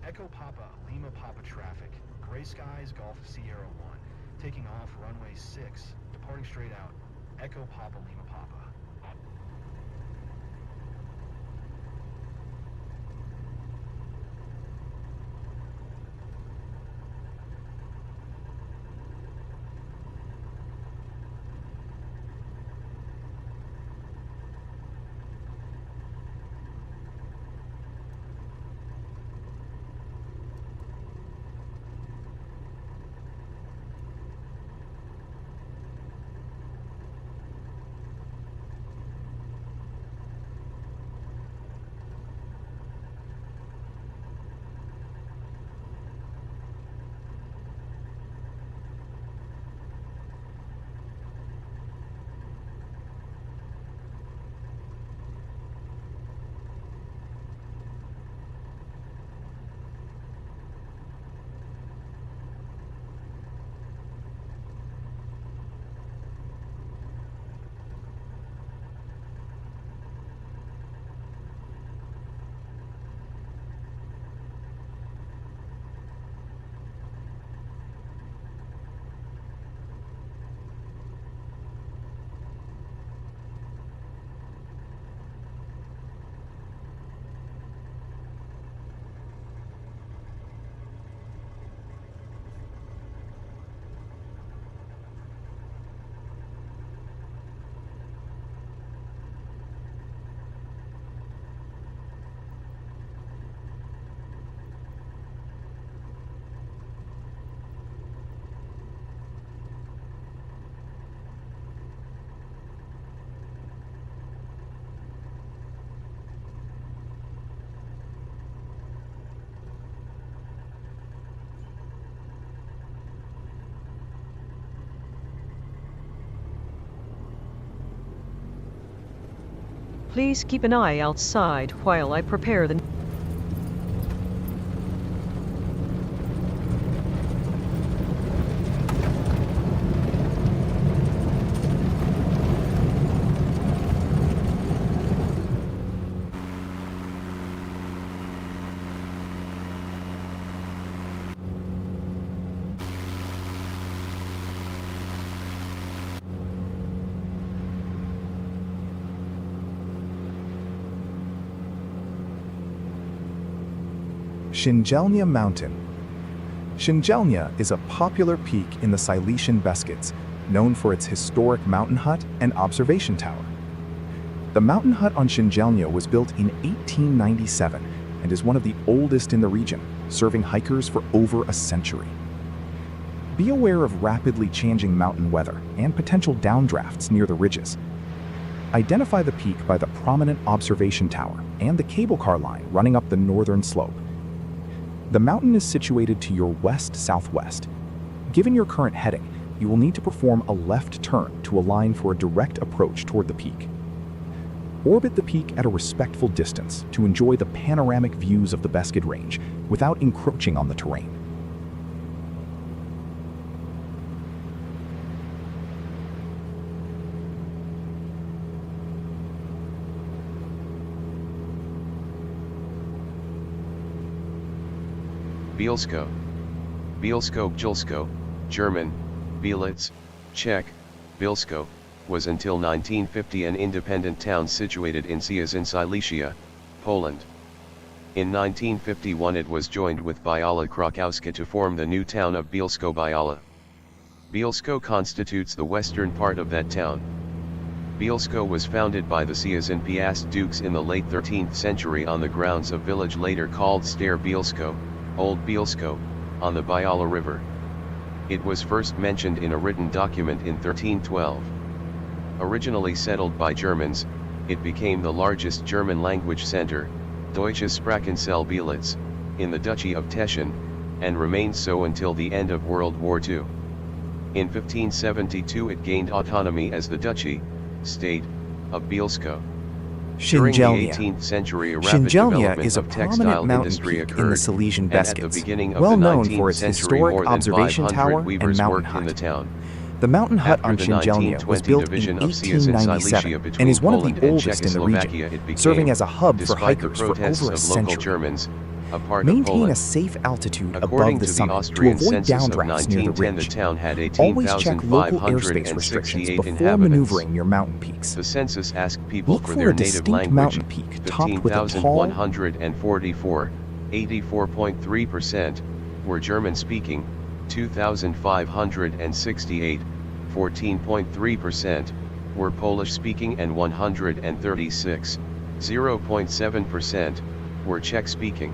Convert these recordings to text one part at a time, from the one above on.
Echo Papa, Lima Papa traffic. Gray skies, Gulf Sierra 1. Taking off runway 6, departing straight out. Echo Papa, Lima Papa. Please keep an eye outside while I prepare the... Shinjelnya Mountain. Shinjelnya is a popular peak in the Silesian Beskids, known for its historic mountain hut and observation tower. The mountain hut on Shinjelnya was built in 1897 and is one of the oldest in the region, serving hikers for over a century. Be aware of rapidly changing mountain weather and potential downdrafts near the ridges. Identify the peak by the prominent observation tower and the cable car line running up the northern slope. The mountain is situated to your west-southwest. Given your current heading, you will need to perform a left turn to align for a direct approach toward the peak. Orbit the peak at a respectful distance to enjoy the panoramic views of the Beskid Range without encroaching on the terrain. Bielsko. Bielsko Julsko, German, Bielitz, Czech, Bielsko, was until 1950 an independent town situated in Cieszyn, Silesia, Poland. In 1951 it was joined with Biała Krakowska to form the new town of Bielsko-Biała. Bielsko constitutes the western part of that town. Bielsko was founded by the Cieszyn Piast dukes in the late 13th century on the grounds of village later called Stare Bielsko, Old Bielsko, on the Biała River. It was first mentioned in a written document in 1312. Originally settled by Germans, it became the largest German-language center, Deutsches Sprachenzell Bielitz, in the Duchy of Teschen, and remained so until the end of World War II. In 1572 it gained autonomy as the Duchy, State, of Bielsko. Shinjelnya. Shinjelnya is a prominent mountain peak in the Silesian Beskids, well known for its historic observation tower and mountain hut. The mountain hut on Shinjelnya was built in 1897 and is one of the oldest in the region, serving as a hub for hikers for over a century. a part of Maintain Poland. a safe altitude According above the to the summit to Austrian avoid census of downdrafts near the 1910, the ridge. town had Always check local airspace restrictions 18,568 before inhabitants. maneuvering near mountain peaks. The census asked people Look for for their a native distinct language. mountain peak topped with a tall, 15,144, 84.3%, were German-speaking, 2,568, 14.3%, were Polish-speaking, and 136, 0.7%, were Czech-speaking.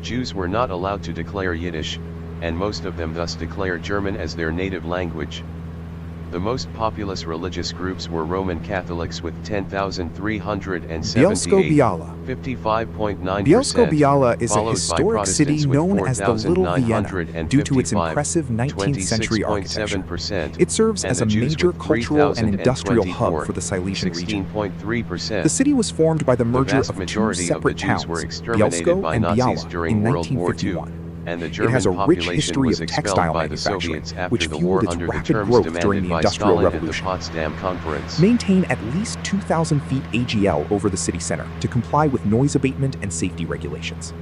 Jews were not allowed to declare Yiddish, and most of them thus declared German as their native language. The most populous religious groups were Roman Catholics with 10,378, Bielsko-Biała. 55.9%, Bielsko-Biała is a followed by historic city Protestants with known as the Little Vienna 4,955, due to its impressive 19th century architecture. 26.7%, It serves and as the a Jews major with cultural and industrial 3,024, hub for the Silesian region. 16.3%. The city was formed by the merger vast of two majority of the separate Jews towns, were exterminated Bielsko by and Nazis Biała, during in World War II, 1951. and the It German has a rich population history was of expelled textile by the manufacturing, Soviets after which the fueled war its under the rapid terms growth demanded during the by Industrial Stalin at the Revolution. Potsdam Conference. Maintain at least 2,000 feet AGL over the city center to comply with noise abatement and safety regulations.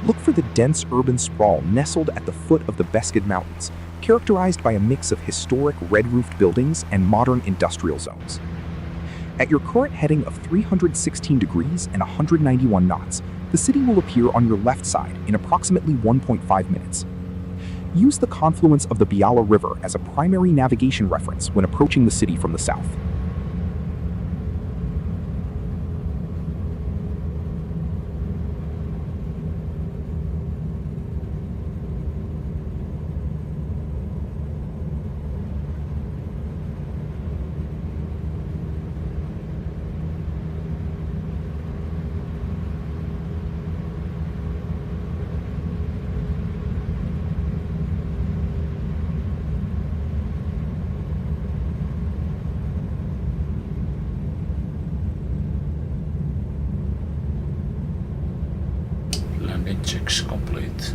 Look for the dense urban sprawl nestled at the foot of the Beskid Mountains, characterized by a mix of historic red-roofed buildings and modern industrial zones. At your current heading of 316 degrees and 191 knots, the city will appear on your left side in approximately 1.5 minutes. Use the confluence of the Biała River as a primary navigation reference when approaching the city from the south. Landing checks complete.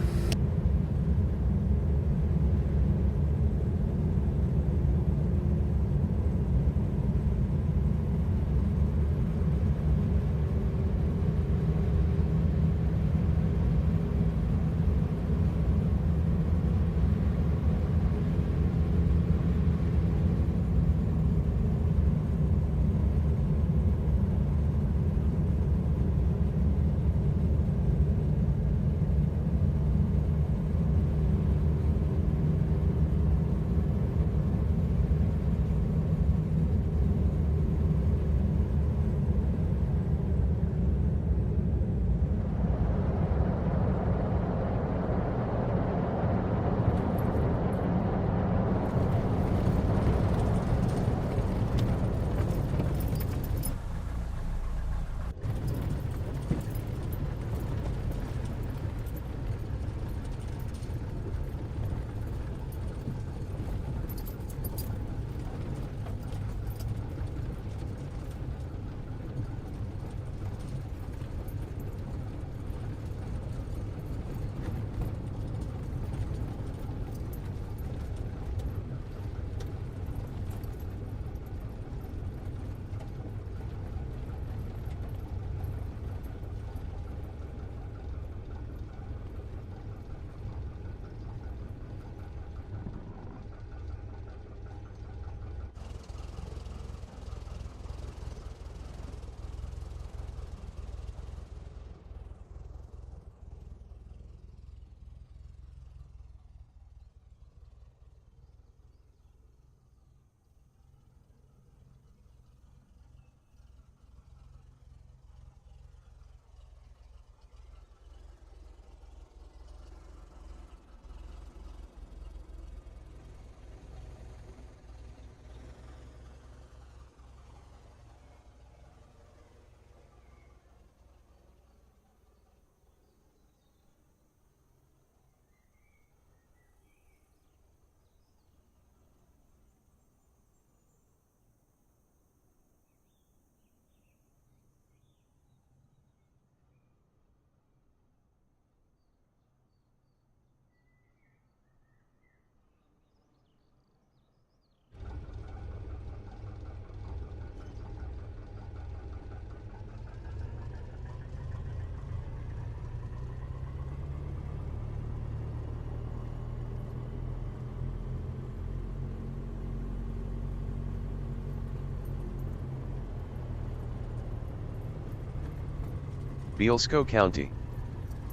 Bielsko County.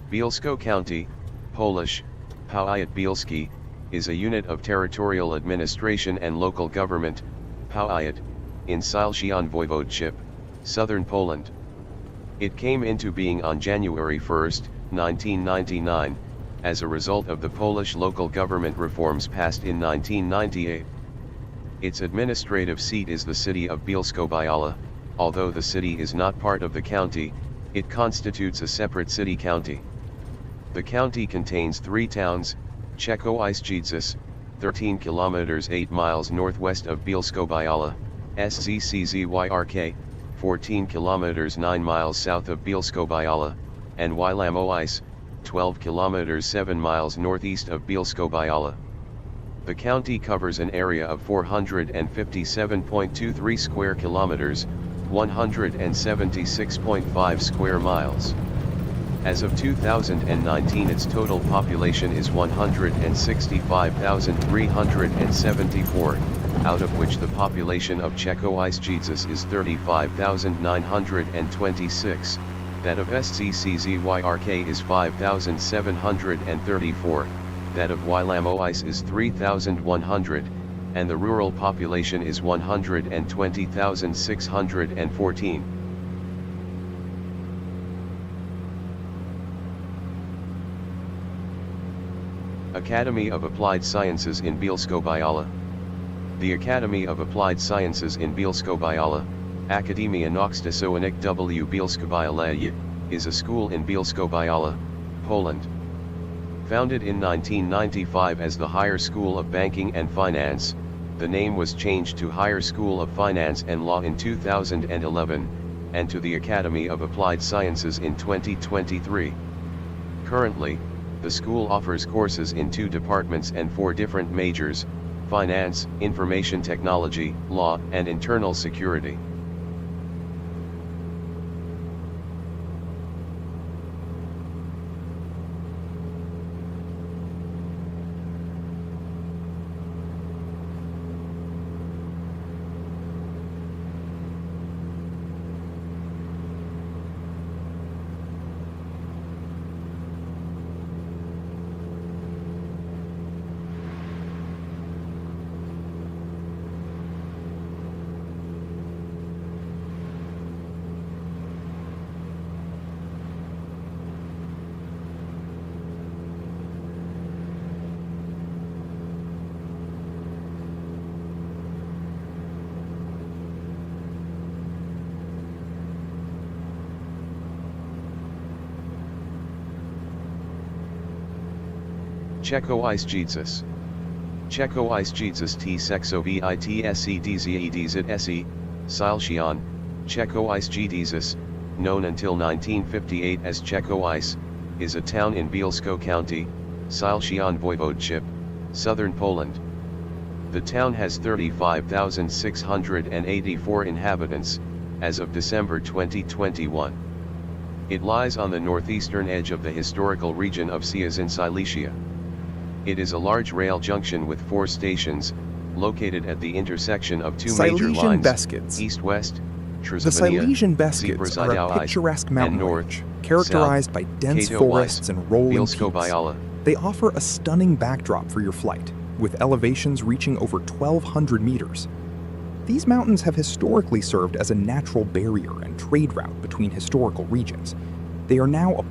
Bielsko County, Polish, Powiat Bielski, is a unit of territorial administration and local government, Powiat, in Silesia Voivodeship, southern Poland. It came into being on January 1, 1999, as a result of the Polish local government reforms passed in 1998. Its administrative seat is the city of Bielsko-Biała. Although the city is not part of the county, it constitutes a separate city-county. The county contains 3 towns: Czechowicz, 13 kilometers 8 miles northwest of Bielsko-Biała, Szczyzwyrk, 14 kilometers 9 miles south of Bielsko-Biała, and Wilamowice, 12 kilometers 7 miles northeast of Bielsko-Biała. The county covers an area of 457.23 square kilometers, 176.5 square miles. As of 2019, its total population is 165,374, out of which the population of Czechowicz is 35,926, that of Szczyzwyrk is 5,734, that of Wilamowice is 3,100, and the rural population is 120,614. Academy of Applied Sciences in Bielsko-Biała. The Academy of Applied Sciences in Bielsko-Biała, Akademia Nauczycielska w Bielsko-Białej, is a school in Bielsko-Biała, Poland. Founded in 1995 as the Higher School of Banking and Finance, the name was changed to Higher School of Finance and Law in 2011, and to the Academy of Applied Sciences in 2023. Currently, the school offers courses in 2 departments and 4 different majors: finance, information technology, law, and internal security. Czechowicz. Czechowicz T Sexovitszedzedzse, Silesia, Czechowicz, known until 1958 as Czechowicz, is a town in Bielsko County, Silesia Voivodeship, southern Poland. The town has 35,684 inhabitants, as of December 2021. It lies on the northeastern edge of the historical region of Cieszyn Silesia. It is a large rail junction with 4 stations, located at the intersection of 2 major Silesian lines, Beskids. east-west, The Silesian Beskids are a picturesque mountain range, characterized by dense forests and rolling peaks. They offer a stunning backdrop for your flight, with elevations reaching over 1,200 meters. These mountains have historically served as a natural barrier and trade route between historical regions. They are now a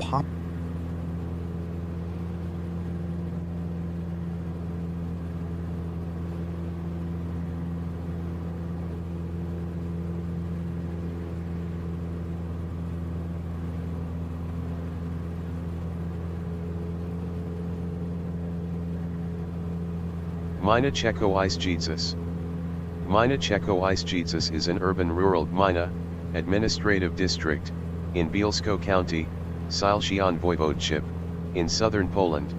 Gmina Czechowicz. Gmina Czechowicz is an urban-rural gmina, administrative district, in Bielsko County, Silesia Voivodeship, in southern Poland.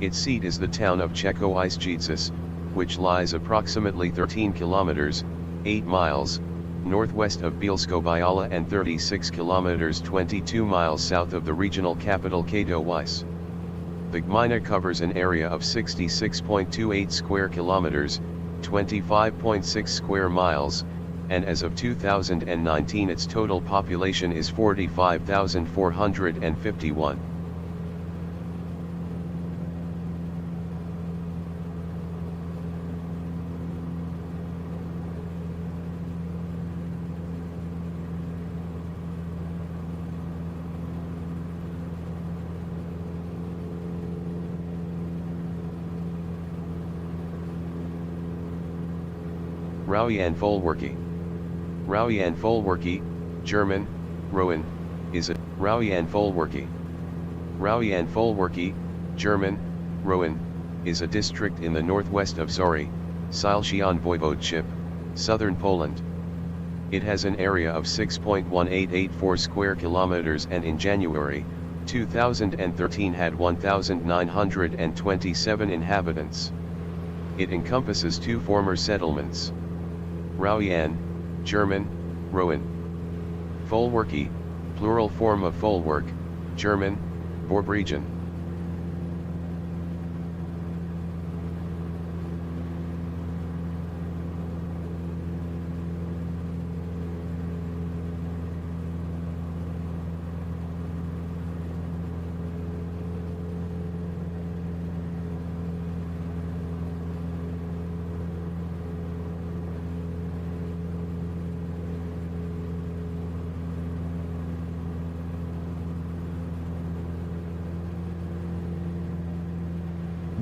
Its seat is the town of Czechowicz, which lies approximately 13 kilometers, 8 miles, northwest of Bielsko-Biała and 36 kilometers 22 miles south of the regional capital Katowice. The gmina covers an area of 66.28 square kilometers, 25.6 square miles, and as of 2019 its total population is 45,451. Rauian-Vollwerke. Rauian-Vollwerke, German, Rouen, is a Rauian-Vollwerke. Rauian-Vollwerke, German, Rouen, is a district in the northwest of Zori, Silesia Voivodeship, southern Poland. It has an area of 6.1884 square kilometers and in January 2013 had 1,927 inhabitants. It encompasses two former settlements. Rauian, German, Rouen. Vollwerke, plural form of Vollwerk, German, Vorbregen.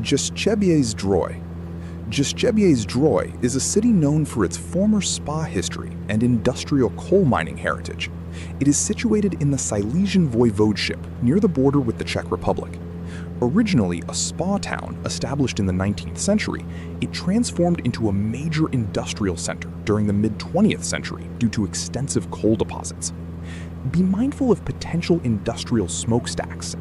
Jastrzębie-Zdrój. Jastrzębie-Zdrój is a city known for its former spa history and industrial coal mining heritage. It is situated in the Silesian Voivodeship, near the border with the Czech Republic. Originally a spa town established in the 19th century, it transformed into a major industrial center during the mid-20th century due to extensive coal deposits. Be mindful of potential industrial smokestacks.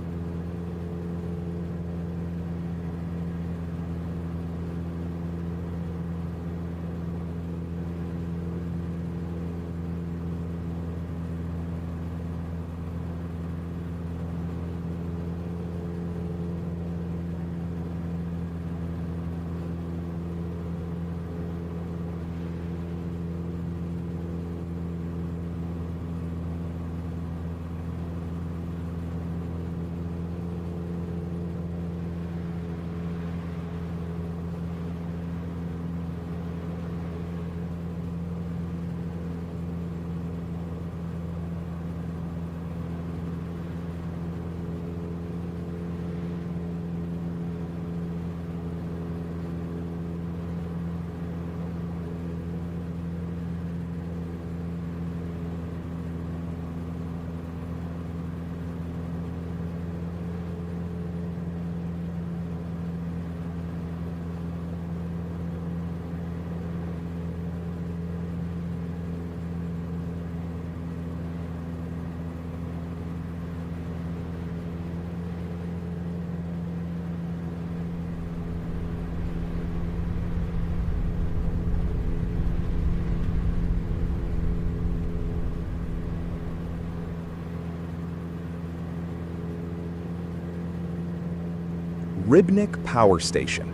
Rybnik Power Station.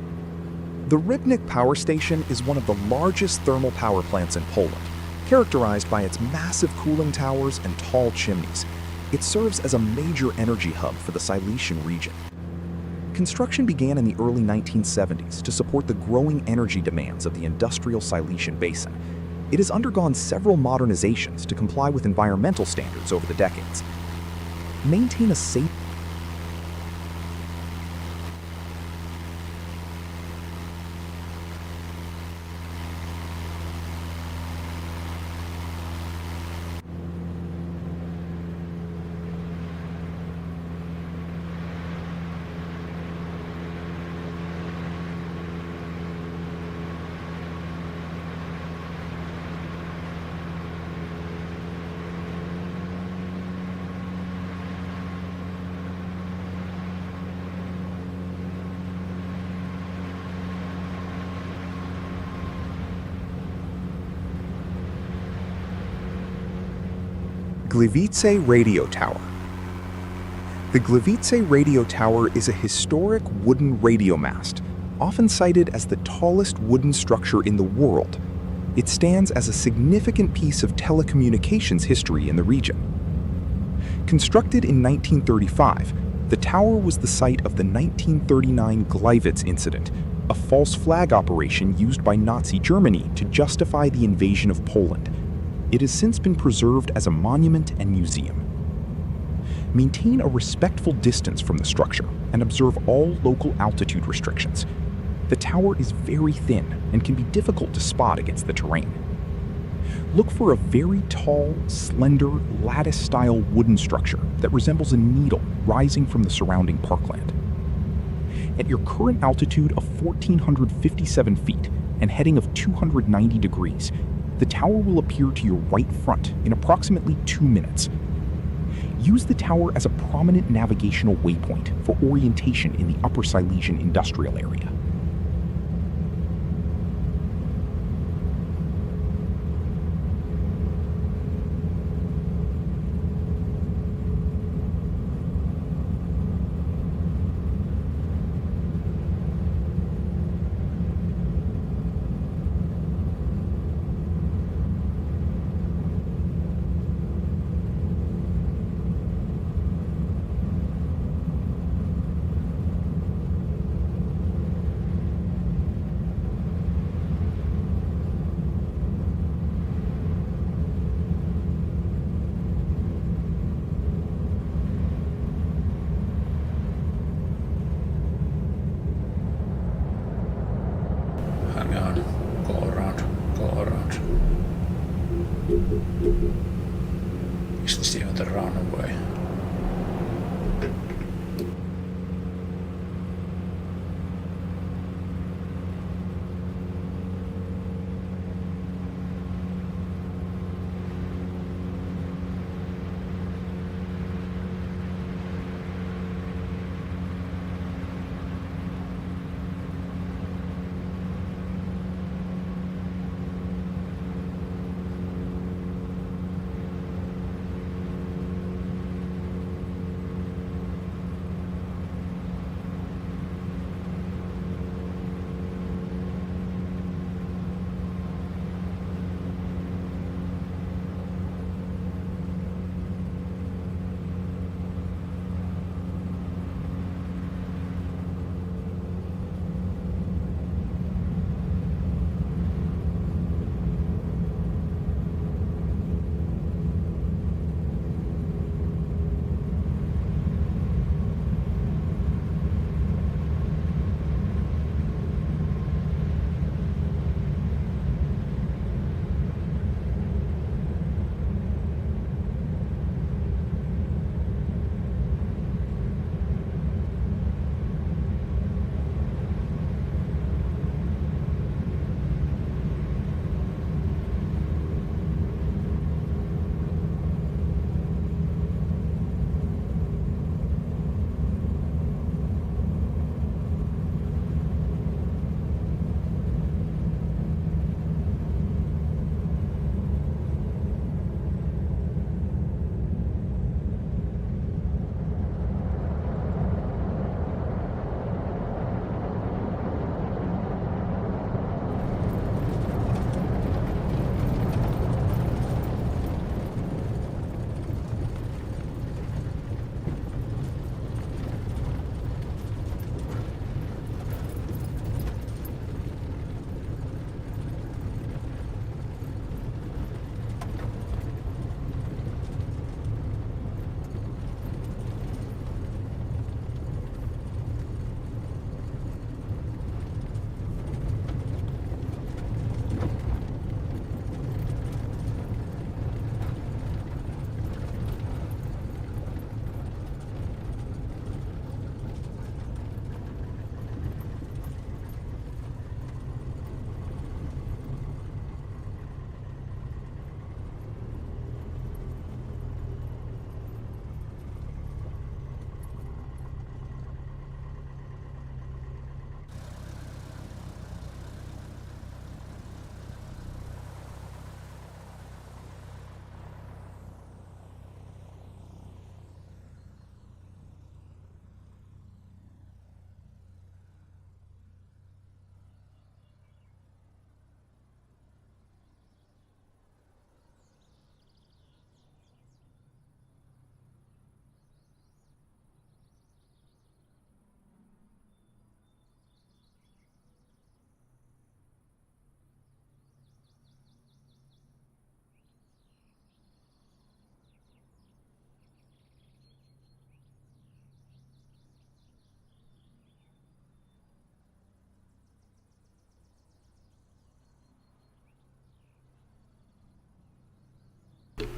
The Rybnik Power Station is one of the largest thermal power plants in Poland, characterized by its massive cooling towers and tall chimneys. It serves as a major energy hub for the Silesian region. Construction began in the early 1970s to support the growing energy demands of the industrial Silesian basin. It has undergone several modernizations to comply with environmental standards over the decades. Maintain a safe Gliwice Radio Tower. The Gliwice Radio Tower is a historic wooden radio mast, often cited as the tallest wooden structure in the world. It stands as a significant piece of telecommunications history in the region. Constructed in 1935, the tower was the site of the 1939 Gleiwitz incident, a false flag operation used by Nazi Germany to justify the invasion of Poland. It has since been preserved as a monument and museum. Maintain a respectful distance from the structure and observe all local altitude restrictions. The tower is very thin and can be difficult to spot against the terrain. Look for a very tall, slender, lattice-style wooden structure that resembles a needle rising from the surrounding parkland. At your current altitude of 1,457 feet and heading of 290 degrees, the tower will appear to your right front in approximately 2 minutes. Use the tower as a prominent navigational waypoint for orientation in the Upper Silesian industrial area.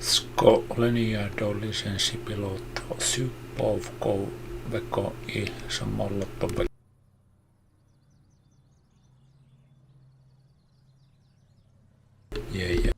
Szkolenia do licensi pilota szybovkou i samolotovek. Yeah.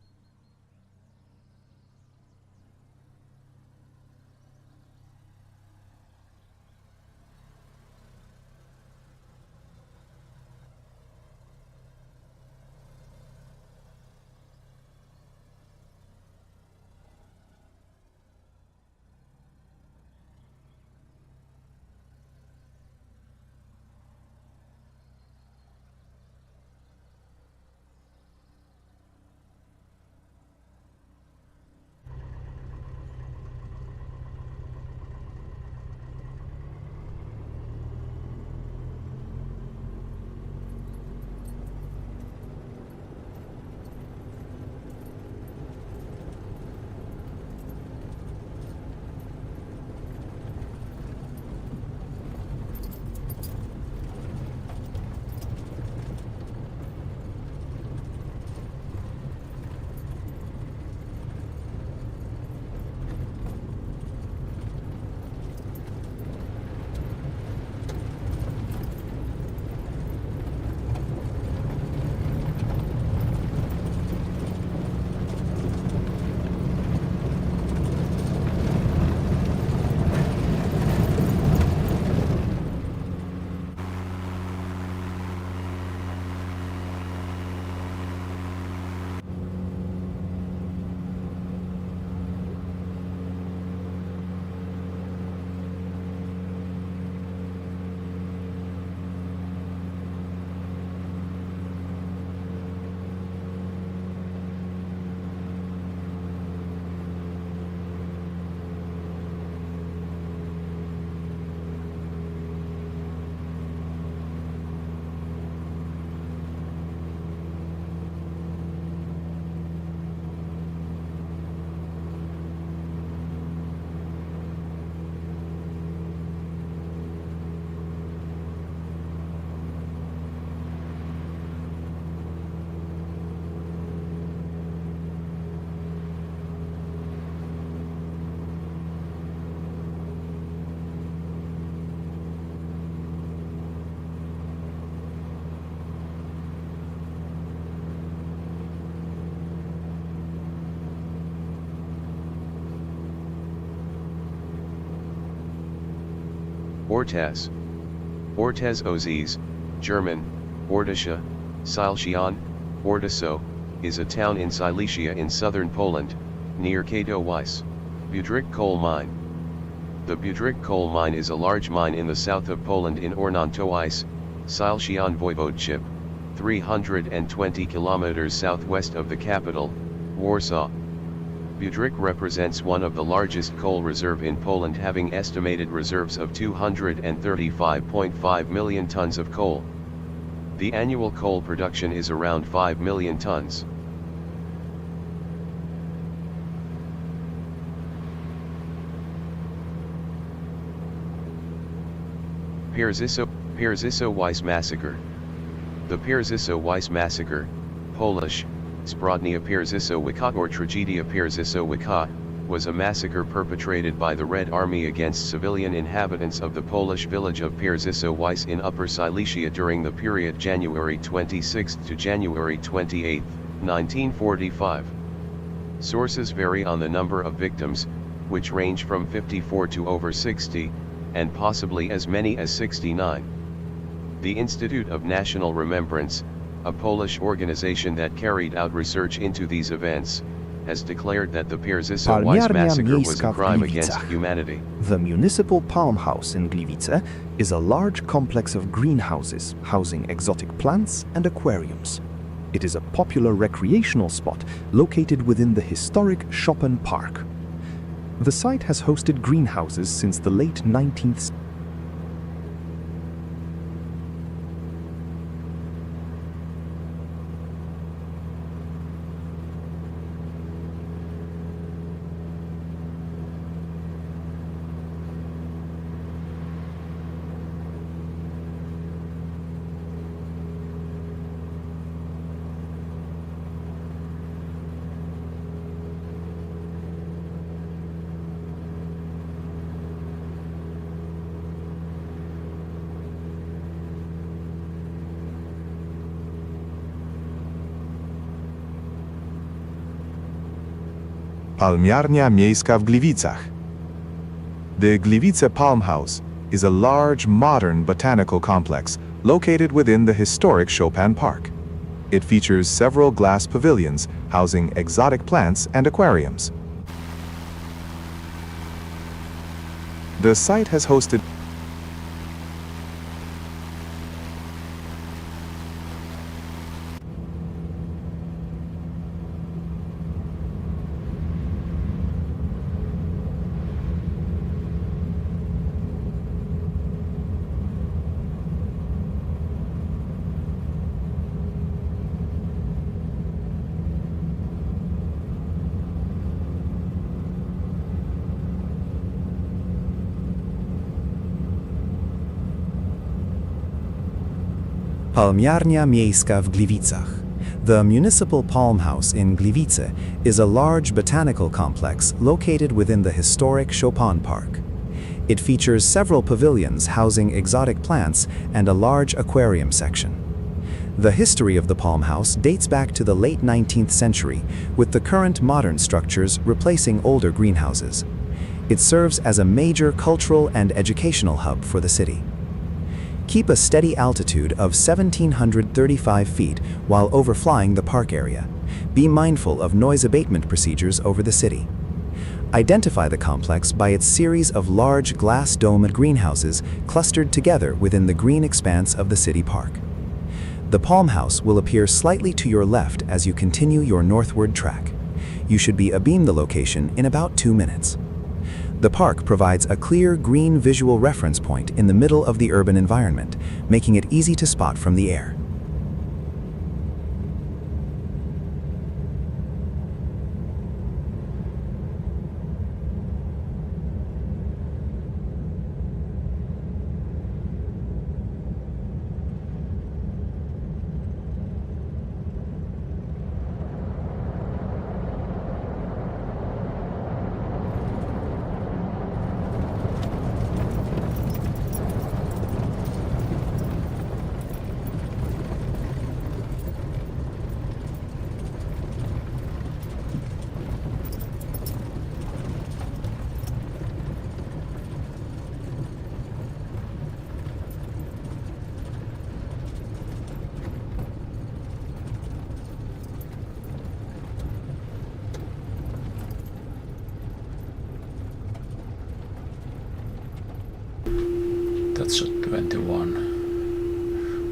Ortez. Ortez Ozes, German, Ordisha, Silesian, Ordysso, is a town in Silesia in southern Poland, near Katowice. Budryk coal mine. The Budryk coal mine is a large mine in the south of Poland in Ornontowice, Silesian Voivodeship, 320 kilometers southwest of the capital, Warsaw. Budryk represents one of the largest coal reserve in Poland, having estimated reserves of 235.5 million tons of coal. The annual coal production is around 5 million tons. Pierzysowice massacre. The Pierzysowice massacre, Polish, Zbrodnia Pierzysowica or Tragedia Pierzysowica, was a massacre perpetrated by the Red Army against civilian inhabitants of the Polish village of Pierzysowice in Upper Silesia during the period January 26 to January 28, 1945. Sources vary on the number of victims, which range from 54 to over 60, and possibly as many as 69. The Institute of National Remembrance, a Polish organization that carried out research into these events, has declared that the Pierzysowice massacre was a crime against humanity. The Municipal Palm House in Gliwice is a large complex of greenhouses housing exotic plants and aquariums. It is a popular recreational spot located within the historic Chopin Park. The site has hosted greenhouses since the late 19th century. Palmiarnia miejska w Gliwicach. The Gliwice Palm House is a large, modern botanical complex located within the historic Chopin Park. It features several glass pavilions housing exotic plants and aquariums. The site has hosted Palmiarnia miejska w Gliwicach. The Municipal Palm House in Gliwice is a large botanical complex located within the historic Chopin Park. It features several pavilions housing exotic plants and a large aquarium section. The history of the Palm House dates back to the late 19th century, with the current modern structures replacing older greenhouses. It serves as a major cultural and educational hub for the city. Keep a steady altitude of 1,735 feet while overflying the park area. Be mindful of noise abatement procedures over the city. Identify the complex by its series of large glass-domed greenhouses clustered together within the green expanse of the city park. The Palm House will appear slightly to your left as you continue your northward track. You should be abeam the location in about 2 minutes. The park provides a clear green visual reference point in the middle of the urban environment, making it easy to spot from the air. That's a 21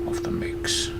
of the mix.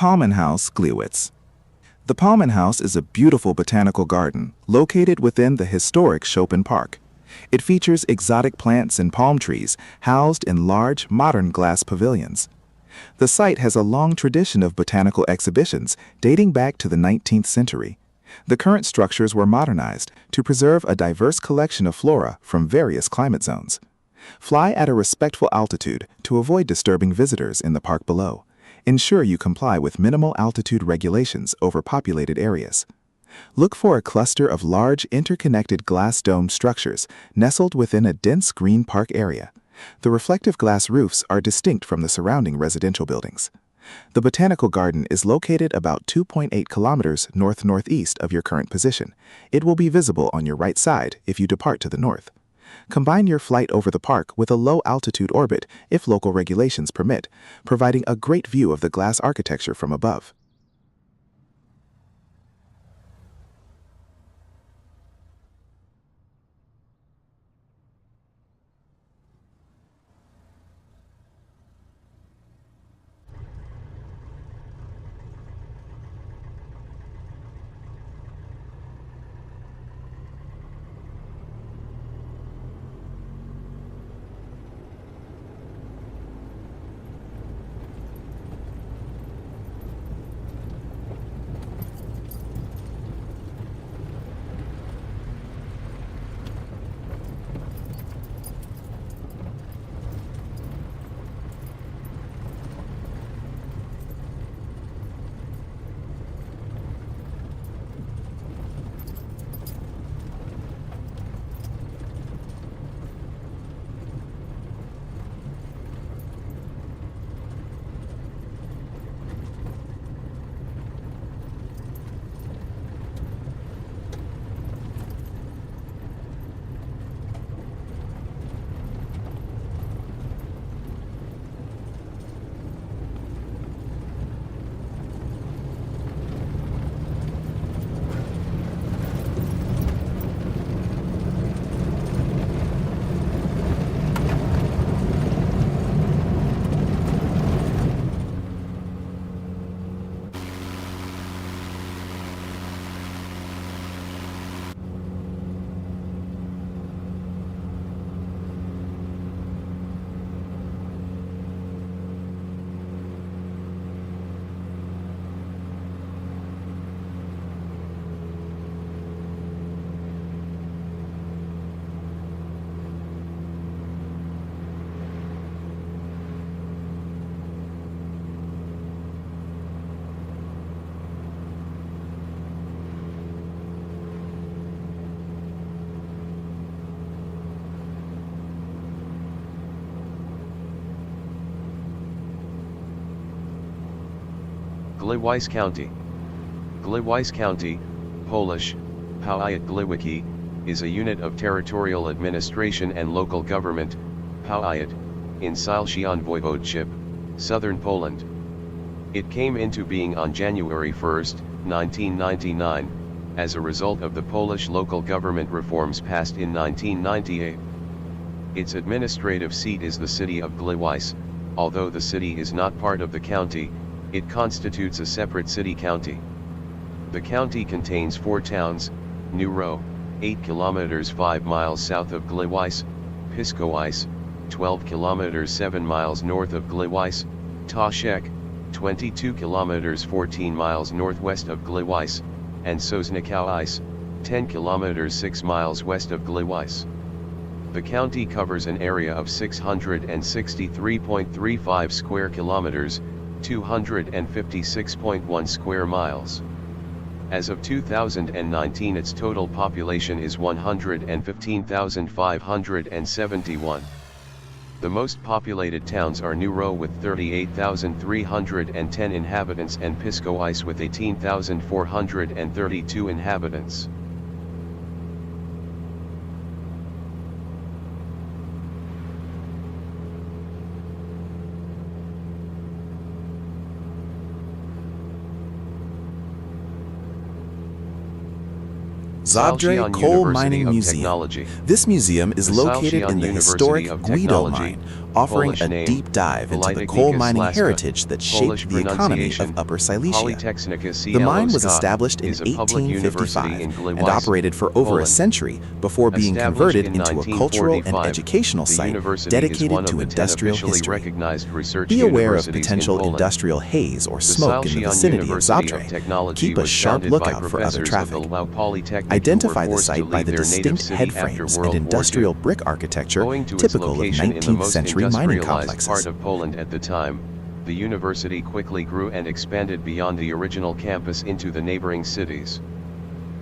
Palmenhaus, Gliwice. The Palmenhaus is a beautiful botanical garden located within the historic Chopin Park. It features exotic plants and palm trees housed in large, modern glass pavilions. The site has a long tradition of botanical exhibitions dating back to the 19th century. The current structures were modernized to preserve a diverse collection of flora from various climate zones. Fly at a respectful altitude to avoid disturbing visitors in the park below. Ensure you comply with minimal altitude regulations over populated areas. Look for a cluster of large interconnected glass dome structures nestled within a dense green park area. The reflective glass roofs are distinct from the surrounding residential buildings. The botanical garden is located about 2.8 kilometers north-northeast of your current position. It will be visible on your right side if you depart to the north. Combine your flight over the park with a low-altitude orbit if local regulations permit, providing a great view of the glass architecture from above. Gliwice County. Gliwice County, Polish, Powiat Gliwicki, is a unit of territorial administration and local government, Powiat, in Silesia Voivodeship, southern Poland. It came into being on January 1, 1999, as a result of the Polish local government reforms passed in 1998. Its administrative seat is the city of Gliwice. Although the city is not part of the county, it constitutes a separate city-county. The county contains 4 towns: New Row, 8 kilometers 5 miles south of Gliwice; Piskowice, 12 kilometers 7 miles north of Gliwice; Toszek, 22 kilometers 14 miles northwest of Gliwice; and Sosnikowice, 10 kilometers 6 miles west of Gliwice. The county covers an area of 663.35 square kilometers, 256.1 square miles. As of 2019, its total population is 115,571. The most populated towns are New Row with 38,310 inhabitants and Piskowice with 18,432 inhabitants. Zabrze Coal Mining Museum. This museum is located in the historic Guido mine, offering a deep dive into the coal mining heritage that shaped the economy of Upper Silesia. The mine was established in 1855 and operated for over a century before being converted into a cultural and educational site dedicated to industrial history. Be aware of potential industrial haze or smoke in the vicinity of Zabrze. Keep a sharp lookout for other traffic. Identify the site by the distinct headframes and industrial brick architecture typical of 19th century mining complexes. Part of Poland at the time, the university quickly grew and expanded beyond the original campus into the neighboring cities.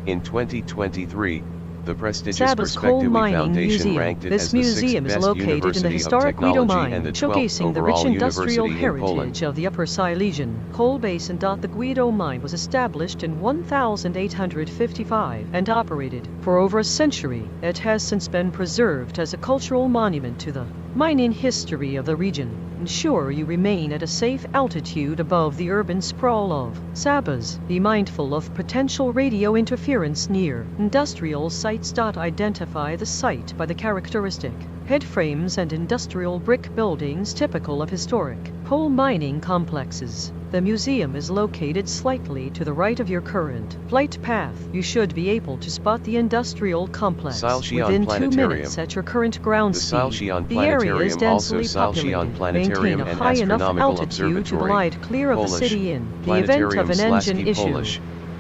In 2023, the prestigious Sabas Coal Perspektywy Mining Foundation Museum. ranked it This as the 6th museum is best located in the university of historic Guido technology and mine, the 12th showcasing the rich overall industrial university in Poland. heritage of the Upper Silesian coal basin. The Guido mine was established in 1855 and operated for over a century. It has since been preserved as a cultural monument to the mining history of the region. Ensure you remain at a safe altitude above the urban sprawl of Sabas. Be mindful of potential radio interference near industrial sites. Identify the site by the characteristic headframes and industrial brick buildings typical of historic coal mining complexes. The museum is located slightly to the right of your current flight path. You should be able to spot the industrial complex within 2 minutes at your current ground speed. The area is densely populated. Maintain a high enough altitude to glide clear of the city in the event of an engine issue.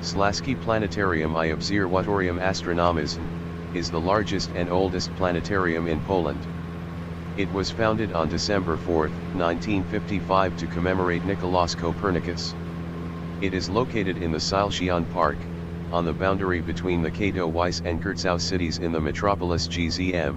Śląski Planetarium I Obserwatorium Astronomiczne is the largest and oldest planetarium in Poland. It was founded on December 4, 1955 to commemorate Nicolaus Copernicus. It is located in the Silesian Park, on the boundary between the Katowice and Kurzau cities in the metropolis GZM.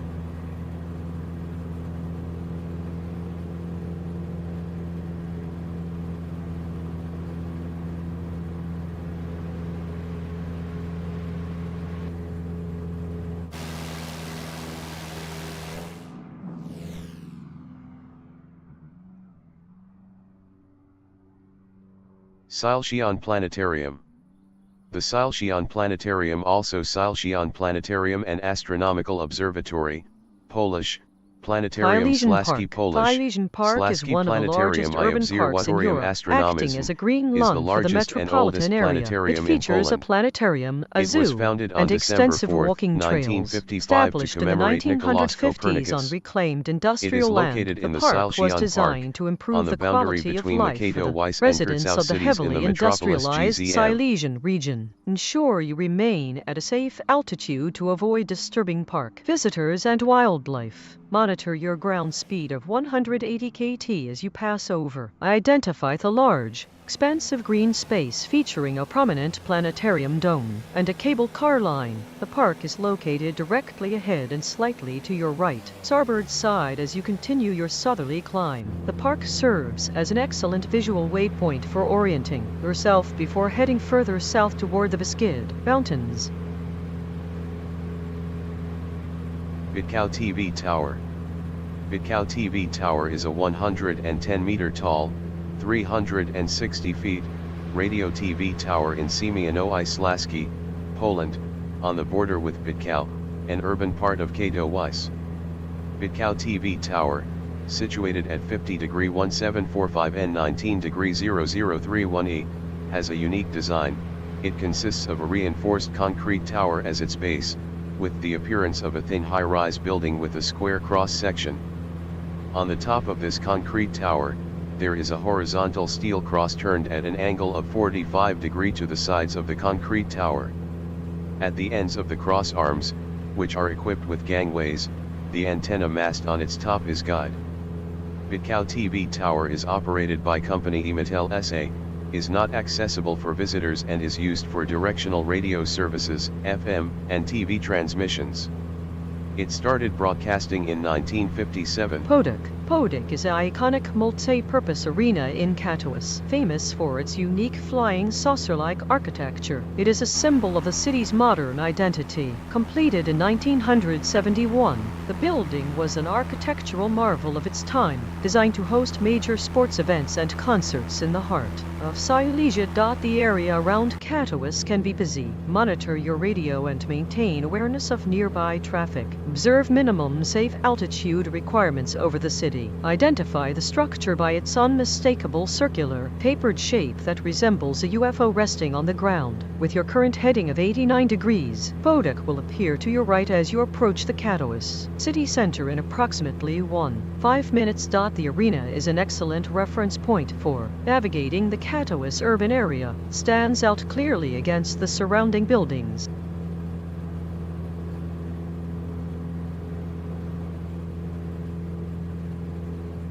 Silesian Planetarium. The Silesian Planetarium, also Silesian Planetarium and Astronomical Observatory, Polish, Planetarium Śląski Polish. Silesian Park is one of the largest urban parks in Europe, acting as a green lung for the metropolitan area. It features a planetarium, a zoo, and extensive walking trails. Established in the 1950s on reclaimed industrial land, the park was designed to improve the quality of life for the residents of the heavily industrialized Silesian region. Ensure you remain at a safe altitude to avoid disturbing park visitors and wildlife. Monitor your ground speed of 180 kT as you pass over. Identify the large, expansive green space featuring a prominent planetarium dome and a cable car line. The park is located directly ahead and slightly to your right, starboard side as you continue your southerly climb. The park serves as an excellent visual waypoint for orienting yourself before heading further south toward the Beskid Mountains. Bitcow TV Tower. Bitcow TV Tower is a 110-meter tall, 360 feet, radio TV tower in Siemianowie-Śląskie, Poland, on the border with Bitcow, an urban part of Katowice. Bitcow TV Tower, situated at 50°1745 and 19°0031 E, has a unique design. It consists of a reinforced concrete tower as its base, with the appearance of a thin high-rise building with a square cross-section. On the top of this concrete tower, there is a horizontal steel cross turned at an angle of 45 degrees to the sides of the concrete tower. At the ends of the cross arms, which are equipped with gangways, the antenna mast on its top is guide. Bitcow TV Tower is operated by company Ematel SA, is not accessible for visitors and is used for directional radio services, FM, and TV transmissions. It started broadcasting in 1957. Podek is an iconic multi-purpose arena in Katowice, famous for its unique flying saucer-like architecture. It is a symbol of the city's modern identity. Completed in 1971, the building was an architectural marvel of its time, designed to host major sports events and concerts in the heart of Silesia. The area around Katowice can be busy. Monitor your radio and maintain awareness of nearby traffic. Observe minimum safe altitude requirements over the city. Identify the structure by its unmistakable circular, tapered shape that resembles a UFO resting on the ground. With your current heading of 89 degrees, Podek will appear to your right as you approach the Katowice city center in approximately 1.5 minutes. The arena is an excellent reference point for navigating the Katowice urban area. Stands out clearly against the surrounding buildings.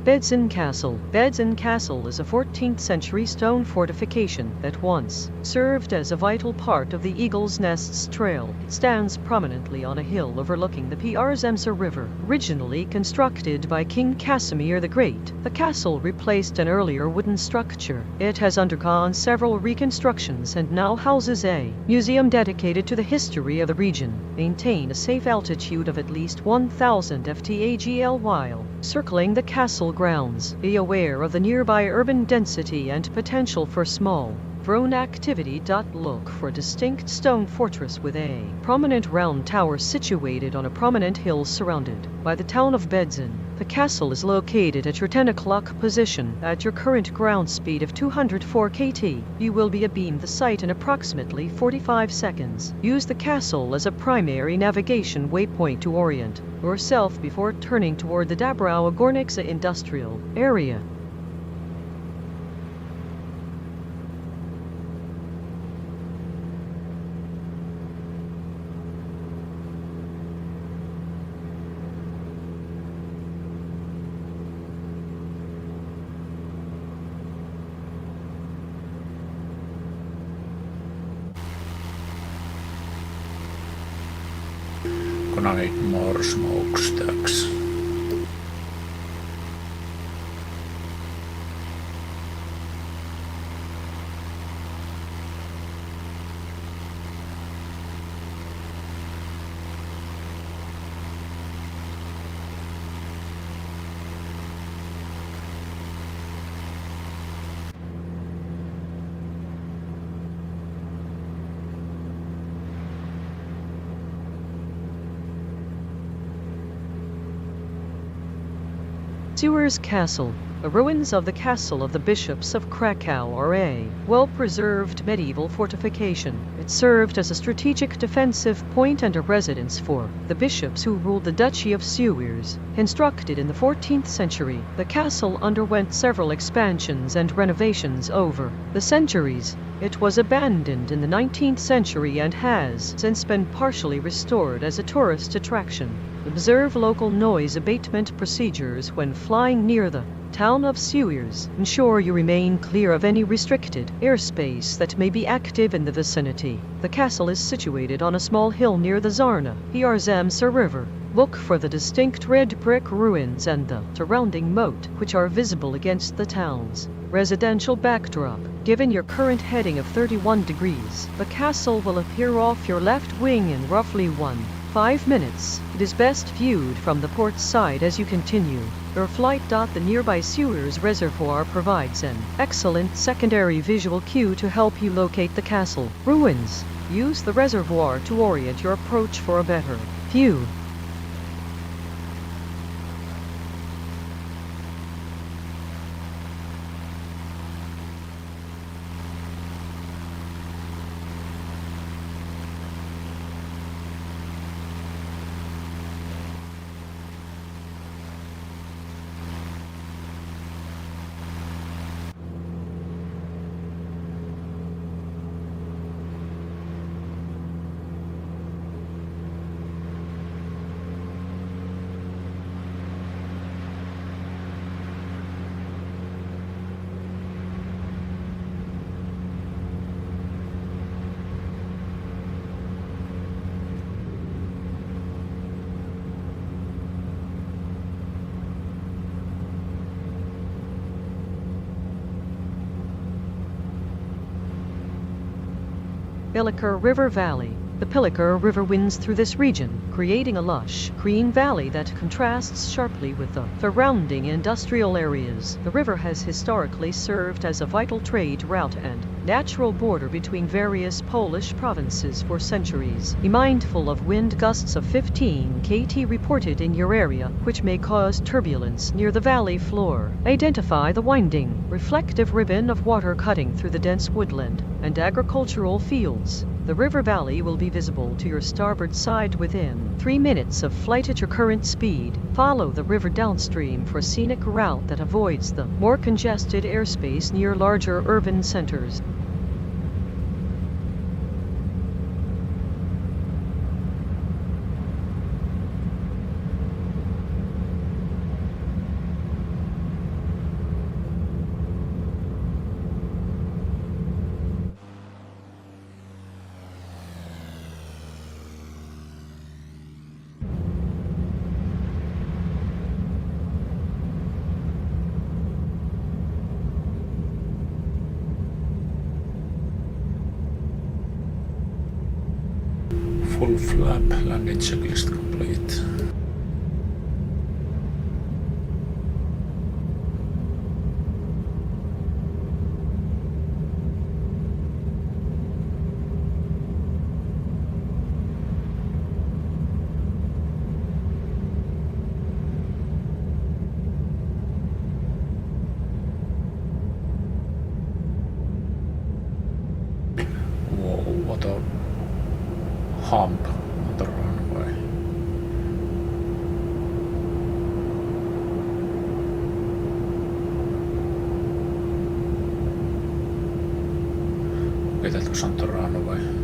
Bedzin Castle. Bedzin Castle is a 14th-century stone fortification that once served as a vital part of the Eagle's Nests Trail. It stands prominently on a hill overlooking the Przemysl River. Originally constructed by King Casimir the Great, the castle replaced an earlier wooden structure. It has undergone several reconstructions and now houses a museum dedicated to the history of the region. Maintain a safe altitude of at least 1,000 ftagl while circling the castle grounds. Be aware of the nearby urban density and potential for small drone activity. Look for a distinct stone fortress with a prominent round tower situated on a prominent hill surrounded by the town of Bedzin. The castle is located at your 10 o'clock position. At your current ground speed of 204 kT, you will be abeam the site in approximately 45 seconds. Use the castle as a primary navigation waypoint to orient yourself before turning toward the Dąbrowa Górnicza industrial area. Gonna need more smokestacks. Sewers Castle. The ruins of the castle of the bishops of Krakow are a well-preserved medieval fortification. It served as a strategic defensive point and a residence for the bishops who ruled the Duchy of Suires. Constructed in the 14th century, the castle underwent several expansions and renovations over the centuries. It was abandoned in the 19th century and has since been partially restored as a tourist attraction. Observe local noise abatement procedures when flying near the town of Suires. Ensure you remain clear of any restricted airspace that may be active in the vicinity. The castle is situated on a small hill near the Zarna, Zamsa River. Look for the distinct red brick ruins and the surrounding moat, which are visible against the town's residential backdrop. Given your current heading of 31 degrees, the castle will appear off your left wing in roughly 5 minutes. It is best viewed from the port side as you continue your flight. The nearby Suires Reservoir provides an excellent secondary visual cue to help you locate the castle ruins. Use the reservoir to orient your approach for a better view. Piliker River Valley. The Piliker River winds through this region, creating a lush, green valley that contrasts sharply with the surrounding industrial areas. The river has historically served as a vital trade route and natural border between various Polish provinces for centuries. Be mindful of wind gusts of 15 kT reported in your area, which may cause turbulence near the valley floor. Identify the winding, reflective ribbon of water cutting through the dense woodland and agricultural fields. The river valley will be visible to your starboard side within 3 minutes of flight at your current speed. Follow the river downstream for a scenic route that avoids the more congested airspace near larger urban centers. Full flap, landing checklist complete. Whoa, what a hump on the runway. Okay, that was on the runway.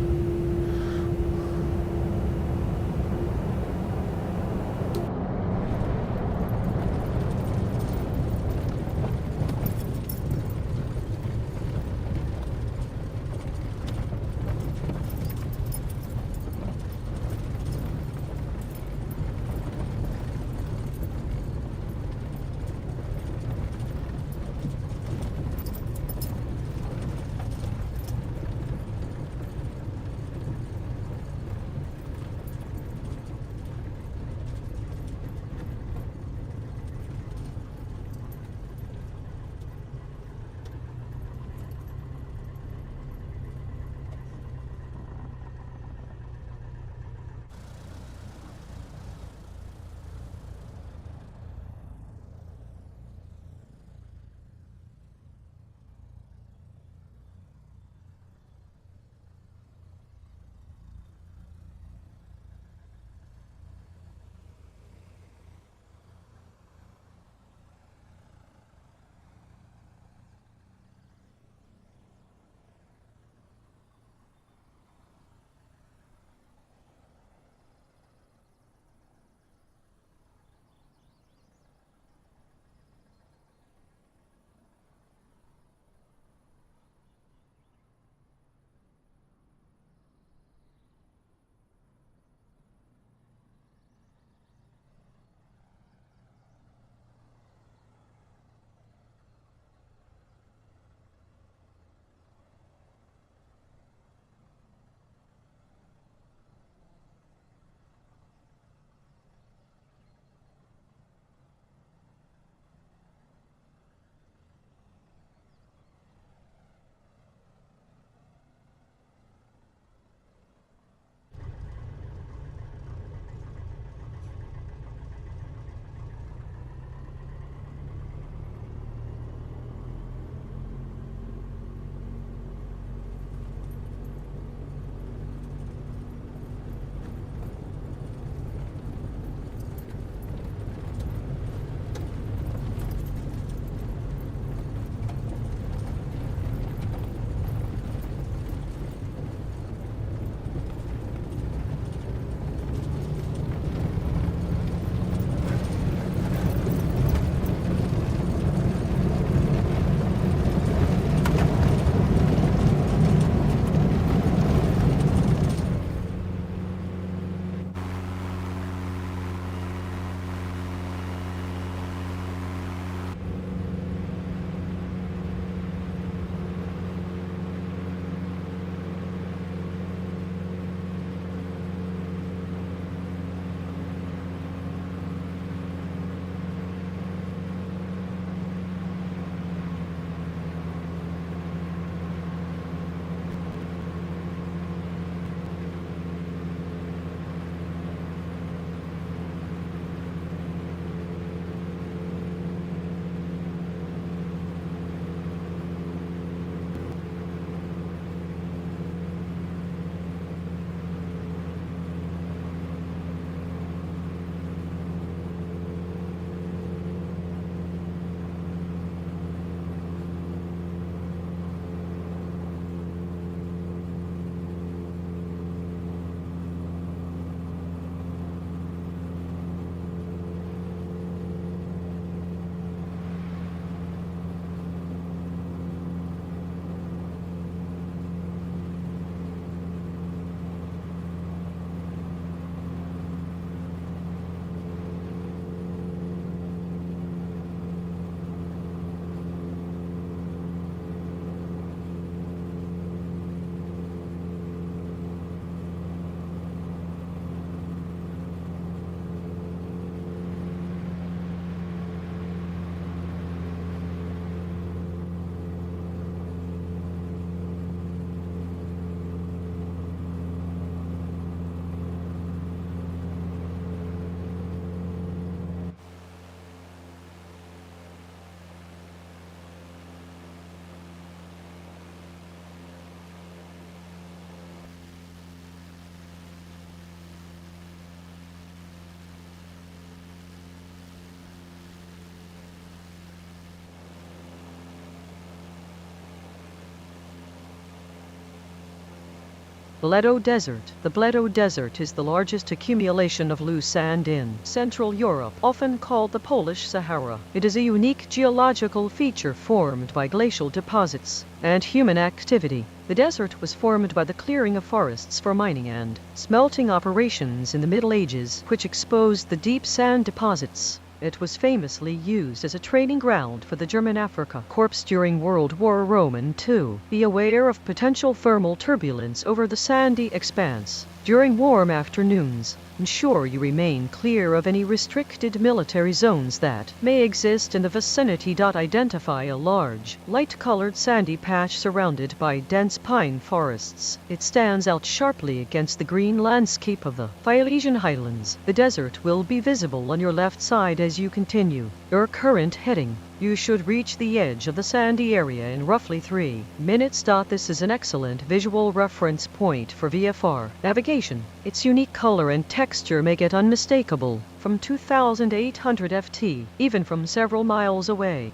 Bledo Desert. The Bledo Desert is the largest accumulation of loose sand in Central Europe, often called the Polish Sahara. It is a unique geological feature formed by glacial deposits and human activity. The desert was formed by the clearing of forests for mining and smelting operations in the Middle Ages, which exposed the deep sand deposits. It was famously used as a training ground for the German Afrika Korps during World War II. Be aware of potential thermal turbulence over the sandy expanse during warm afternoons. Ensure you remain clear of any restricted military zones that may exist in the vicinity. Identify a large, light-colored sandy patch surrounded by dense pine forests. It stands out sharply against the green landscape of the Silesian highlands. The desert will be visible on your left side as you continue your current heading. You should reach the edge of the sandy area in roughly 3 minutes. This is an excellent visual reference point for VFR navigation. Its unique color and texture make it unmistakable from 2,800 ft, even from several miles away.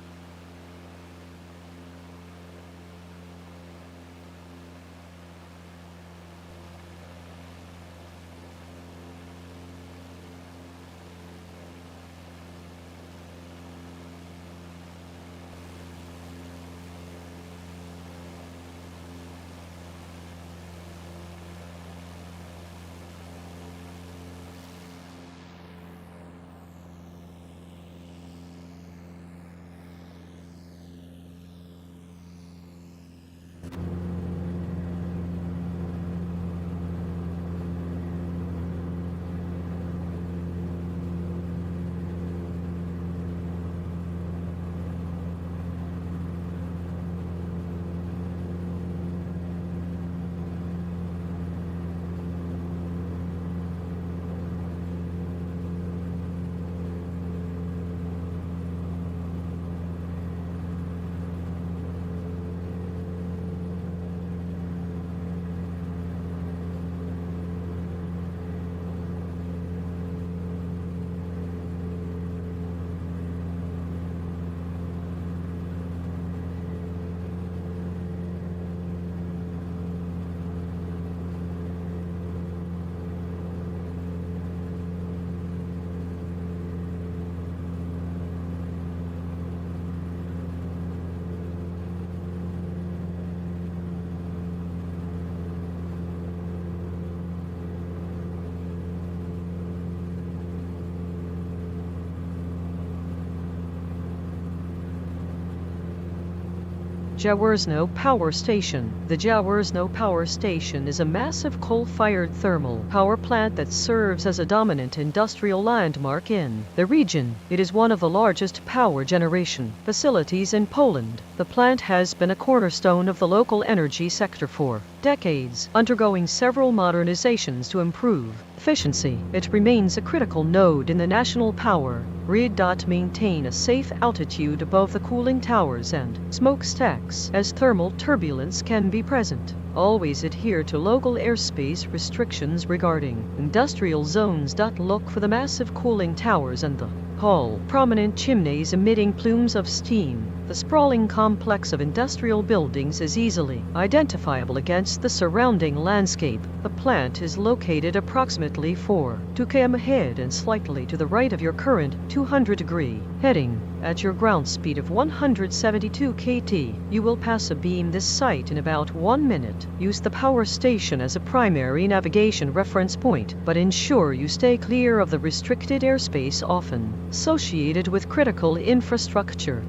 Jaworzno Power Station. The Jaworzno Power Station is a massive coal-fired thermal power plant that serves as a dominant industrial landmark in the region. It is one of the largest power generation facilities in Poland. The plant has been a cornerstone of the local energy sector for decades, undergoing several modernizations to improve efficiency. It remains a critical node in the national power grid. Maintain a safe altitude above the cooling towers and smokestacks, as thermal turbulence can be present. Always adhere to local airspace restrictions regarding industrial zones. Look for the massive cooling towers and the tall, prominent chimneys emitting plumes of steam. The sprawling complex of industrial buildings is easily identifiable against the surrounding landscape. The plant is located approximately 4 km ahead and slightly to the right of your current 200-degree heading. At your ground speed of 172 kT, you will pass a beam this site in about 1 minute. Use the power station as a primary navigation reference point, but ensure you stay clear of the restricted airspace often associated with critical infrastructure.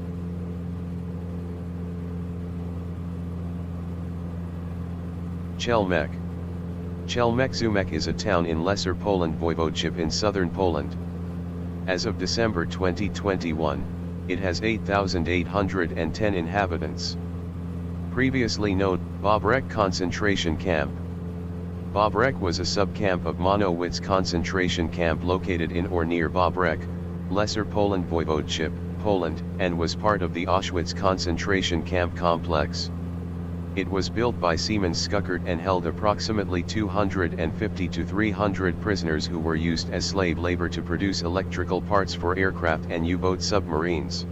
Chelmec. Chelmec-Zumek is a town in Lesser Poland Voivodeship in southern Poland. As of December 2021, it has 8,810 inhabitants. Previously known, Bobrek concentration camp. Bobrek was a sub-camp of Monowitz concentration camp located in or near Bobrek, Lesser Poland Voivodeship, Poland, and was part of the Auschwitz concentration camp complex. It was built by Siemens Skuckert and held approximately 250 to 300 prisoners who were used as slave labor to produce electrical parts for aircraft and U-boat submarines.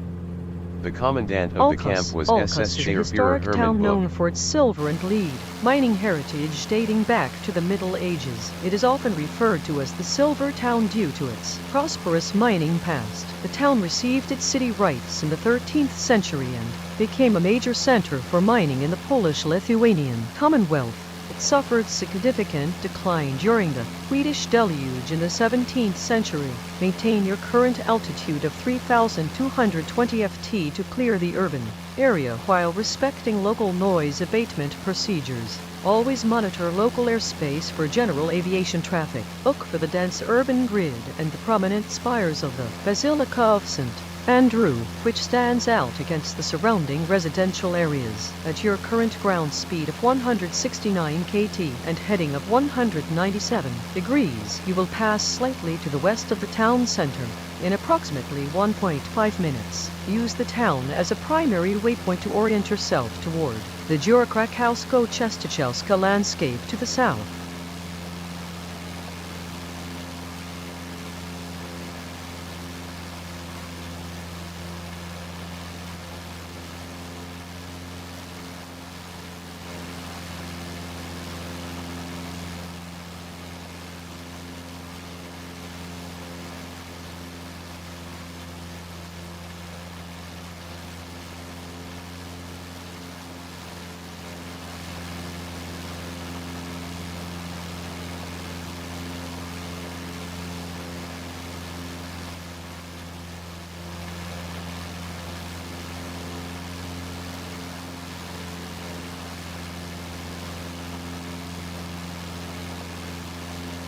The commandant of the camp was SS Olkas is a Scherer historic Hermann town known Book. for its silver and lead mining heritage dating back to the Middle Ages. It is often referred to as the Silver Town due to its prosperous mining past. The town received its city rights in the 13th century and became a major center for mining in the Polish-Lithuanian Commonwealth. It suffered significant decline during the Swedish deluge in the 17th century. Maintain your current altitude of 3,220 ft to clear the urban area while respecting local noise abatement procedures. Always monitor local airspace for general aviation traffic. Look for the dense urban grid and the prominent spires of the Basilica of St. Andrew, which stands out against the surrounding residential areas. At your current ground speed of 169 kT and heading of 197 degrees, you will pass slightly to the west of the town center. In approximately 1.5 minutes, use the town as a primary waypoint to orient yourself toward the Jurkrakowsko-Czestochowska landscape to the south.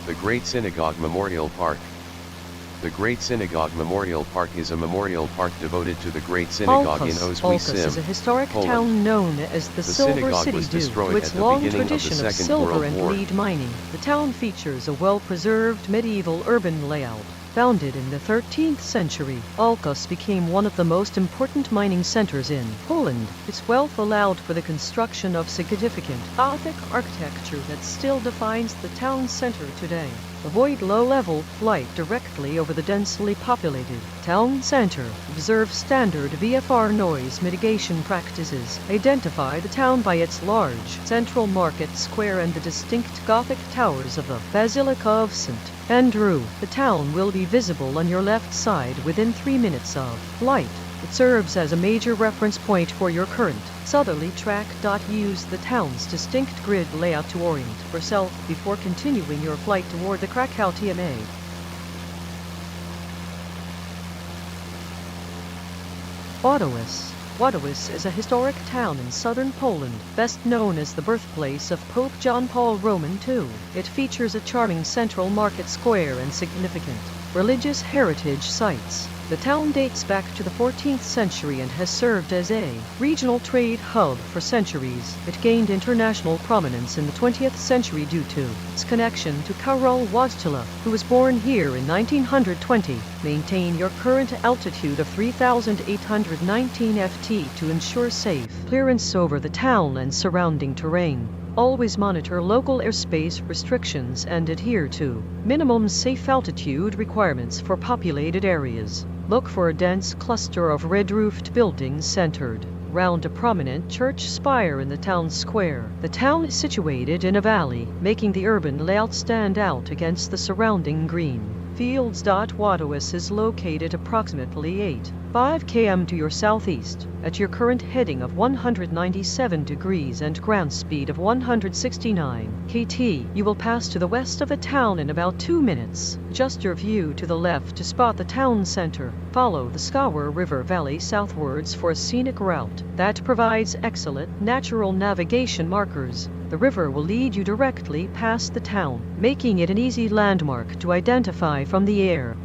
The Great Synagogue Memorial Park. The Great Synagogue Memorial Park is a memorial park devoted to the Great Synagogue in Olkas is a VATSIM, historic Poland. town known as the Silver synagogue City was due destroyed to its at the long beginning of the tradition of Second silver World and War. lead mining. The town features a well-preserved medieval urban layout. Founded in the 13th century, Olkas became one of the most important mining centers in Poland. Its wealth allowed for the construction of significant Gothic architecture that still defines the town center today. Avoid low-level flight directly over the densely populated town center. Observe standard VFR noise mitigation practices. Identify the town by its large central market square and the distinct Gothic towers of the Basilica of St. Andrew. The town will be visible on your left side within 3 minutes of flight. It serves as a major reference point for your current southerly track. Use the town's distinct grid layout to orient yourself before continuing your flight toward the Krakow TMA. Wadowis is a historic town in southern Poland, best known as the birthplace of Pope John Paul II. It features a charming central market square and significant religious heritage sites. The town dates back to the 14th century and has served as a regional trade hub for centuries. It gained international prominence in the 20th century due to its connection to Karol Wojtyla, who was born here in 1920. Maintain your current altitude of 3,819 ft to ensure safe clearance over the town and surrounding terrain. Always monitor local airspace restrictions and adhere to minimum safe altitude requirements for populated areas. Look for a dense cluster of red-roofed buildings centered round a prominent church spire in the town square. The town is situated in a valley, making the urban layout stand out against the surrounding green fields. Wadowis is located approximately 5 km to your southeast. At your current heading of 197 degrees and ground speed of 169 kT, you will pass to the west of the town in about 2 minutes. Adjust your view to the left to spot the town center. Follow the Skawar River Valley southwards for a scenic route that provides excellent natural navigation markers. The river will lead you directly past the town, making it an easy landmark to identify from the air.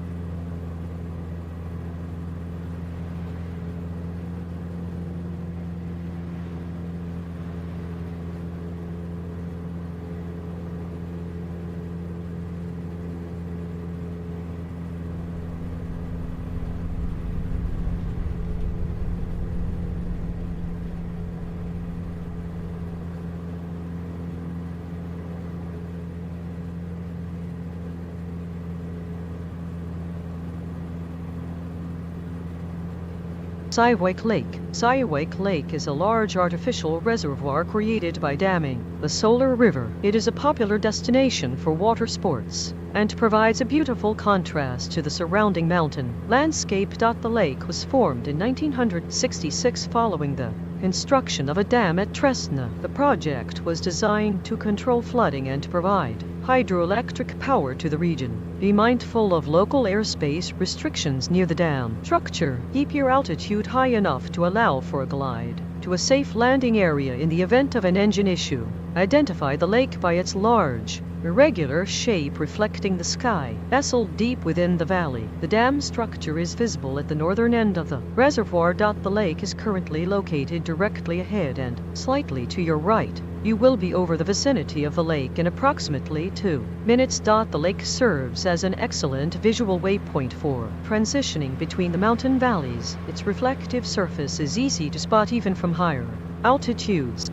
Siwake Lake. Siwake Lake is a large artificial reservoir created by damming the Solar River. It is a popular destination for water sports and provides a beautiful contrast to the surrounding mountain landscape. The lake was formed in 1966 following the construction of a dam at Tresna. The project was designed to control flooding and provide hydroelectric power to the region. Be mindful of local airspace restrictions near the dam structure. Keep your altitude high enough to allow for a glide to a safe landing area in the event of an engine issue. Identify the lake by its large, irregular shape reflecting the sky, nestled deep within the valley. The dam structure is visible at the northern end of the reservoir. The lake is currently located directly ahead and slightly to your right. You will be over the vicinity of the lake in approximately 2 minutes. The lake serves as an excellent visual waypoint for transitioning between the mountain valleys. Its reflective surface is easy to spot even from higher altitudes.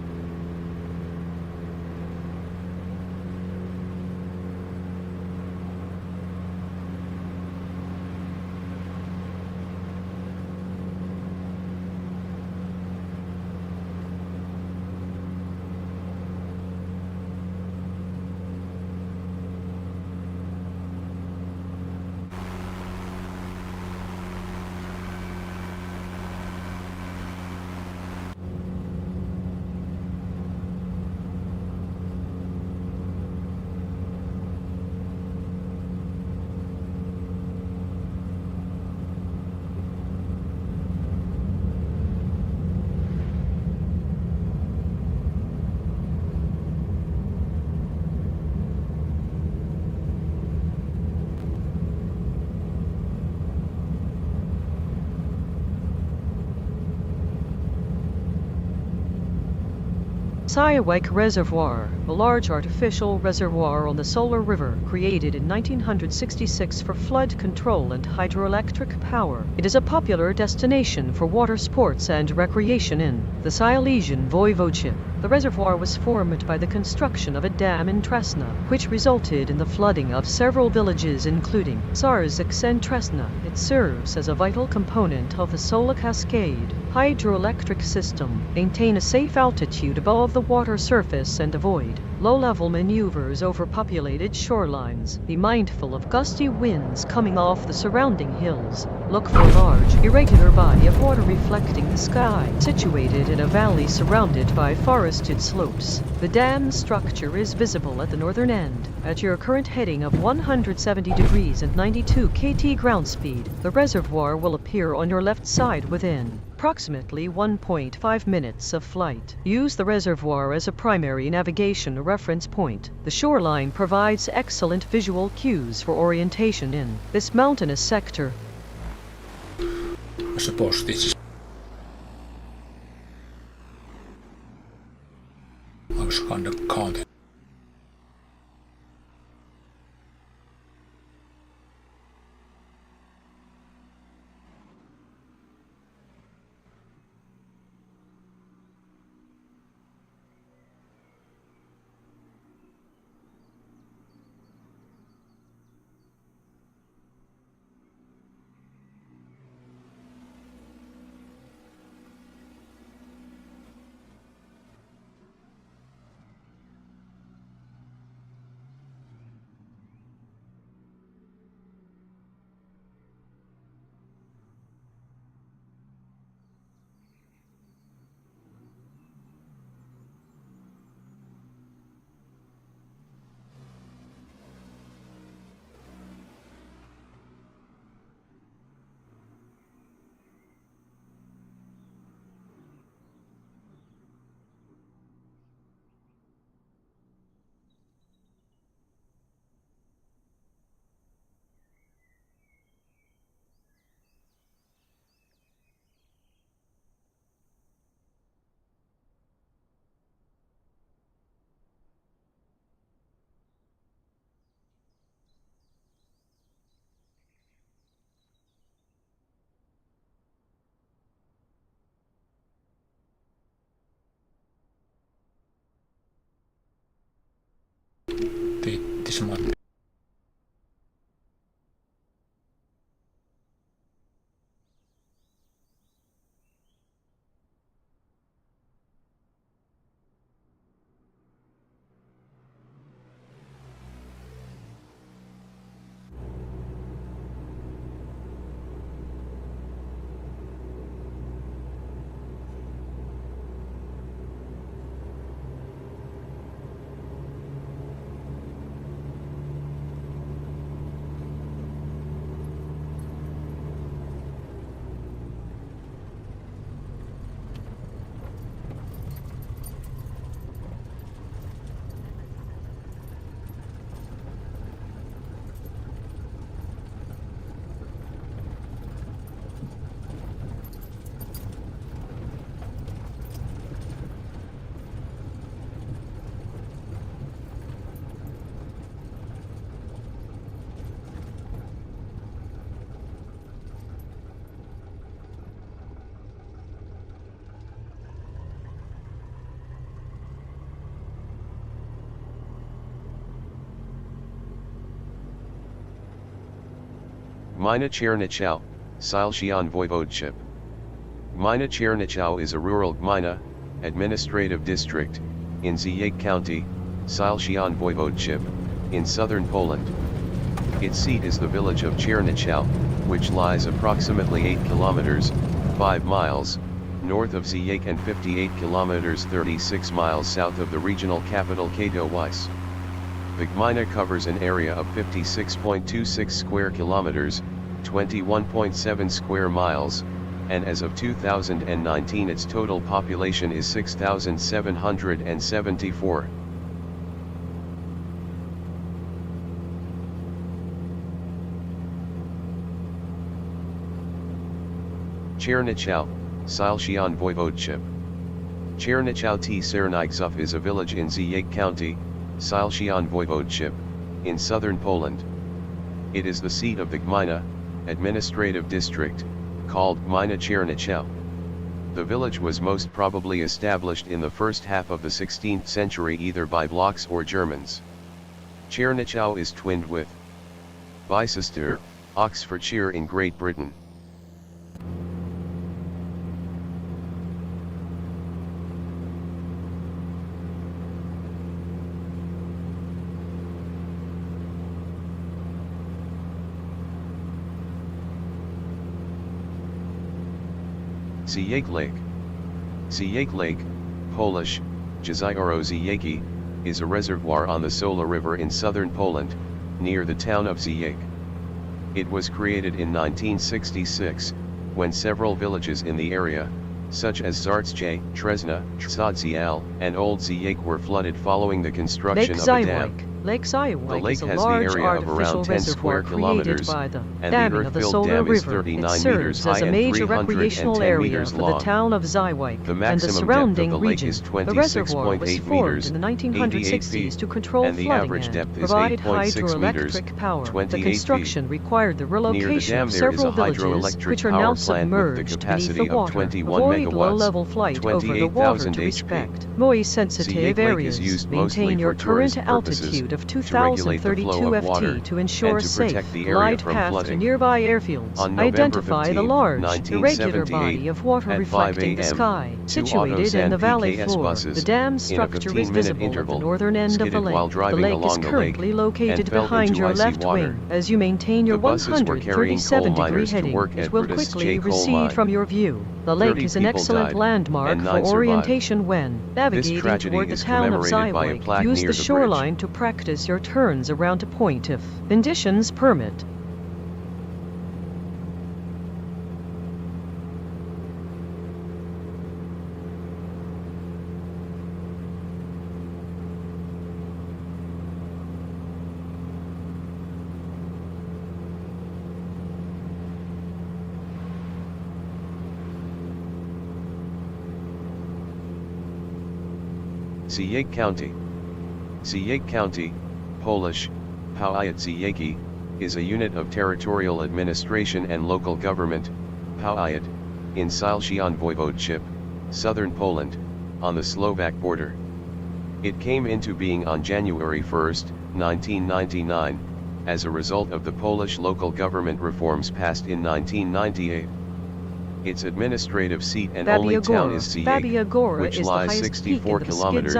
Siwake Reservoir, a large artificial reservoir on the Solar River, created in 1966 for flood control and hydroelectric power. It is a popular destination for water sports and recreation in the Silesian Voivodeship. The reservoir was formed by the construction of a dam in Tresna, which resulted in the flooding of several villages including Sarzyk and Tresna. It serves as a vital component of the Sola Cascade hydroelectric system. Maintain a safe altitude above the water surface and avoid low-level maneuvers over populated shorelines. Be mindful of gusty winds coming off the surrounding hills. Look for a large, irregular body of water reflecting the sky, situated in a valley surrounded by forested slopes. The dam structure is visible at the northern end. At your current heading of 170 degrees and 92 kT ground speed, the reservoir will appear on your left side within approximately 1.5 minutes of flight. Use the reservoir as a primary navigation reference point. The shoreline provides excellent visual cues for orientation in this mountainous sector. I suppose this is... I was kind of counting. This might be. Gmina Czernichow, Silesian Voivodeship. Gmina Czernichow is a rural gmina, administrative district, in Ziyech County, Silesian Voivodeship, in southern Poland. Its seat is the village of Czernichow, which lies approximately 8 kilometers, 5 miles, north of Ziyech and 58 kilometers 36 miles south of the regional capital Katowice. The gmina covers an area of 56.26 square kilometers, 21.7 square miles, and as of 2019 its total population is 6,774. Czernichow, Silesian Voivodeship. Czernichow t Czernigzów is a village in Ziyech County, Silesian Voivodeship, in southern Poland. It is the seat of the gmina, administrative district, called Gmina Czernichow. The village was most probably established in the first half of the 16th century either by Vlachs or Germans. Czernichow is twinned with Bicester, Oxfordshire in Great Britain. Ziyech Lake. Ziyech Lake, Polish, Jezioro Ziyecki, is a reservoir on the Sola River in southern Poland, near the town of Ziyech. It was created in 1966, when several villages in the area, such as Zartsche, Trzesna, Trzodzial, and Old Ziyech were flooded following the construction of a dam. Lake Zywik is a large artificial reservoir created by the damming of the Sola River. It serves as a major recreational area for the town of Zywik and the surrounding region. The reservoir was formed in the 1960s to control flooding and provide hydroelectric power. The construction required the relocation of several villages, which are now submerged beneath the water. Avoid low-level flight over the water to respect noise-sensitive areas. Maintain your current altitude of 2032 ft to ensure safe glide path to nearby airfields. Identify the large, irregular body of water reflecting the sky, situated in the valley floor. The dam structure is visible at the northern end of the lake. The lake is currently located behind your left wing. As you maintain your 137-degree heading, it will quickly recede from your view. The lake is an excellent landmark for orientation when navigating toward the town of Zywik. Use the shoreline to practice your turns around a point if conditions permit. Ziyech County. Ziyech County, Polish, Powiat Ziyecki, is a unit of territorial administration and local government, Powiat, in Silesian Voivodeship, southern Poland, on the Slovak border. It came into being on January 1, 1999, as a result of the Polish local government reforms passed in 1998. Its administrative seat and only town is Ziyech, which lies 64 kilometers,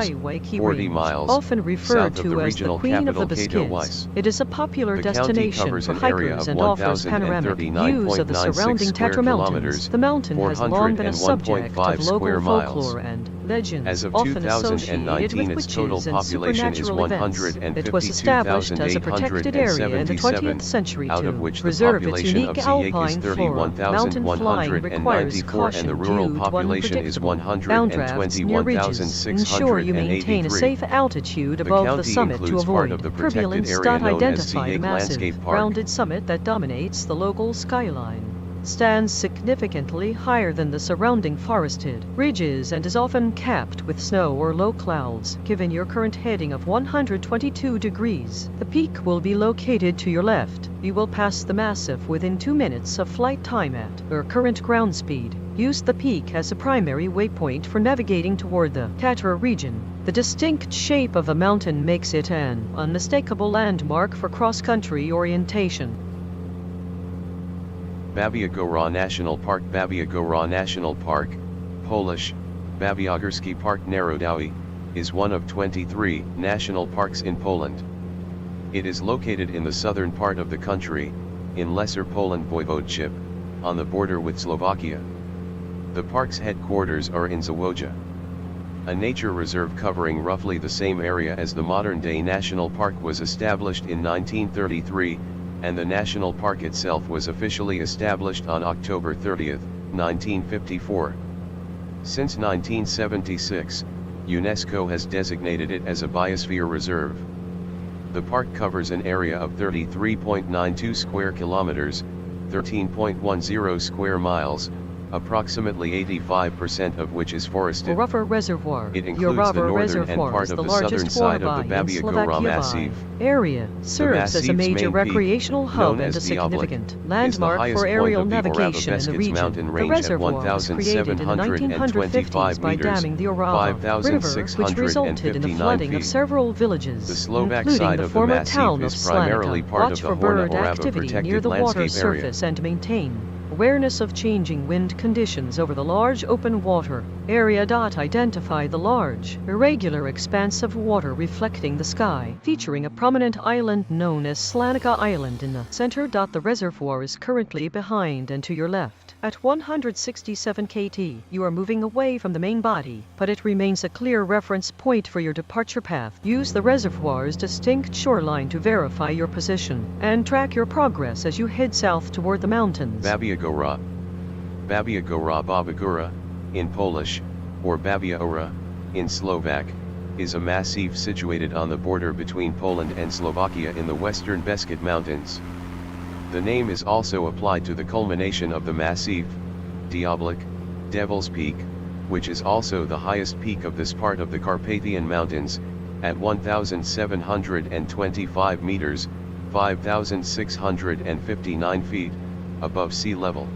40 miles, often referred south of the to as the regional Queen of the capital Beskids. Katowice. It is a popular The destination county covers for an area hikers of and offers panoramic views of the 1,039.96 surrounding square Tatra Mountains. kilometers, The mountain has long been a subject 401.5 of square local miles. folklore and legends, As of often 2019, associated with its total witches and population is supernatural events. It was established as a protected area in the 20th century out to of which the preserve its population unique of Ziyech is alpine flora. Mountain flying requires 31,194 caution and the rural due to population is unpredictable downdrafts near ridges. Ensure you maintain a 121,683. safe altitude above the county summit to includes part avoid of the protected turbulence. area known as Identify the Ziyech massive, Landscape Park. rounded summit that dominates the local skyline. Stands significantly higher than the surrounding forested ridges and is often capped with snow or low clouds. Given your current heading of 122 degrees, the peak will be located to your left. You will pass the massif within 2 minutes of flight time at your current ground speed. Use the peak as a primary waypoint for navigating toward the Tatra region. The distinct shape of the mountain makes it an unmistakable landmark for cross-country orientation. Babia Góra National Park. Babia Góra National Park, Polish, Babiogórski Park Narodowy, is one of 23 national parks in Poland. It is located in the southern part of the country, in Lesser Poland Voivodeship, on the border with Slovakia. The park's headquarters are in Zawodzia. A nature reserve covering roughly the same area as the modern-day national park was established in 1933, and the national park itself was officially established on October 30, 1954. Since 1976, UNESCO has designated it as a biosphere reserve. The park covers an area of 33.92 square kilometers, 13.10 square miles, approximately 85% of which is forested. Orava Reservoir. It includes the northern and part of the southern side of the Babia Góra Massif. Area serves as a major recreational hub and a significant landmark for aerial navigation in the region. The reservoir was created in the 1950s by damming the Orava River, which resulted in the flooding of several villages, including the former town of Slanica. Watch for bird activity near the water surface and maintain awareness of changing wind conditions over the large open water area. Identify the large, irregular expanse of water reflecting the sky, featuring a prominent island known as Slanica Island in the center. The reservoir is currently behind and to your left. At 167 kT, you are moving away from the main body, but it remains a clear reference point for your departure path. Use the reservoir's distinct shoreline to verify your position and track your progress as you head south toward the mountains. Babia Góra. Babia Góra Babagura, in Polish, or Babia Ora, in Slovak, is a massif situated on the border between Poland and Slovakia in the western Beskid Mountains. The name is also applied to the culmination of the massif, Diablik, Devil's Peak, which is also the highest peak of this part of the Carpathian Mountains, at 1,725 meters, 5,659 feet, above sea level.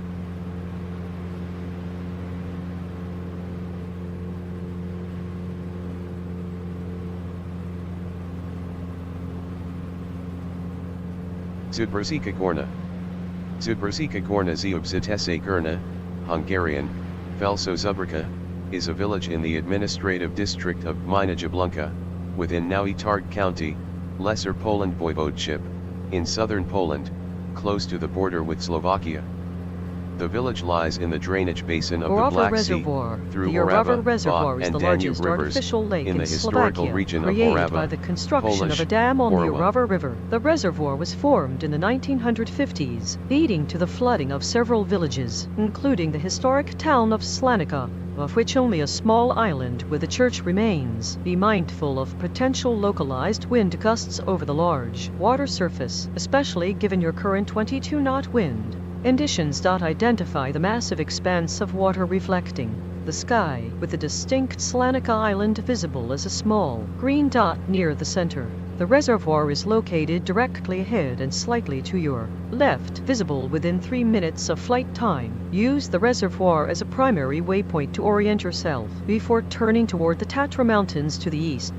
Zubrzika Gorna. Zubrzika Gorna Zubzitese Gorna, Hungarian, Felso Zubrka, is a village in the administrative district of Gmina Jablonka, within Nowy Targ County, Lesser Poland Voivodeship, in southern Poland, close to the border with Slovakia. The village lies in the drainage basin of the Black Sea, through Orava, Reservoir is and the Danube largest rivers, artificial lake in the in historical Slovakia, region of created Orava, by the construction Polish, of a dam on the Orwa. Orava River. The reservoir was formed in the 1950s, leading to the flooding of several villages, including the historic town of Slanica, of which only a small island with a church remains. Be mindful of potential localized wind gusts over the large water surface, especially given your current 22-knot wind. Conditions. Identify the massive expanse of water reflecting the sky, with the distinct Slanica Island visible as a small green dot near the center. The reservoir is located directly ahead and slightly to your left, visible within 3 minutes of flight time. Use the reservoir as a primary waypoint to orient yourself before turning toward the Tatra Mountains to the east.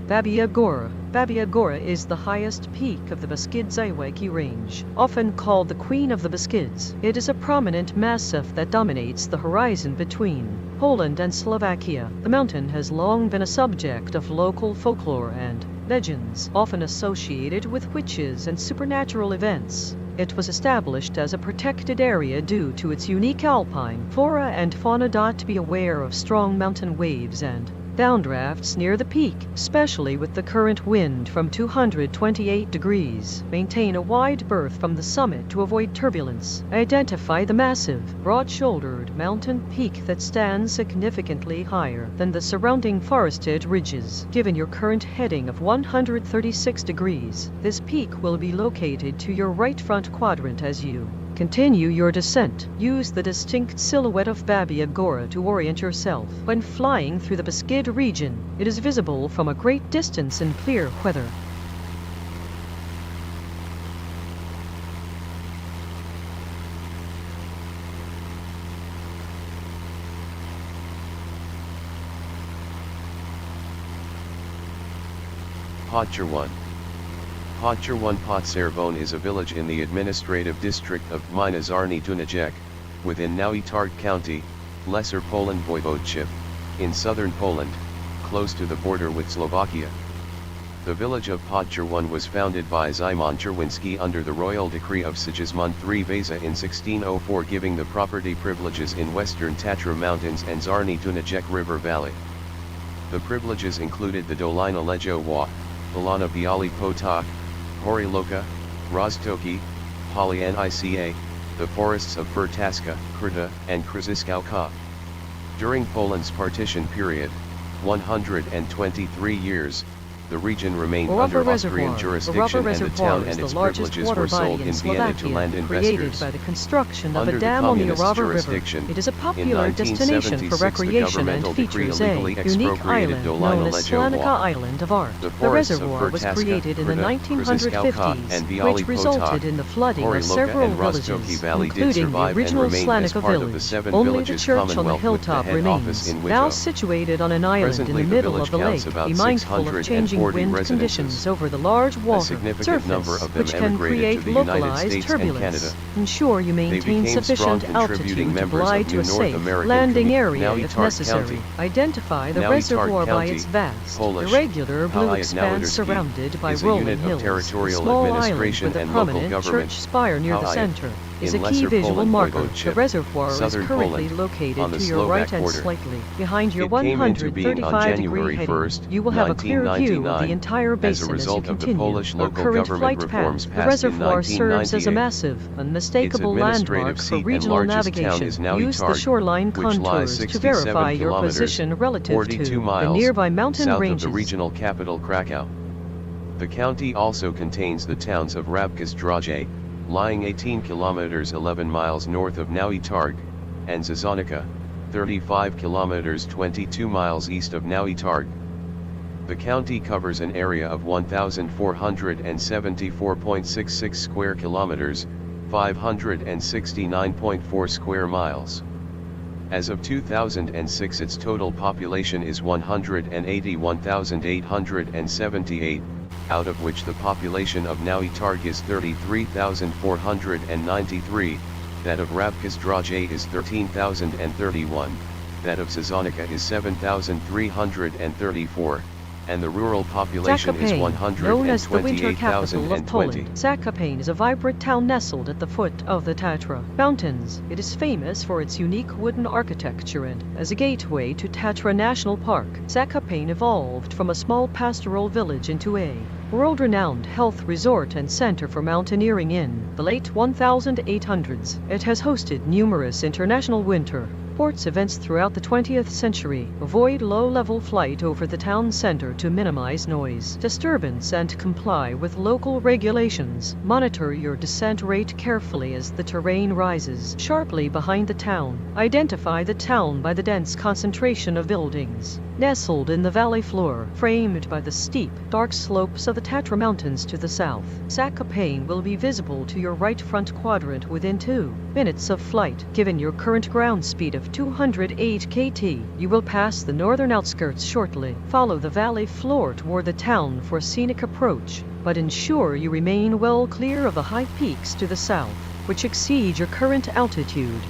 Babia Góra. Babia Góra is the highest peak of the Beskid-Zajwecki range, often called the Queen of the Beskids. It is a prominent massif that dominates the horizon between Poland and Slovakia. The mountain has long been a subject of local folklore and legends, often associated with witches and supernatural events. It was established as a protected area due to its unique alpine flora and fauna. Be aware of strong mountain waves and downdrafts near the peak, especially with the current wind from 228 degrees. Maintain a wide berth from the summit to avoid turbulence. Identify the massive, broad-shouldered mountain peak that stands significantly higher than the surrounding forested ridges. Given your current heading of 136 degrees, this peak will be located to your right front quadrant as you continue your descent. Use the distinct silhouette of Babia Góra to orient yourself. When flying through the Beskid region, it is visible from a great distance in clear weather. Podcherwon. Podcherwon Podservon is a village in the administrative district of Gmina Czarny Dunajec, within Nowy Targ County, Lesser Poland Voivodeship, in southern Poland, close to the border with Slovakia. The village of Podcherwon was founded by Szymon Czerwinski under the royal decree of Sigismund III Vasa in 1604, giving the property privileges in western Tatra Mountains and Czarny Dunajec River Valley. The privileges included the Dolina Lejowa, Polana Bialy Potok, Horyloka, Roztoki, Polyanica, the forests of Fertaska, Krta, and Krzyskałka. During Poland's partition period, 123 years, the region remained under Austrian jurisdiction, and the town and its privileges were sold in Vienna to land created investors. by the construction of Under a dam on the communist Orava River. jurisdiction, It is a in popular destination for 1976 recreation the and governmental decree features a illegally unique expropriated island Dolina known as Lejowa. Slanica Island of Art. The The forests of reservoir was Fertaska, created in the Krta, 1950s, and Bialy which resulted Potok, in the flooding of Horyloka several and Roztoki villages, Valley did including the survive and original remained as Slanica part of the village. 7 Only the villages church on the Commonwealth with the hilltop head office remains, in now Witow. situated on an island in Presently, the the middle village of the lake. counts about Be mindful of changing 640 wind residences. conditions over the large water significant number surface, of them which can emigrated create to the United localized States and turbulence. Canada. Ensure you They maintain became strong sufficient contributing altitude to members glide of to a New North safe American landing area Nowy if Targ necessary. County. Identify the Nowy Targ reservoir by County, its vast, Polish, irregular blue Powiat expanse Nawiderski, surrounded by is a rolling unit of hills. territorial A small island administration with a and local prominent government. church spire near the Powiat, center is in a key Lesser visual Poland marker. The Voivodeship, reservoir is southern currently Poland, located on the to your Slovak right and border. slightly behind your It came into being on 135-degree January heading. 1st, You will have a clear view of the 1999, entire as a basin as you result of the continue. Polish Our local current government flight reforms path, the passed in reservoir serves as a 1998. massive, unmistakable Its administrative landmark for seat and regional largest town navigation. is Nowy Use the Targ, shoreline which lies contours to 67 verify your kilometers, position relative 42 to the miles, nearby mountain south ranges. of the regional capital Krakow. The county also contains the towns of Rabka-Zdroje, lying 18 kilometers 11 miles north of Nowy Targ, and Zazonica, 35 kilometers 22 miles east of Nowy Targ. The county covers an area of 1,474.66 square kilometers, 569.4 square miles. As of 2006, its total population is 181,878, out of which the population of Nowy Targ is 33,493, that of Rabka-Zdroje is 13,031, that of Zazonica is 7,334, and the rural population is Zakopane, known as the winter capital of 128,020. Poland, Zakopane is a vibrant town nestled at the foot of the Tatra Mountains. It is famous for its unique wooden architecture and, as a gateway to Tatra National Park, Zakopane evolved from a small pastoral village into a world-renowned health resort and center for mountaineering in the late 1800s. It has hosted numerous international winter sports events throughout the 20th century. Avoid low-level flight over the town center to minimize noise disturbance and comply with local regulations. Monitor your descent rate carefully as the terrain rises sharply behind the town. Identify the town by the dense concentration of buildings nestled in the valley floor, framed by the steep, dark slopes of the Tatra Mountains to the south. Zakopane will be visible to your right front quadrant within 2 minutes of flight. Given your current ground speed of 208 kT, you will pass the northern outskirts shortly. Follow the valley floor toward the town for a scenic approach, but ensure you remain well clear of the high peaks to the south, which exceed your current altitude.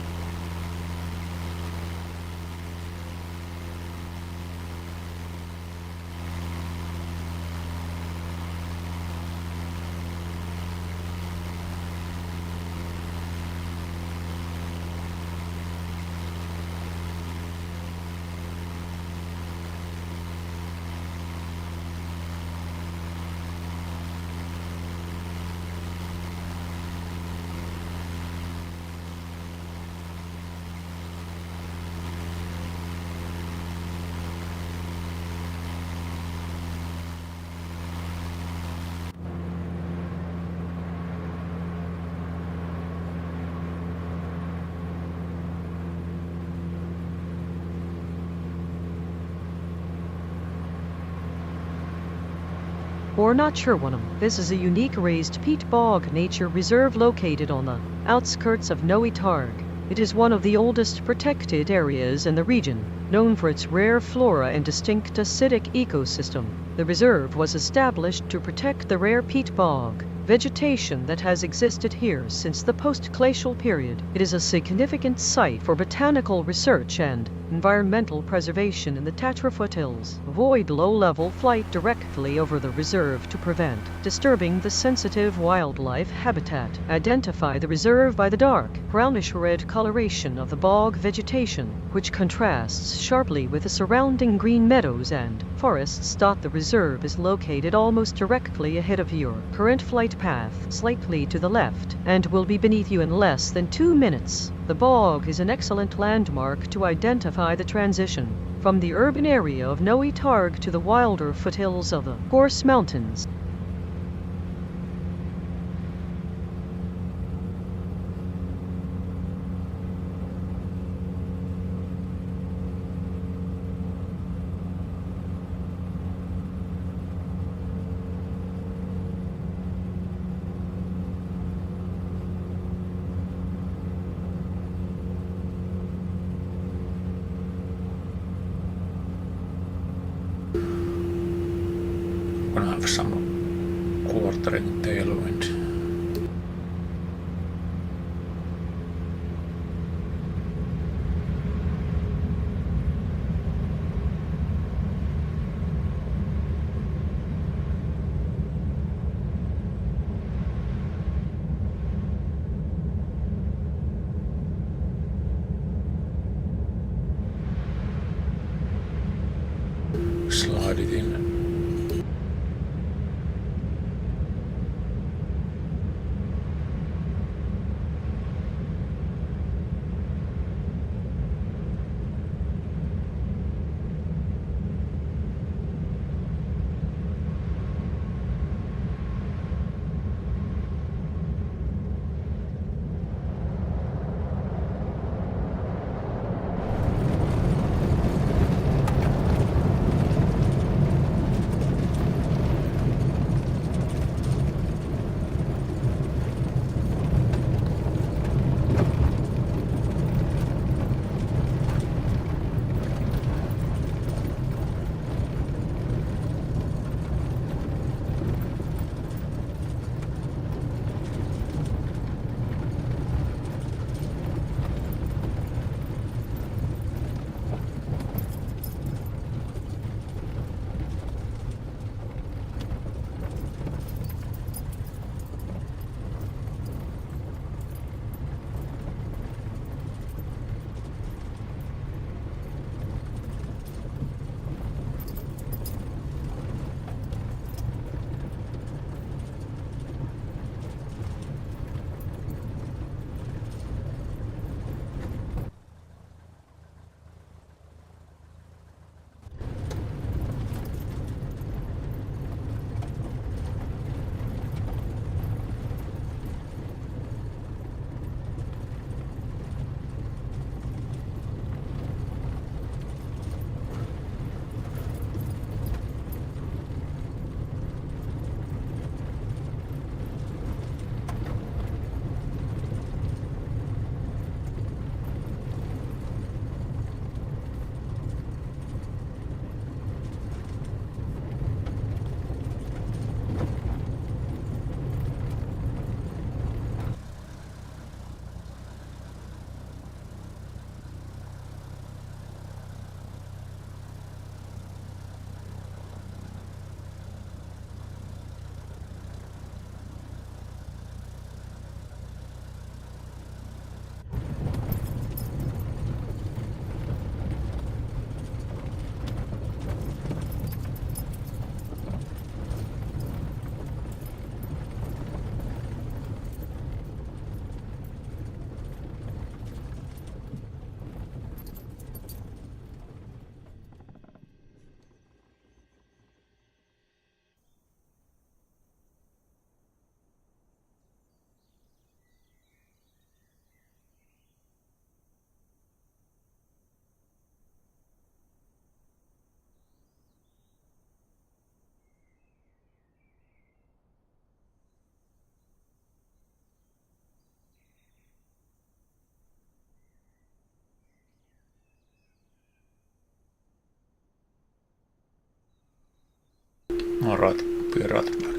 Or not sure one of them. This is a unique raised peat bog nature reserve located on the outskirts of Nowy Targ. It is one of the oldest protected areas in the region, known for its rare flora and distinct acidic ecosystem. The reserve was established to protect the rare peat bog, vegetation that has existed here since the post-glacial period. It is a significant site for botanical research and environmental preservation in the Tatra foothills. Avoid low-level flight directly over the reserve to prevent disturbing the sensitive wildlife habitat. Identify the reserve by the dark, brownish-red coloration of the bog vegetation, which contrasts sharply with the surrounding green meadows and forests. The reserve is located almost directly ahead of your current flight path, slightly to the left, and will be beneath you in less than 2 minutes. The bog is an excellent landmark to identify the transition from the urban area of Nowy Targ to the wilder foothills of the Horse Mountains. Gonna have some quartering tailwind. Slide it in. Alright, be right back.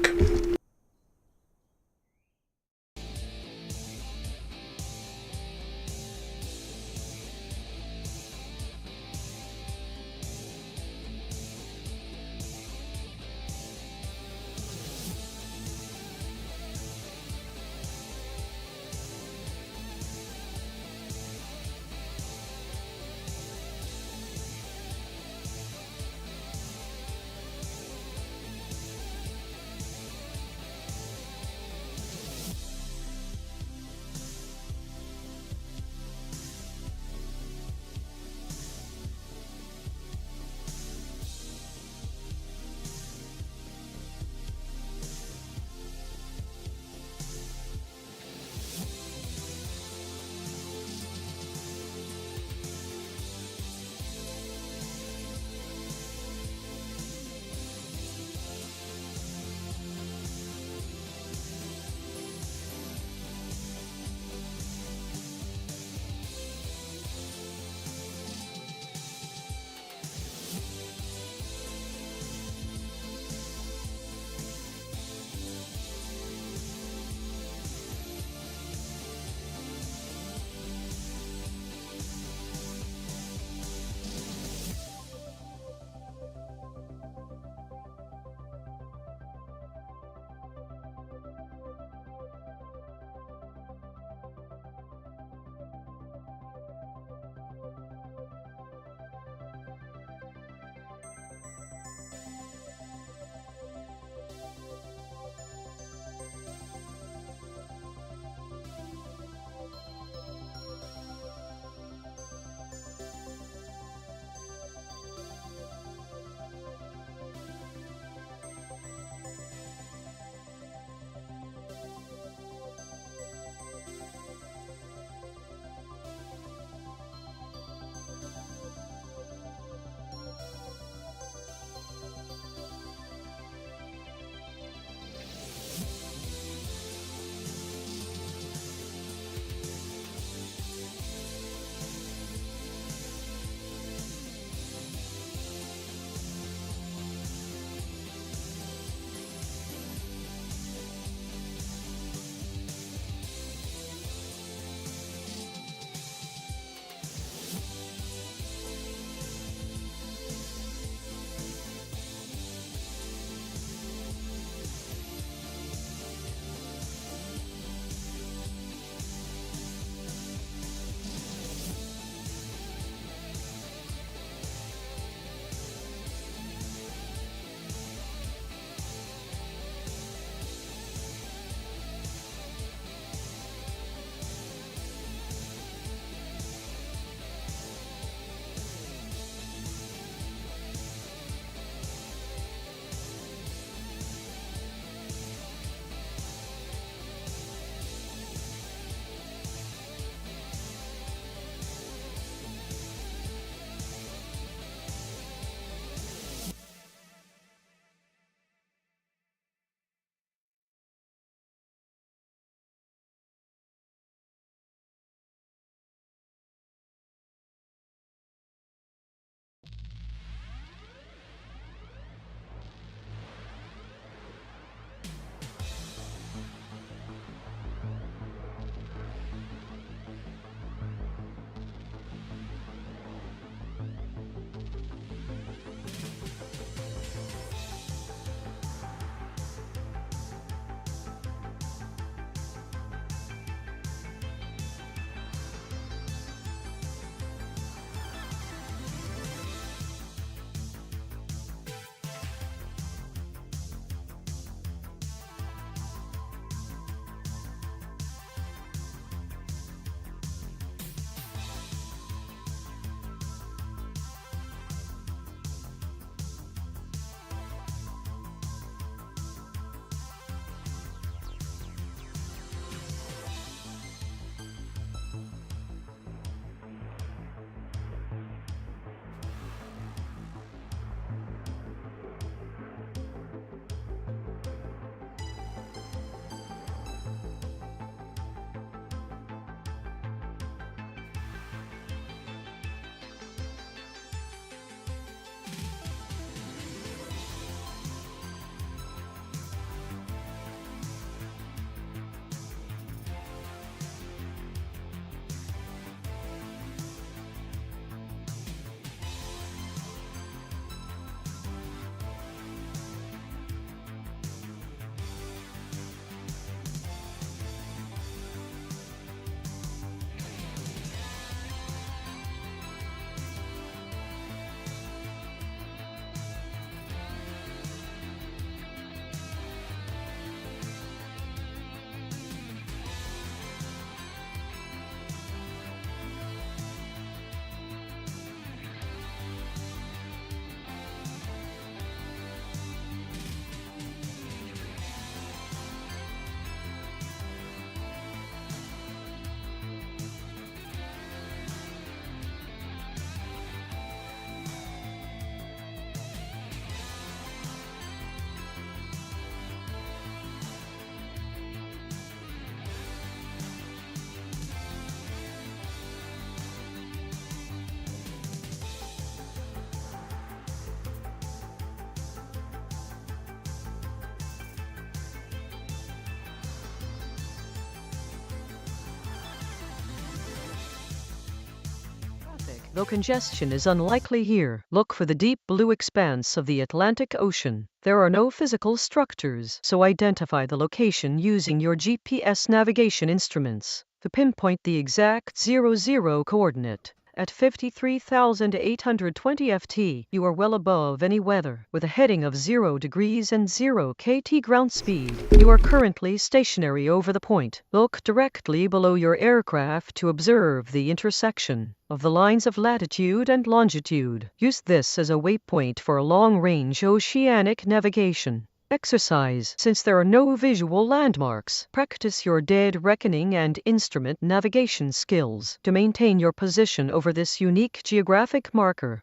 Though congestion is unlikely here, look for the deep blue expanse of the Atlantic Ocean. There are no physical structures, so identify the location using your GPS navigation instruments to pinpoint the exact 00 coordinate. At 53,820 ft, you are well above any weather, with a heading of 0 degrees and 0 kt ground speed. You are currently stationary over the point. Look directly below your aircraft to observe the intersection of the lines of latitude and longitude. Use this as a waypoint for a long-range oceanic navigation exercise. Since there are no visual landmarks, practice your dead reckoning and instrument navigation skills to maintain your position over this unique geographic marker.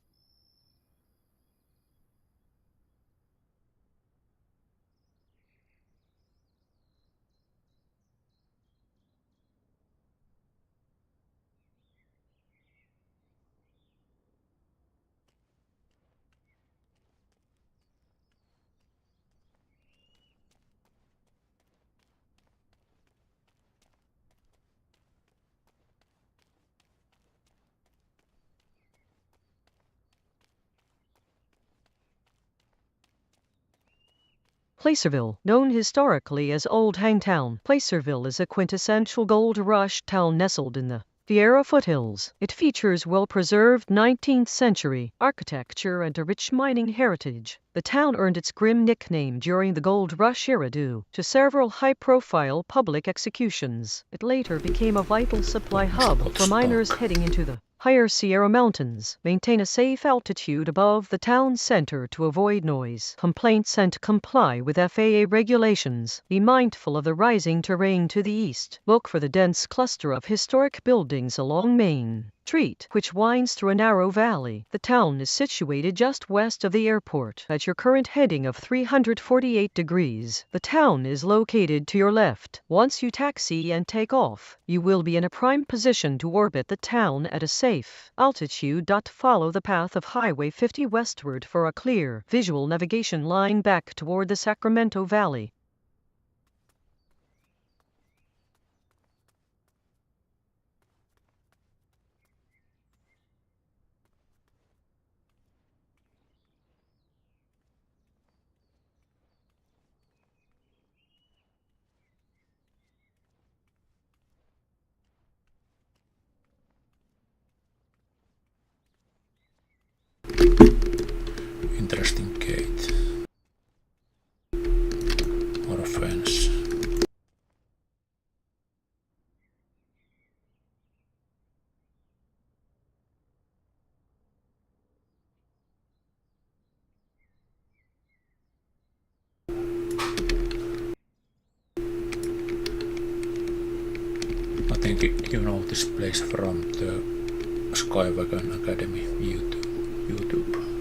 Placerville, known historically as Old Hangtown. Placerville is a quintessential gold rush town nestled in the Sierra foothills. It features well-preserved 19th century architecture and a rich mining heritage. The town earned its grim nickname during the Gold Rush era due to several high-profile public executions. It later became a vital supply hub for miners heading into the higher Sierra Mountains. Maintain a safe altitude above the town center to avoid noise complaints and comply with FAA regulations. Be mindful of the rising terrain to the east. Look for the dense cluster of historic buildings along Main Street, which winds through a narrow valley. The town is situated just west of the airport at your current heading of 348 degrees. The town is located to your left. Once you taxi and take off, you will be in a prime position to orbit the town at a safe altitude. Follow the path of Highway 50 westward for a clear visual navigation line back toward the Sacramento Valley. Interesting gate. Or a fence. I think you know this place from the Skywagon Academy YouTube.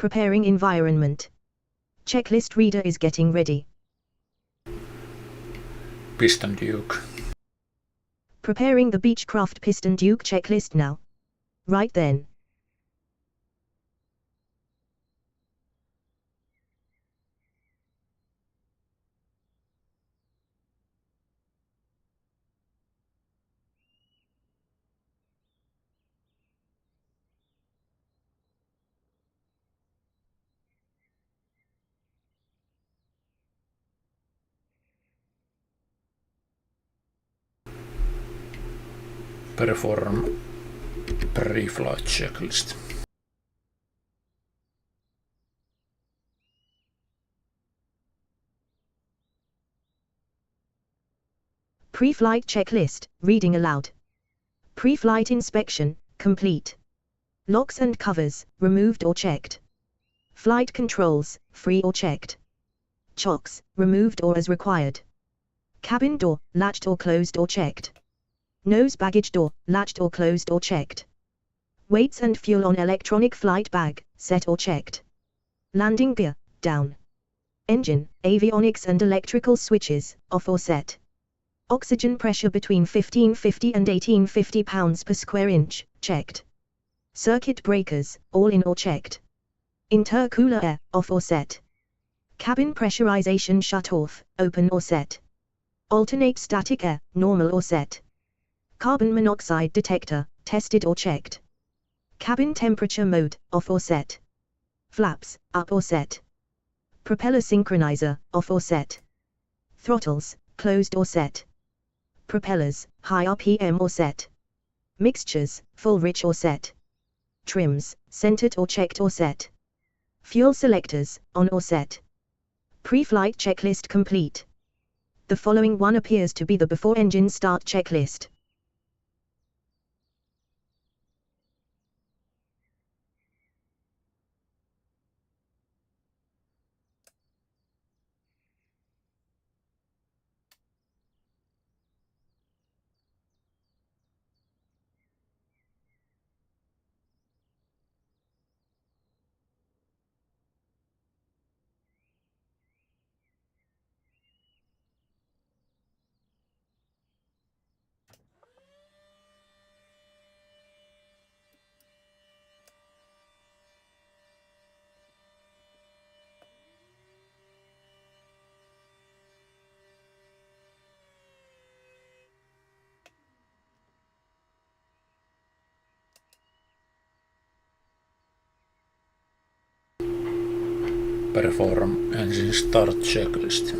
Preparing environment. Checklist reader is getting ready. Piston Duke. Preparing the Beechcraft Piston Duke checklist now. Right then. Perform pre-flight checklist. Pre-flight checklist, reading aloud. Pre-flight inspection, complete. Locks and covers, removed or checked. Flight controls, free or checked. Chocks, removed or as required. Cabin door, latched or closed or checked. Nose baggage door, latched or closed or checked. Weights and fuel on electronic flight bag, set or checked. Landing gear, down. Engine, avionics and electrical switches, off or set. Oxygen pressure between 1550 and 1850 pounds per square inch, checked. Circuit breakers, all in or checked. Intercooler air, off or set. Cabin pressurization shut off, open or set. Alternate static air, normal or set. Carbon monoxide detector, tested or checked. Cabin temperature mode, off or set. Flaps, up or set. Propeller synchronizer, off or set. Throttles, closed or set. Propellers, high RPM or set. Mixtures, full rich or set. Trims, centered or checked or set. Fuel selectors, on or set. Pre-flight checklist complete. The following one appears to be the before engine start checklist. Perform engine start checklist.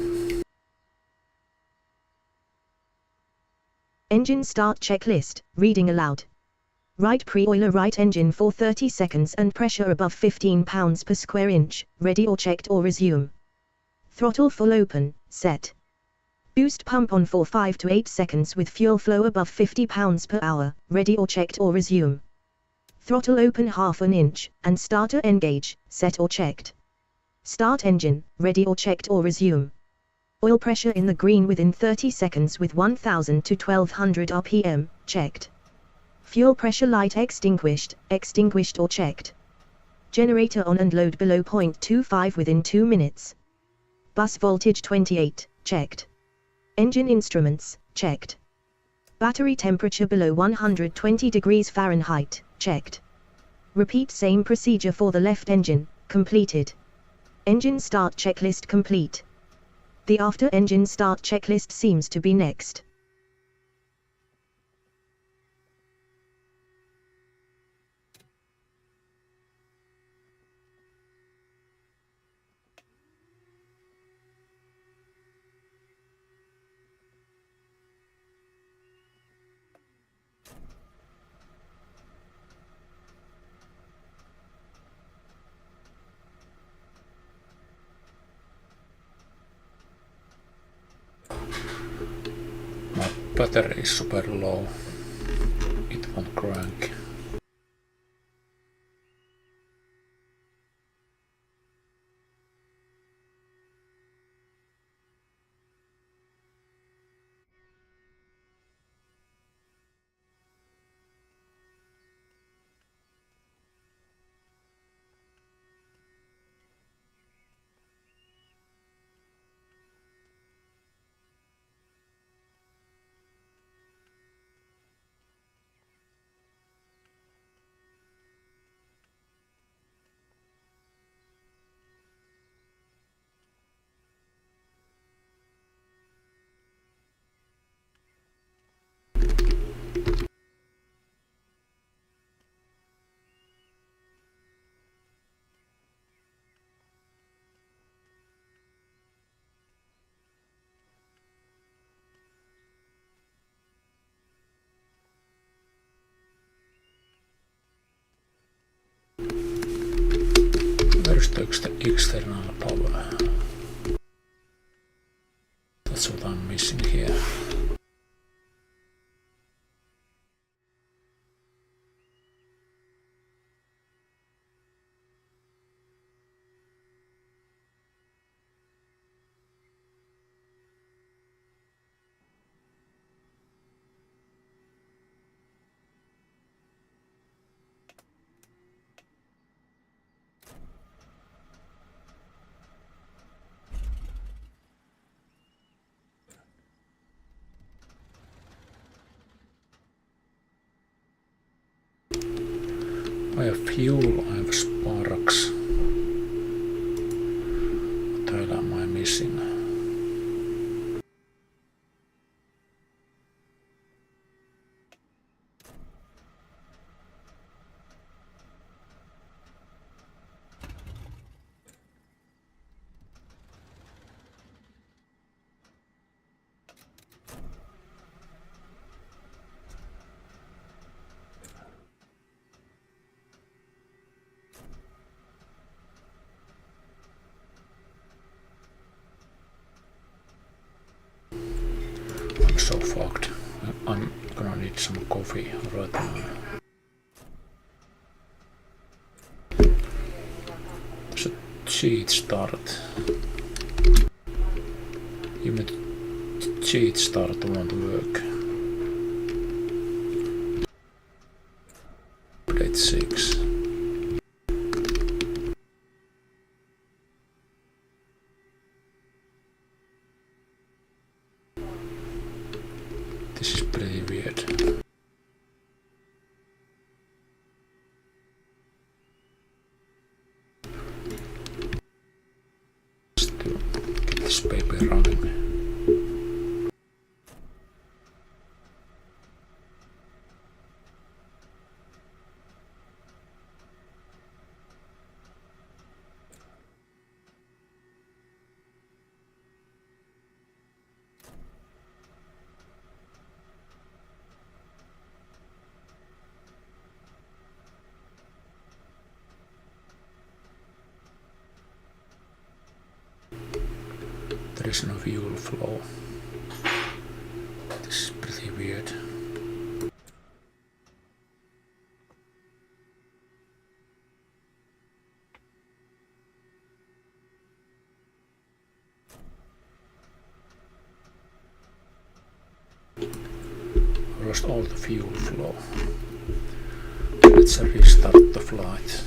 Engine start checklist, reading aloud. Right pre-oiler right engine for 30 seconds and pressure above 15 pounds per square inch, ready or checked or resume. Throttle full open, set. Boost pump on for 5 to 8 seconds with fuel flow above 50 pounds per hour, ready or checked or resume. Throttle open half an inch, and starter engage, set or checked. Start engine, ready or checked or resume. Oil pressure in the green within 30 seconds with 1000 to 1200 RPM, checked. Fuel pressure light extinguished or checked. Generator on and load below 0.25 within 2 minutes. Bus voltage 28, checked. Engine instruments, checked. Battery temperature below 120 degrees Fahrenheit, checked. Repeat same procedure for the left engine, completed. Engine start checklist complete. The after engine start checklist seems to be next. My battery is super low. It won't crank. Where's the external power? That's what I'm missing here. I have fuel, I have sparks. What the hell am I missing? I'm so fucked. I'm gonna need some coffee right now. There's a cheat start. Even the cheat start won't work. Update 6. This is pretty weird. Just to get this paper running. There is no fuel flow. This is pretty weird. I lost all the fuel flow. Let's restart the flight.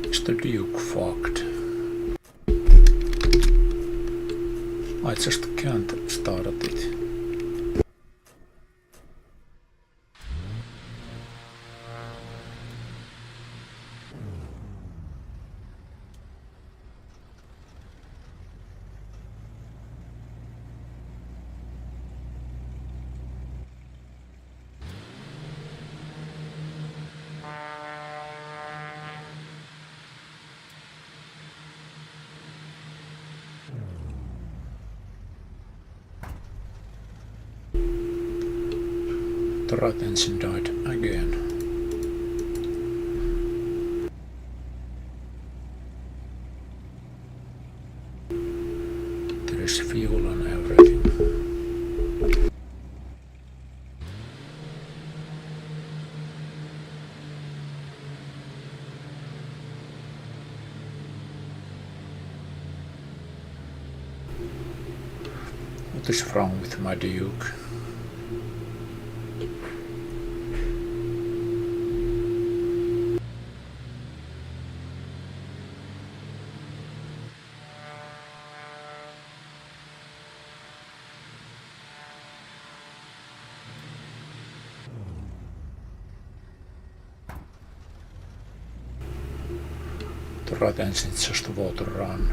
Is the Duke fucked? I just can't start it. The right engine died again. There is fuel on everything. What is wrong with my Duke? right engine, it's just water run.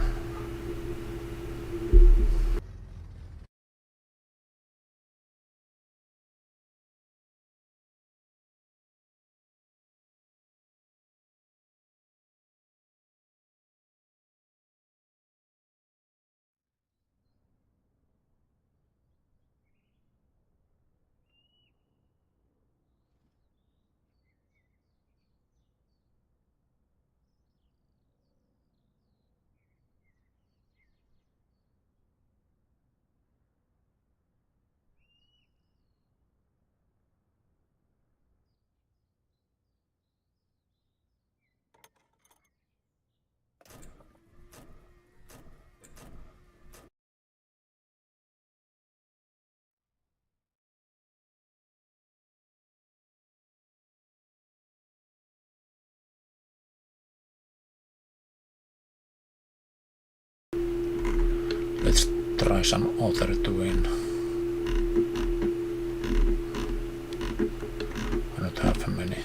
Let's try some other twin. I don't have many.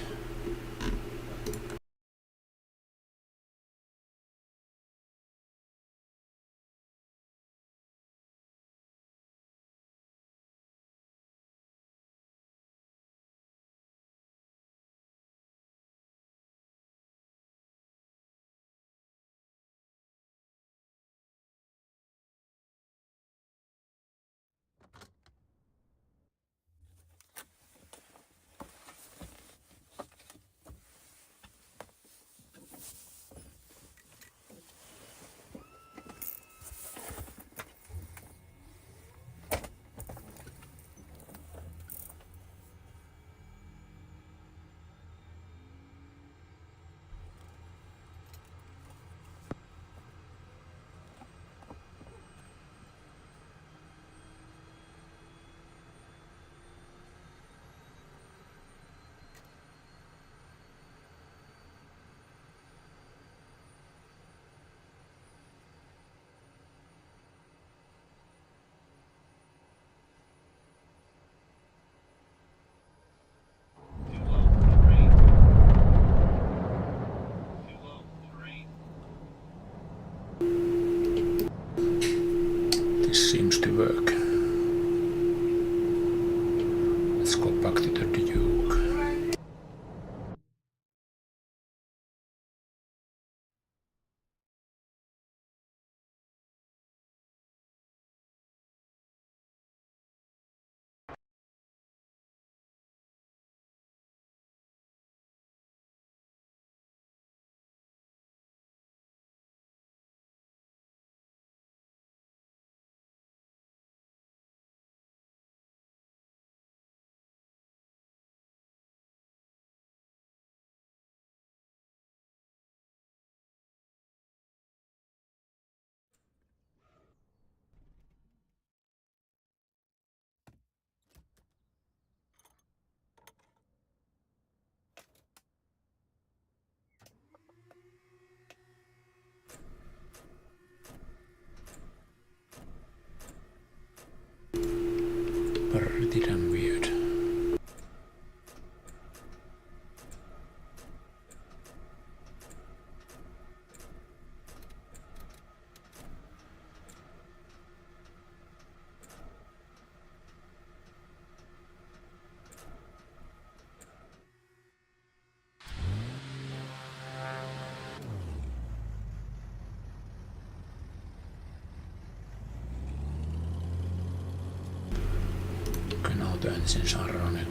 This seems to work. Let's go back to the Duke. Pretty damn weird. Now the engines are running.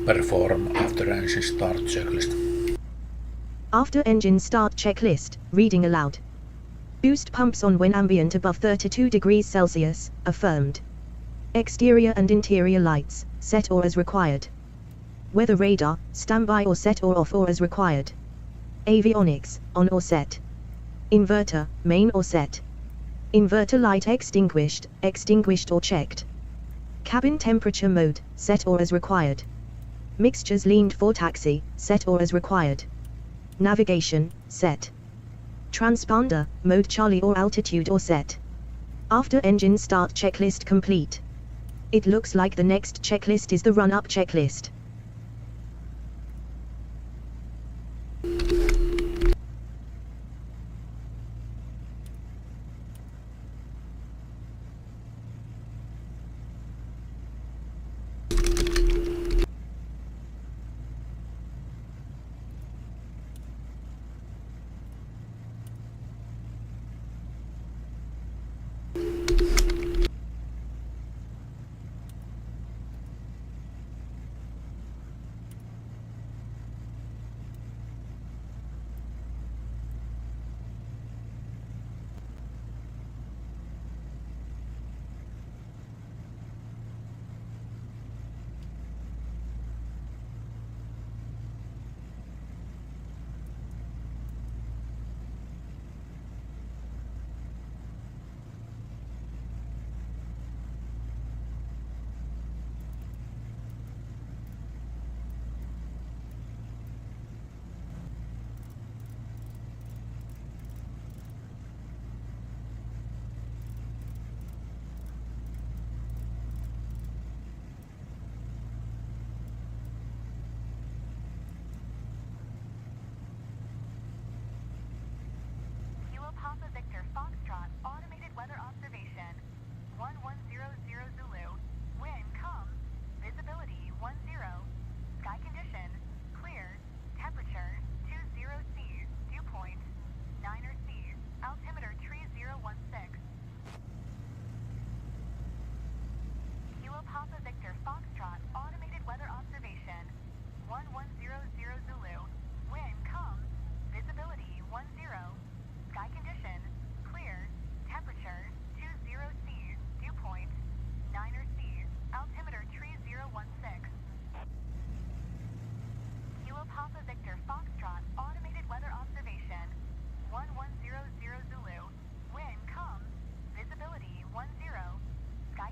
Perform after engine start checklist. After engine start checklist, reading aloud. Boost pumps on when ambient above 32 degrees Celsius, affirmed. Exterior and interior lights, set or as required. Weather radar, standby or set or off or as required. Avionics, on or set. Inverter, main or set. Inverter light extinguished or checked. Cabin temperature mode, set or as required. Mixtures leaned for taxi, set or as required. Navigation, set. Transponder, mode Charlie or altitude or set. After engine start checklist complete. It looks like the next checklist is the run-up checklist. Papa Victor Foxtrot, automated weather observation, 1100 Zulu, wind calm, visibility 10, sky condition, clear, temperature 20 C's, dew point 9 C's, altimeter 3016. Kilo Papa Victor Foxtrot, automated weather observation, 1100 Zulu, wind calm, visibility 10, sky condition, clear, temperature 20 C's, dew point 9 C's, altimeter 3016. Kilo Papa Victor Foxtrot, automated weather observation, 1100 Zulu, wind calm, visibility 10,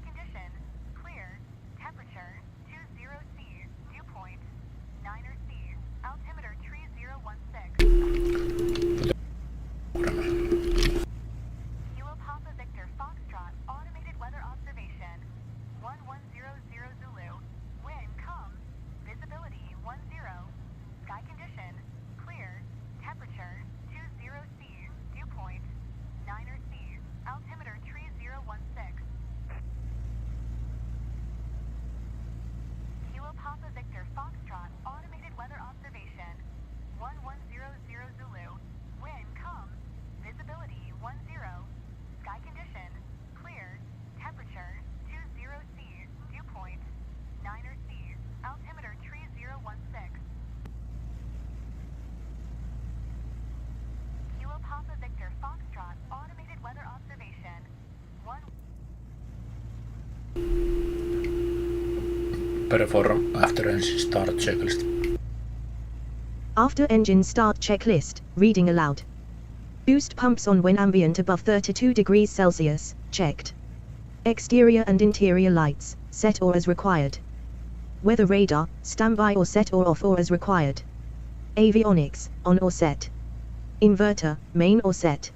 sky condition, clear, temperature 20 C's, dew point 9 C's, altimeter 3016. Kilo Papa Victor Foxtrot, automated weather observation, 1100 Zulu, wind calm, visibility 10, sky condition, clear, temperature 20 C's, dew point 9 C's, altimeter 3016. Kilo Papa Victor Foxtrot, automated weather observation, 1100 Zulu, wind calm, visibility 10, sky condition, clear, temperature 20 C's, dew point 9 C's, altimeter 3016. Kilo Papa Victor Foxtrot, automated weather observation, 1. Perform after engine start checklist. After engine start checklist, reading aloud. Boost pumps on when ambient above 32 degrees Celsius, checked. Exterior and interior lights, set or as required. Weather radar, standby or set or off or as required. Avionics, on or set. Inverter, main or set.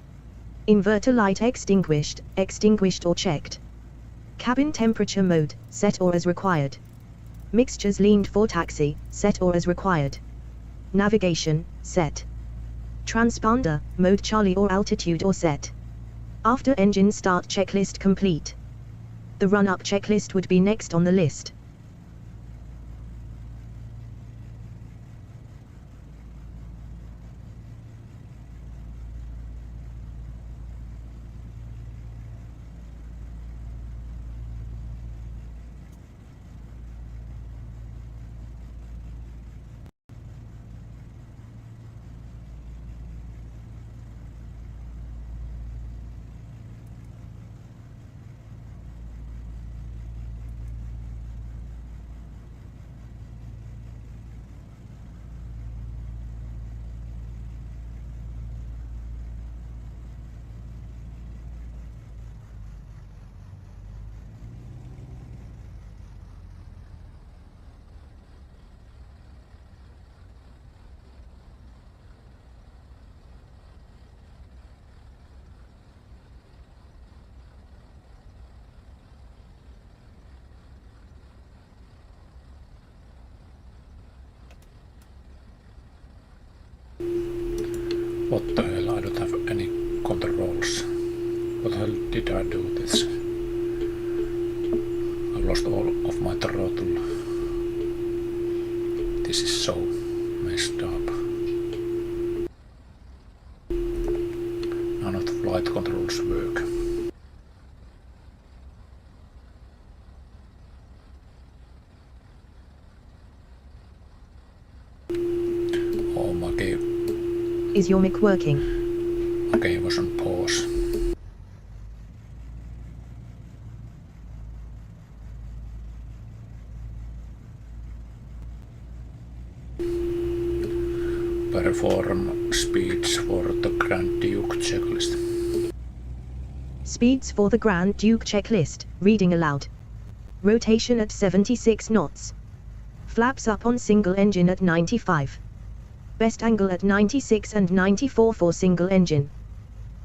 Inverter light extinguished or checked. Cabin temperature mode, set or as required. Mixtures leaned for taxi, set or as required. Navigation, set. Transponder, mode Charlie or altitude or set. After engine start checklist complete. The run-up checklist would be next on the list. What the hell, I don't have any controls. What the hell did I do this? I've lost all of my throttle. This is so messed up. None of the flight controls work. Oh my god. Is your mic working? Okay, it was on pause. Perform speeds for the Grand Duke checklist. Speeds for the Grand Duke checklist, reading aloud. Rotation at 76 knots. Flaps up on single engine at 95. Best angle at 96 and 94 for single engine.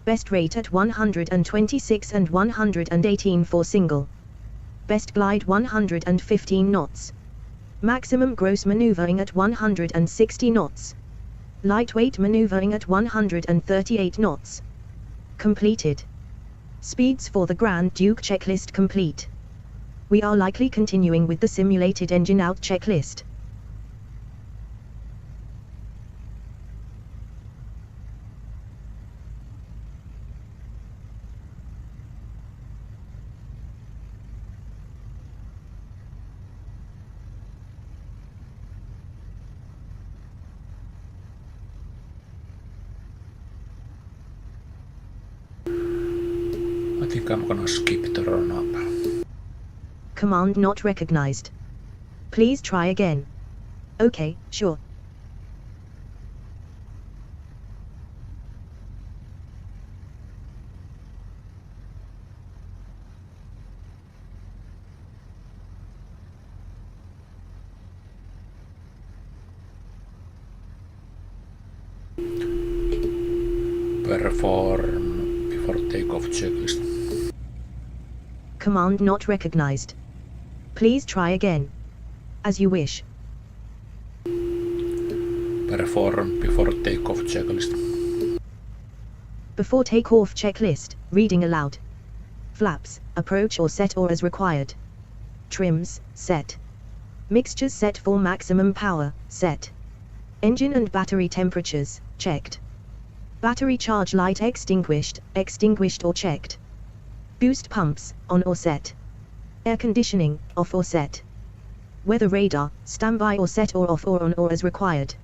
Best rate at 126 and 118 for single. Best glide 115 knots. Maximum gross maneuvering at 160 knots. Lightweight maneuvering at 138 knots. Completed. Speeds for the Grand Duke checklist complete. We are likely continuing with the simulated engine out checklist. I think I'm gonna skip the run-up. Command not recognized. Please try again. Okay, sure. Perform before takeoff checklist. Command not recognized. Please try again. As you wish. Perform before takeoff checklist. Before takeoff checklist, reading aloud. Flaps, approach or set or as required. Trims, set. Mixtures set for maximum power, set. Engine and battery temperatures, checked. Battery charge light extinguished or checked. Boost pumps, on or set. Air conditioning, off or set. Weather radar, standby or set or off or on or as required.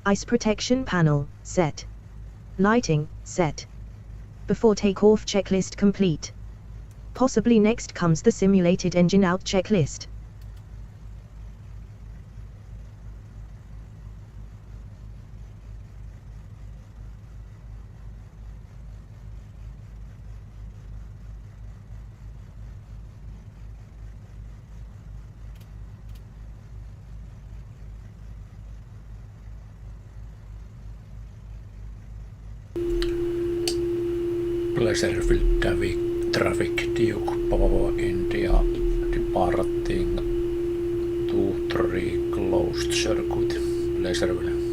Ice protection panel, set. Lighting, set. Before takeoff checklist complete. Possibly next comes the simulated engine out checklist. Pleasureville traffic Duke Papa India departing 2-3 closed circuit. Pleasureville.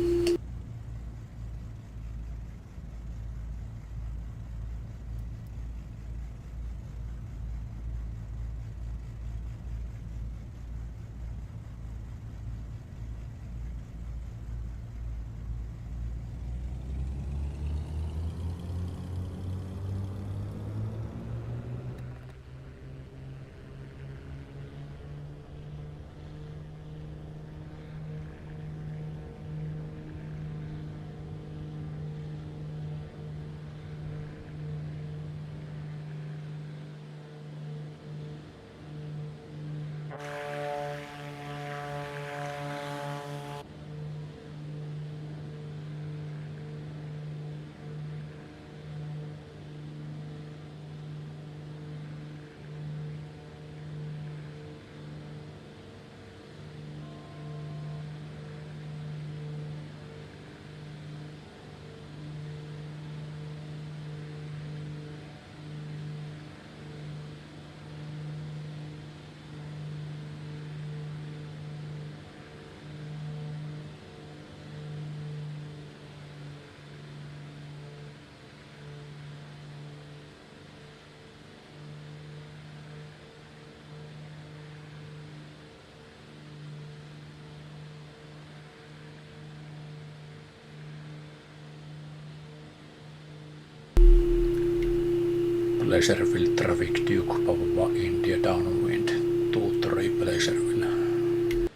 Placerville traffic Duke Papa India downwind 23 Placerville.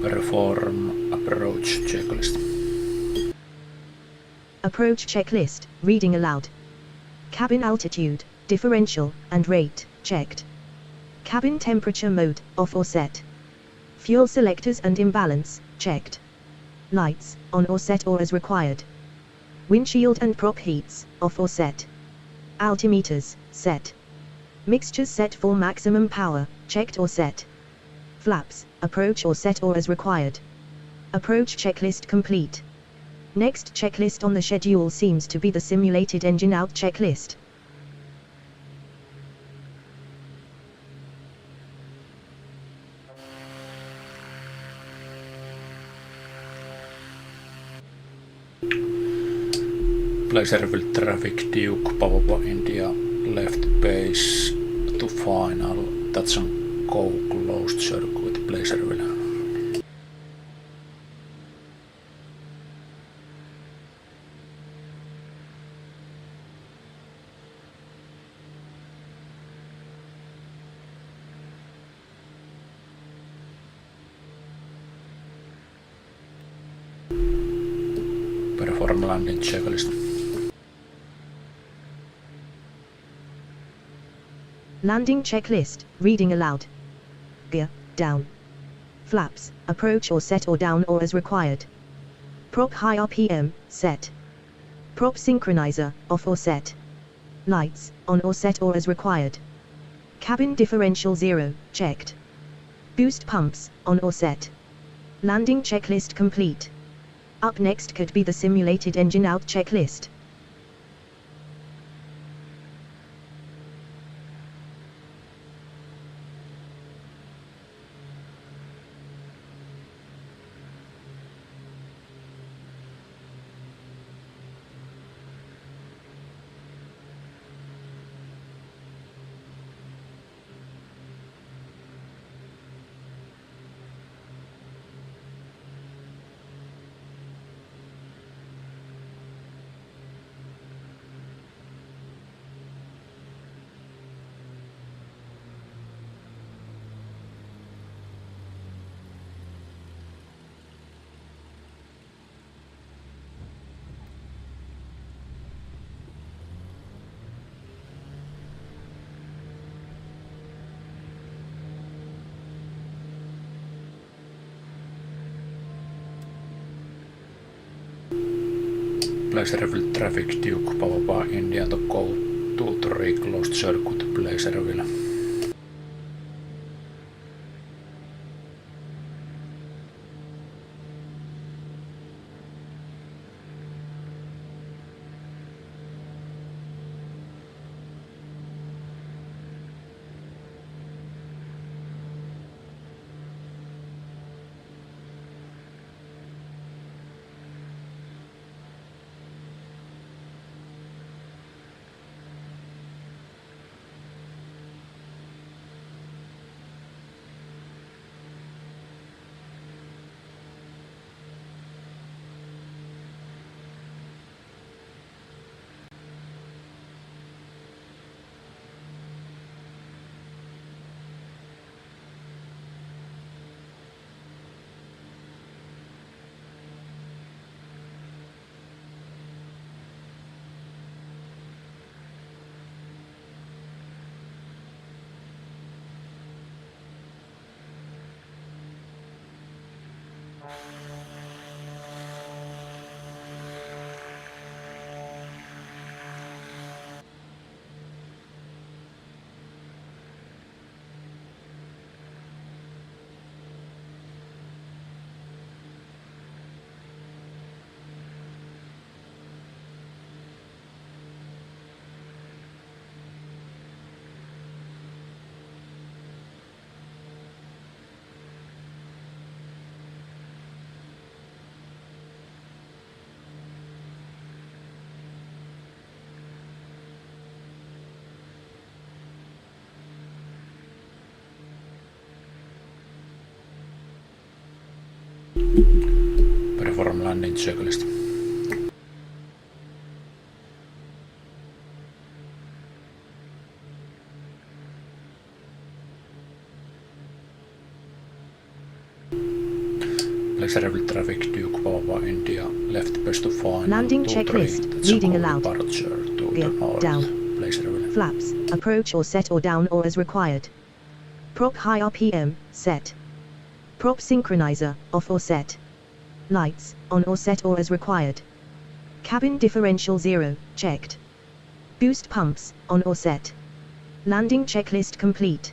Perform approach checklist. Approach checklist, reading aloud. Cabin altitude, differential, and rate, checked. Cabin temperature mode, off or set. Fuel selectors and imbalance, checked. Lights, on or set or as required. Windshield and prop heats, off or set. Altimeters, set. Mixtures set for maximum power, checked or set. Flaps, approach or set or as required. Approach checklist complete. Next checklist on the schedule seems to be the simulated engine out checklist. Placerville traffic Duke Papa India left base to final. That's on go closed circuit Placerville. Perform landing checklist. Landing checklist, reading aloud. Gear, down. Flaps, approach or set or down or as required. Prop high RPM, set. Prop synchronizer, off or set. Lights, on or set or as required. Cabin differential 0, checked. Boost pumps, on or set. Landing checklist complete. Up next could be the simulated engine out checklist. Placerville traffic Duke Papa India to go to 3 closed circuit Placerville. Perform landing checklist. Pleasurable traffic Duke Papa India left base to final. Landing 2-3, checklist. that's Reading a aloud. departure to Gear the north. down. Pleasurable. Flaps, approach or set or down or as required. Prop high RPM, set. Prop synchronizer, off or set. Lights, on or set or as required. Cabin differential 0, checked. Boost pumps, on or set. Landing checklist complete.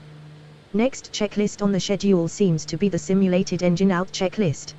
Next checklist on the schedule seems to be the simulated engine out checklist.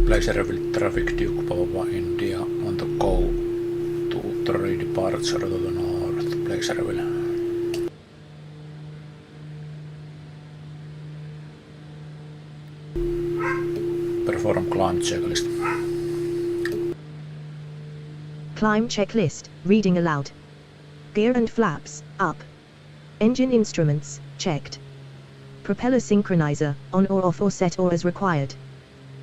Pleasurable traffic Duke Papa India on the go to 3 departure to the north. Pleasurable. Perform climb checklist. Climb checklist, reading aloud. Gear and flaps, up. Engine instruments, checked. Propeller synchronizer, on or off or set or as required.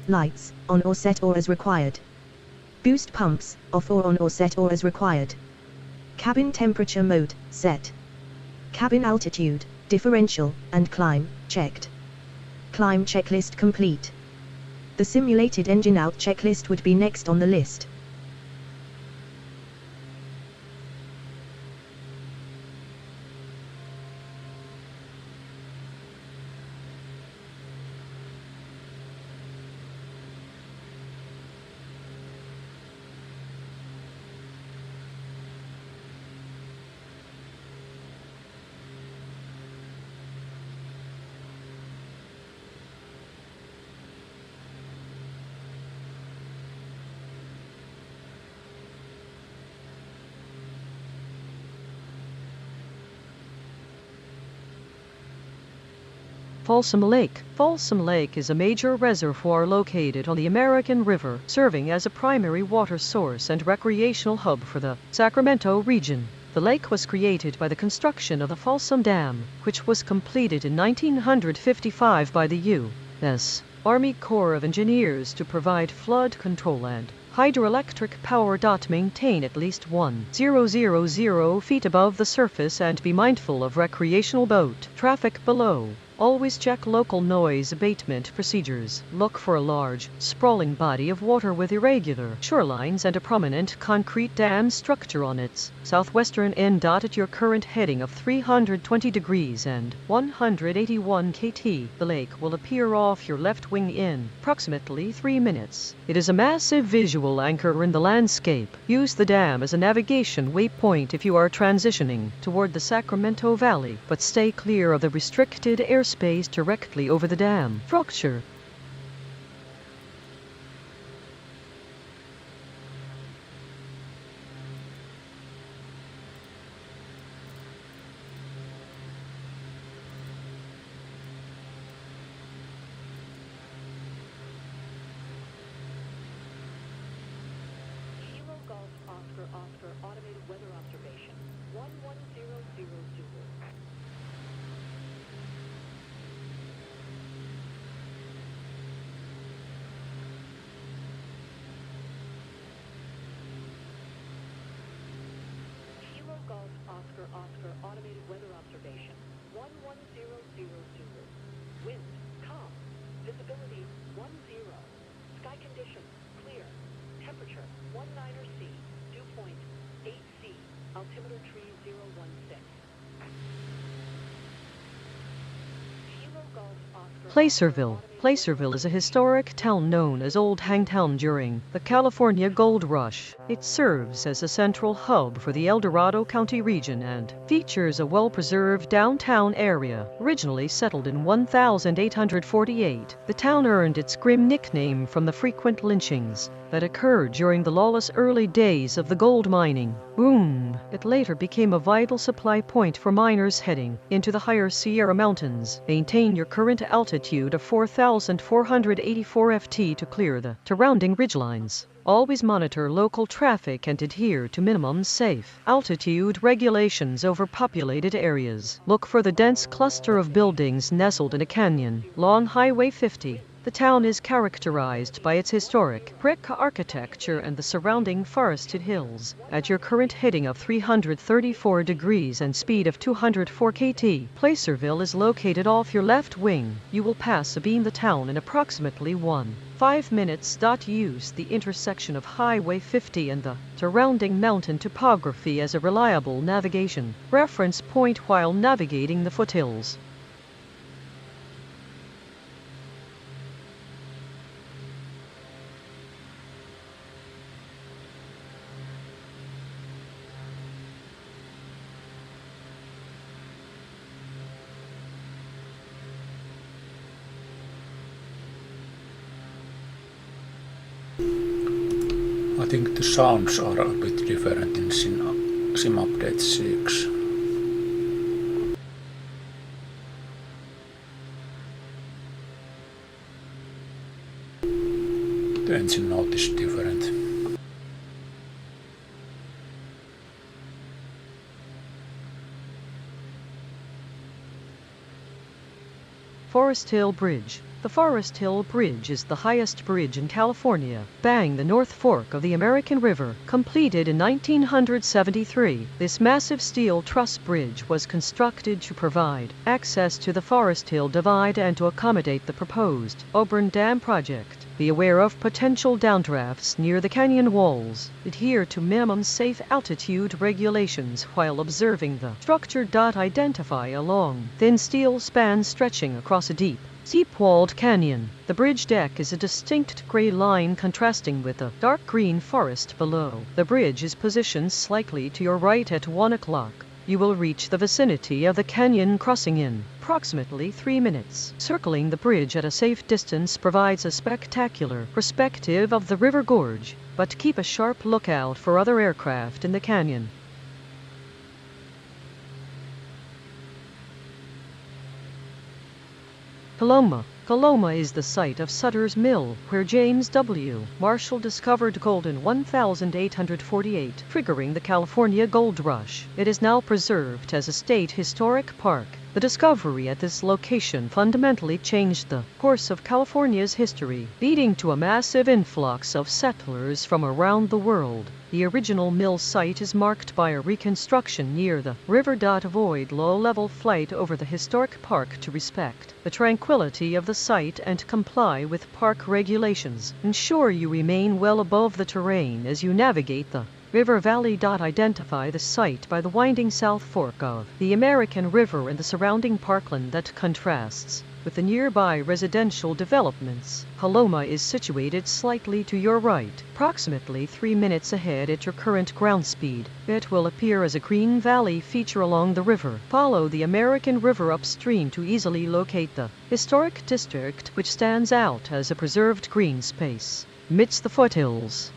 Lights, on or set or as required. Boost pumps, off or on or set or as required. Cabin temperature mode, set. Cabin altitude, differential, and climb, checked. Climb checklist complete. The simulated engine out checklist would be next on the list. Folsom Lake. Folsom Lake is a major reservoir located on the American River, serving as a primary water source and recreational hub for the Sacramento region. The lake was created by the construction of the Folsom Dam, which was completed in 1955 by the U.S. Army Corps of Engineers to provide flood control and hydroelectric power. Maintain at least 1,000 feet above the surface and be mindful of recreational boat traffic below. Always check local noise abatement procedures. Look for a large, sprawling body of water with irregular shorelines and a prominent concrete dam structure on its southwestern end. At your current heading of 320 degrees and 181 kt, the lake will appear off your left wing in approximately 3 minutes. It is a massive visual anchor in the landscape. Use the dam as a navigation waypoint if you are transitioning toward the Sacramento Valley, but stay clear of the restricted airspace directly over the dam structure. Kilo Golf Oscar Oscar automated weather observation. 11000. Kilo Golf Oscar Oscar automated weather observation. 11000. Wind, calm. Visibility, 10. Sky conditions, clear. Temperature, 19 C. Dew point, 8 C. Altimeter tree 016. Kilo Golf Oscar Placerville. Placerville is a historic town known as Old Hangtown during the California Gold Rush. It serves as a central hub for the El Dorado County region and features a well-preserved downtown area. Originally settled in 1848, the town earned its grim nickname from the frequent lynchings that occurred during the lawless early days of the gold mining boom. It later became a vital supply point for miners heading into the higher Sierra Mountains. Maintain your current altitude of 4,484 ft to clear the surrounding ridgelines. Always monitor local traffic and adhere to minimum safe altitude regulations over populated areas. Look for the dense cluster of buildings nestled in a canyon along Highway 50. The town is characterized by its historic brick architecture and the surrounding forested hills. At your current heading of 334 degrees and speed of 204 kT, Placerville is located off your left wing. You will pass Sabine the town in approximately 5 minutes. Use the intersection of Highway 50 and the surrounding mountain topography as a reliable navigation reference point while navigating the foothills. I think the sounds are a bit different in Sim Update 6. The engine note is different. Forest Hill Bridge. The Forest Hill Bridge is the highest bridge in California, spanning the North Fork of the American River. Completed in 1973, this massive steel truss bridge was constructed to provide access to the Forest Hill Divide and to accommodate the proposed Auburn Dam project. Be aware of potential downdrafts near the canyon walls. Adhere to minimum safe altitude regulations while observing the structure. Identify a long, thin steel span stretching across a deep, steep-walled canyon. The bridge deck is a distinct gray line contrasting with the dark green forest below. The bridge is positioned slightly to your right at 1 o'clock. You will reach the vicinity of the canyon crossing in approximately 3 minutes. Circling the bridge at a safe distance provides a spectacular perspective of the river gorge, but keep a sharp lookout for other aircraft in the canyon. Coloma. Coloma is the site of Sutter's Mill, where James W. Marshall discovered gold in 1848, triggering the California Gold Rush. It is now preserved as a state historic park. The discovery at this location fundamentally changed the course of California's history, leading to a massive influx of settlers from around the world. The original mill site is marked by a reconstruction near the river. Avoid low-level flight over the historic park to respect the tranquility of the site and comply with park regulations. Ensure you remain well above the terrain as you navigate the river valley. Identify the site by the winding South Fork of the American River and the surrounding parkland that contrasts with the nearby residential developments. Coloma is situated slightly to your right, approximately 3 minutes ahead at your current ground speed. It will appear as a green valley feature along the river. Follow the American River upstream to easily locate the historic district, which stands out as a preserved green space amidst the foothills.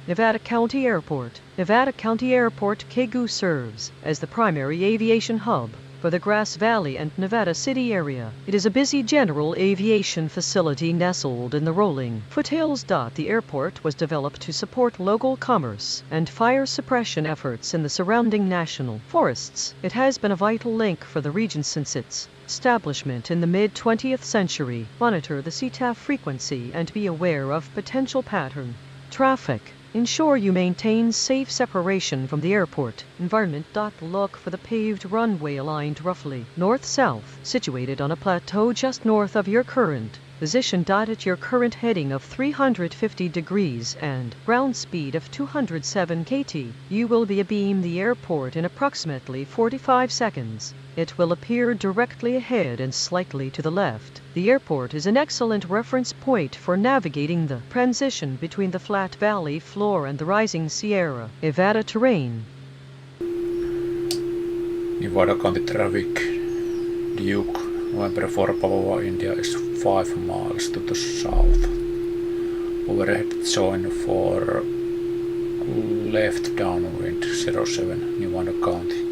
Nevada County Airport. Nevada County Airport Kegu serves as the primary aviation hub for the Grass Valley and Nevada City area. It is a busy general aviation facility nestled in the rolling foothills. The airport was developed to support local commerce and fire suppression efforts in the surrounding national forests. It has been a vital link for the region since its establishment in the mid-20th century. Monitor the CTAF frequency and be aware of potential pattern traffic. Ensure you maintain safe separation from the airport environment. Look for the paved runway aligned roughly north-south, situated on a plateau just north of your current position. At your current heading of 350 degrees and ground speed of 207 kT, you will be abeam the airport in approximately 45 seconds. It will appear directly ahead and slightly to the left. The airport is an excellent reference point for navigating the transition between the flat valley floor and the rising Sierra Nevada terrain. Nevada County traffic, Duke, November 4 Papa India is 5 miles to the south. Overhead zone for left downwind 07 Nevada County.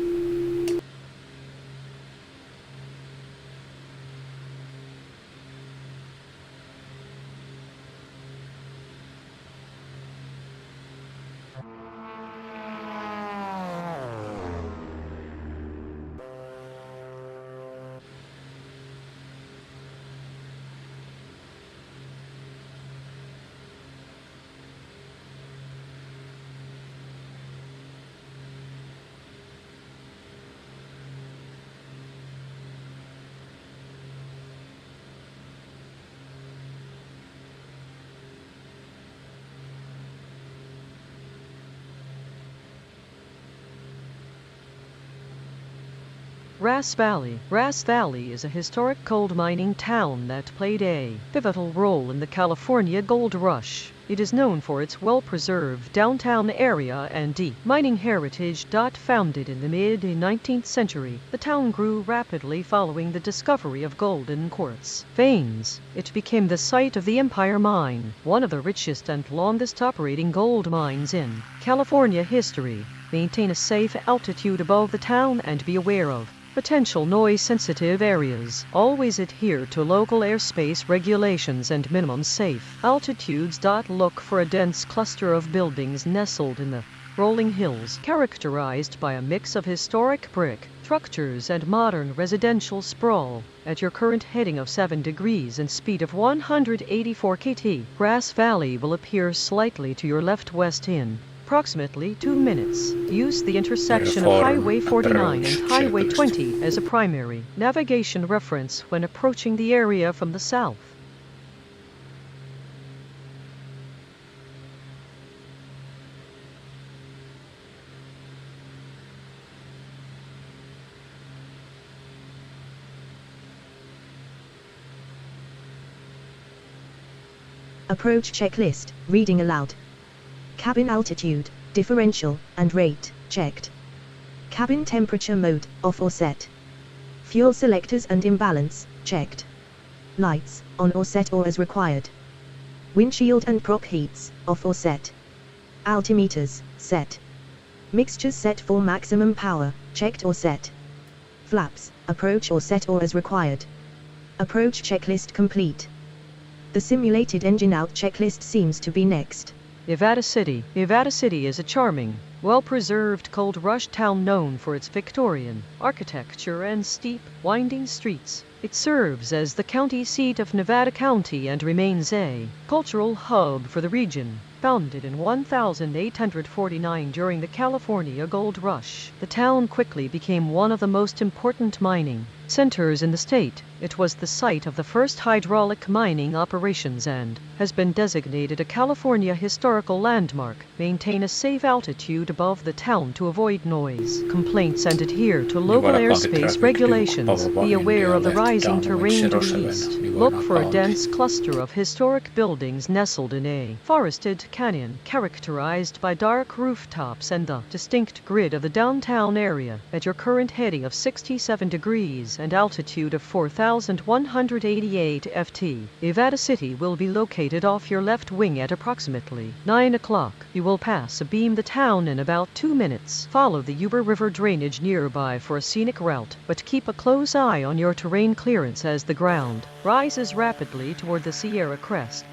Grass Valley. Grass Valley is a historic gold mining town that played a pivotal role in the California Gold Rush. It is known for its well-preserved downtown area and deep mining heritage. Founded in the mid-19th century, the town grew rapidly following the discovery of golden quartz veins. It became the site of the Empire Mine, one of the richest and longest operating gold mines in California history. Maintain a safe altitude above the town and be aware of potential noise-sensitive areas. Always adhere to local airspace regulations and minimum safe altitudes. Look for a dense cluster of buildings nestled in the rolling hills, characterized by a mix of historic brick structures and modern residential sprawl. At your current heading of 7 degrees and speed of 184 kT, Grass Valley will appear slightly to your left-west in approximately 2 minutes. Use the intersection of Highway 49 and Highway 20 as a primary navigation reference when approaching the area from the south. Approach checklist, reading aloud. Cabin altitude, differential, and rate, checked. Cabin temperature mode, off or set. Fuel selectors and imbalance, checked. Lights, on or set or as required. Windshield and prop heats, off or set. Altimeters, set. Mixtures set for maximum power, checked or set. Flaps, approach or set or as required. Approach checklist complete. The simulated engine out checklist seems to be next. Nevada City. Nevada City is a charming, well-preserved Gold Rush town known for its Victorian architecture and steep, winding streets. It serves as the county seat of Nevada County and remains a cultural hub for the region. Founded in 1849 during the California Gold Rush, the town quickly became one of the most important mining centers in the state. It was the site of the first hydraulic mining operations and has been designated a California historical landmark. Maintain a safe altitude above the town to avoid noise complaints and adhere to local airspace regulations. Be aware of the rising terrain to the east. Look for a dense cluster of historic buildings nestled in a forested canyon characterized by dark rooftops and the distinct grid of the downtown area. At your current heading of 67 degrees and altitude of 4,188 ft. Nevada City will be located off your left wing at approximately 9 o'clock. You will pass abeam the town in about 2 minutes. Follow the Uber River drainage nearby for a scenic route, but keep a close eye on your terrain clearance as the ground rises rapidly toward the Sierra crest.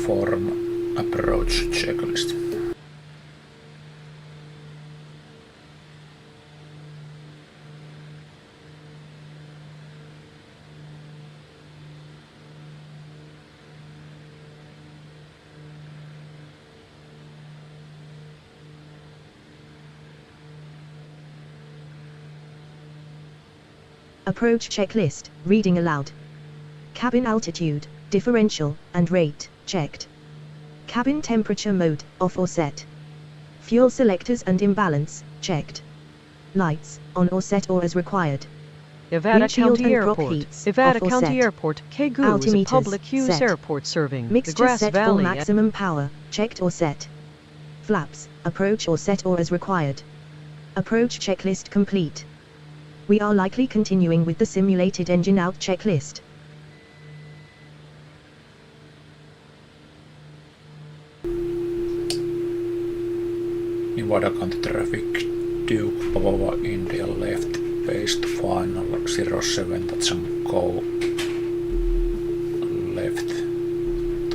Perform approach checklist. Approach checklist, reading aloud. Cabin altitude, differential, and rate, checked. Cabin temperature mode, off or set. Fuel selectors and imbalance, checked. Lights, on or set or as required. Nevada Windshield County and prop Airport. heats, Nevada off or County set. Airport. Kegu is a Altimeters, public use set. airport serving the Mixture Grass set for Valley. maximum power, checked or set. Flaps, approach or set or as required. Approach checklist complete. We are likely continuing with the simulated engine out checklist. Nevada County traffic, Duke Pavova India left base to final 07, that's and go left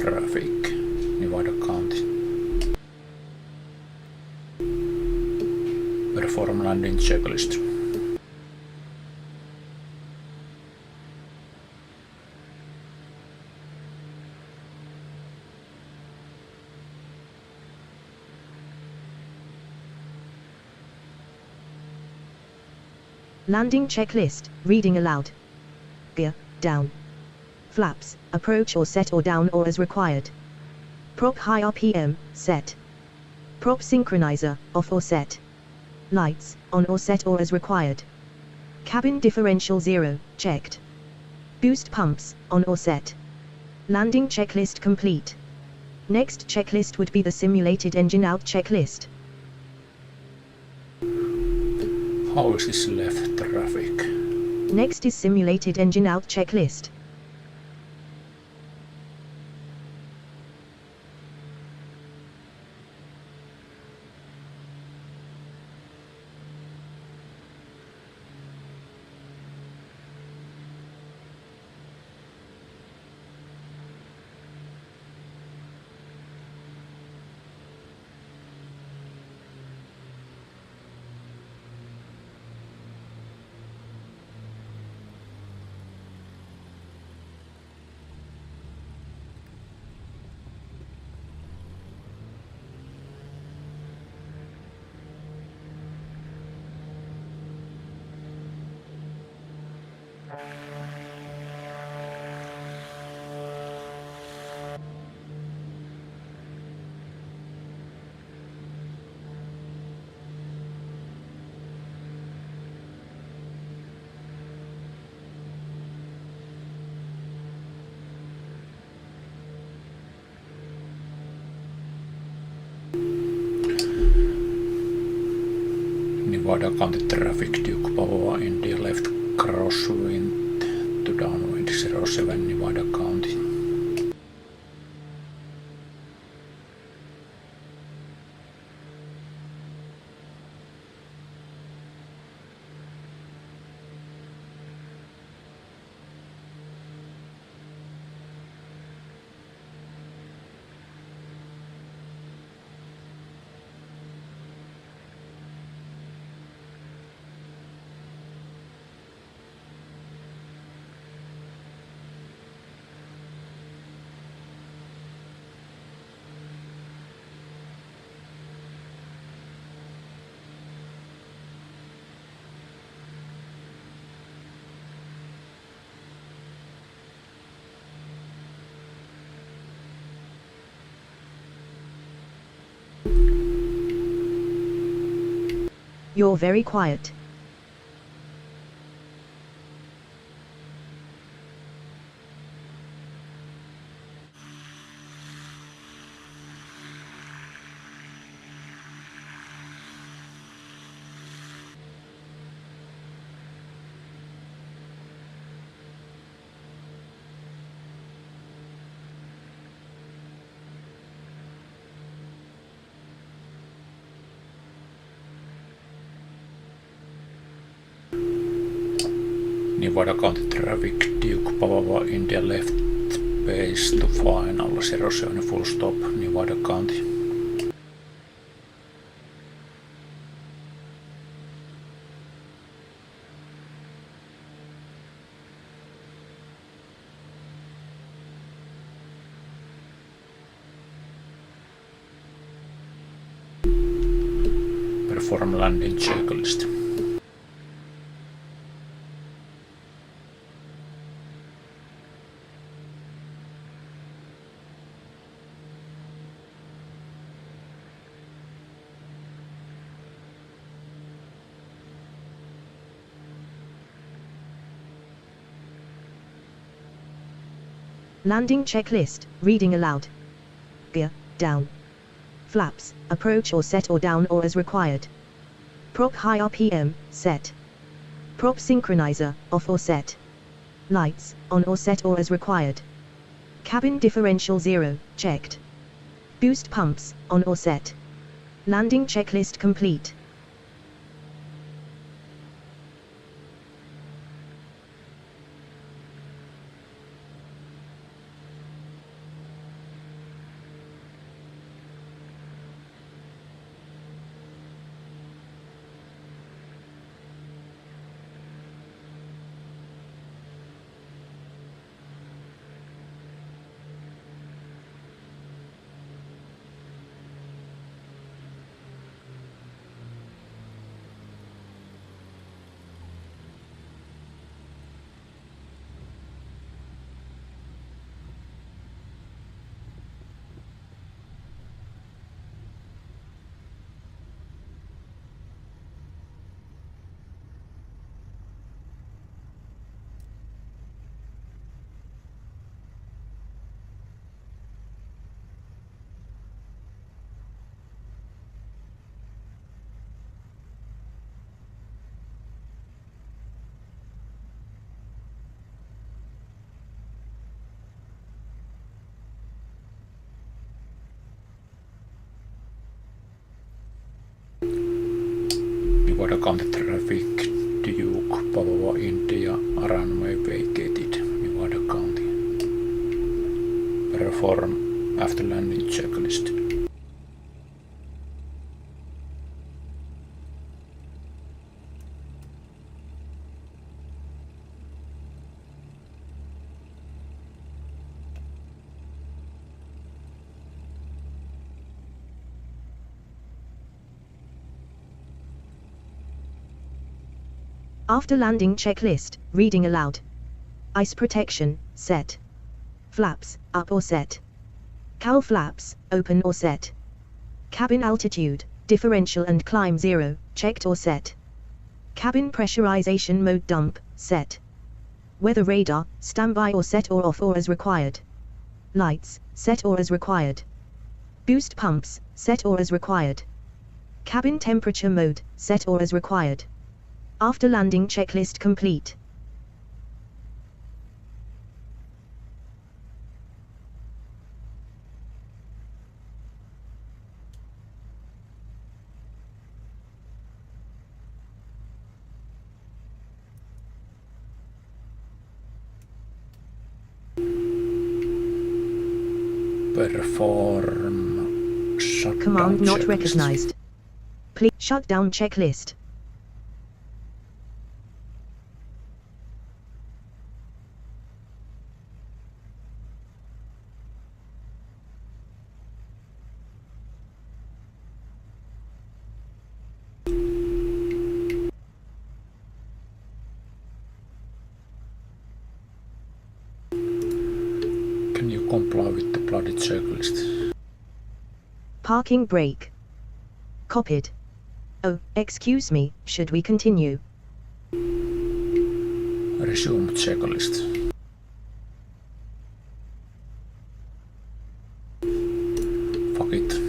traffic, Nevada County. Perform landing checklist. Landing checklist, reading aloud. Gear, down. Flaps, approach or set or down or as required. Prop high RPM, set. Prop synchronizer, off or set. Lights, on or set or as required. Cabin differential 0, checked. Boost pumps, on or set. Landing checklist complete. Next checklist would be the simulated engine out checklist. How is this left traffic? Next is simulated engine out checklist. Nevada County traffic, Duke Pavova India left crosswind to downwind 07, Nevada County. You're very quiet. Nevada County traffic, Duke Pavava, India left base to final 07 full stop, Nevada County. Perform landing checklist. Landing checklist, reading aloud. Gear, down. Flaps, approach or set or down or as required. Prop high RPM, set. Prop synchronizer, off or set. Lights, on or set or as required. Cabin differential 0, checked. Boost pumps, on or set. Landing checklist complete. Nevada County traffic, Duke Pavava, India, runway vacated, Nevada County. Perform after landing checklist. After landing checklist, reading aloud. Ice protection, set. Flaps, up or set. Cowl flaps, open or set. Cabin altitude, differential and climb 0, checked or set. Cabin pressurization mode dump, set. Weather radar, standby or set or off or as required. Lights, set or as required. Boost pumps, set or as required. Cabin temperature mode, set or as required. After landing checklist complete. Perform shutdown Command not checklist. recognized. Please shut down checklist. Can you comply with the bloody checklist? Parking brake. Copied. Oh, excuse me, should we continue? Resume checklist. Fuck it.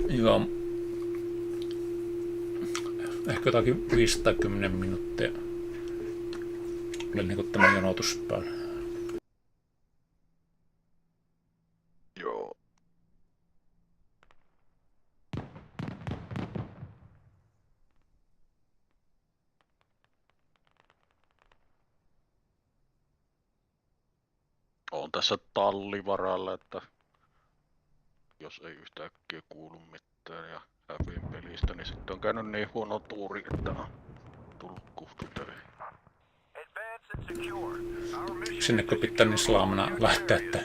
Joo. Ehkä jotakin 5 tai 10 minuuttia. Oli niinku tämä jonotus päällä. Joo. On tässä tallivaralla, että jos ei yhtäkkiä kuulu mitään ja häviin pelistä, niin sitten on käynyt niin huono tuuri, että on tullut kuhtutöihin. Sinnekö pitää niin slaamana lähteä, että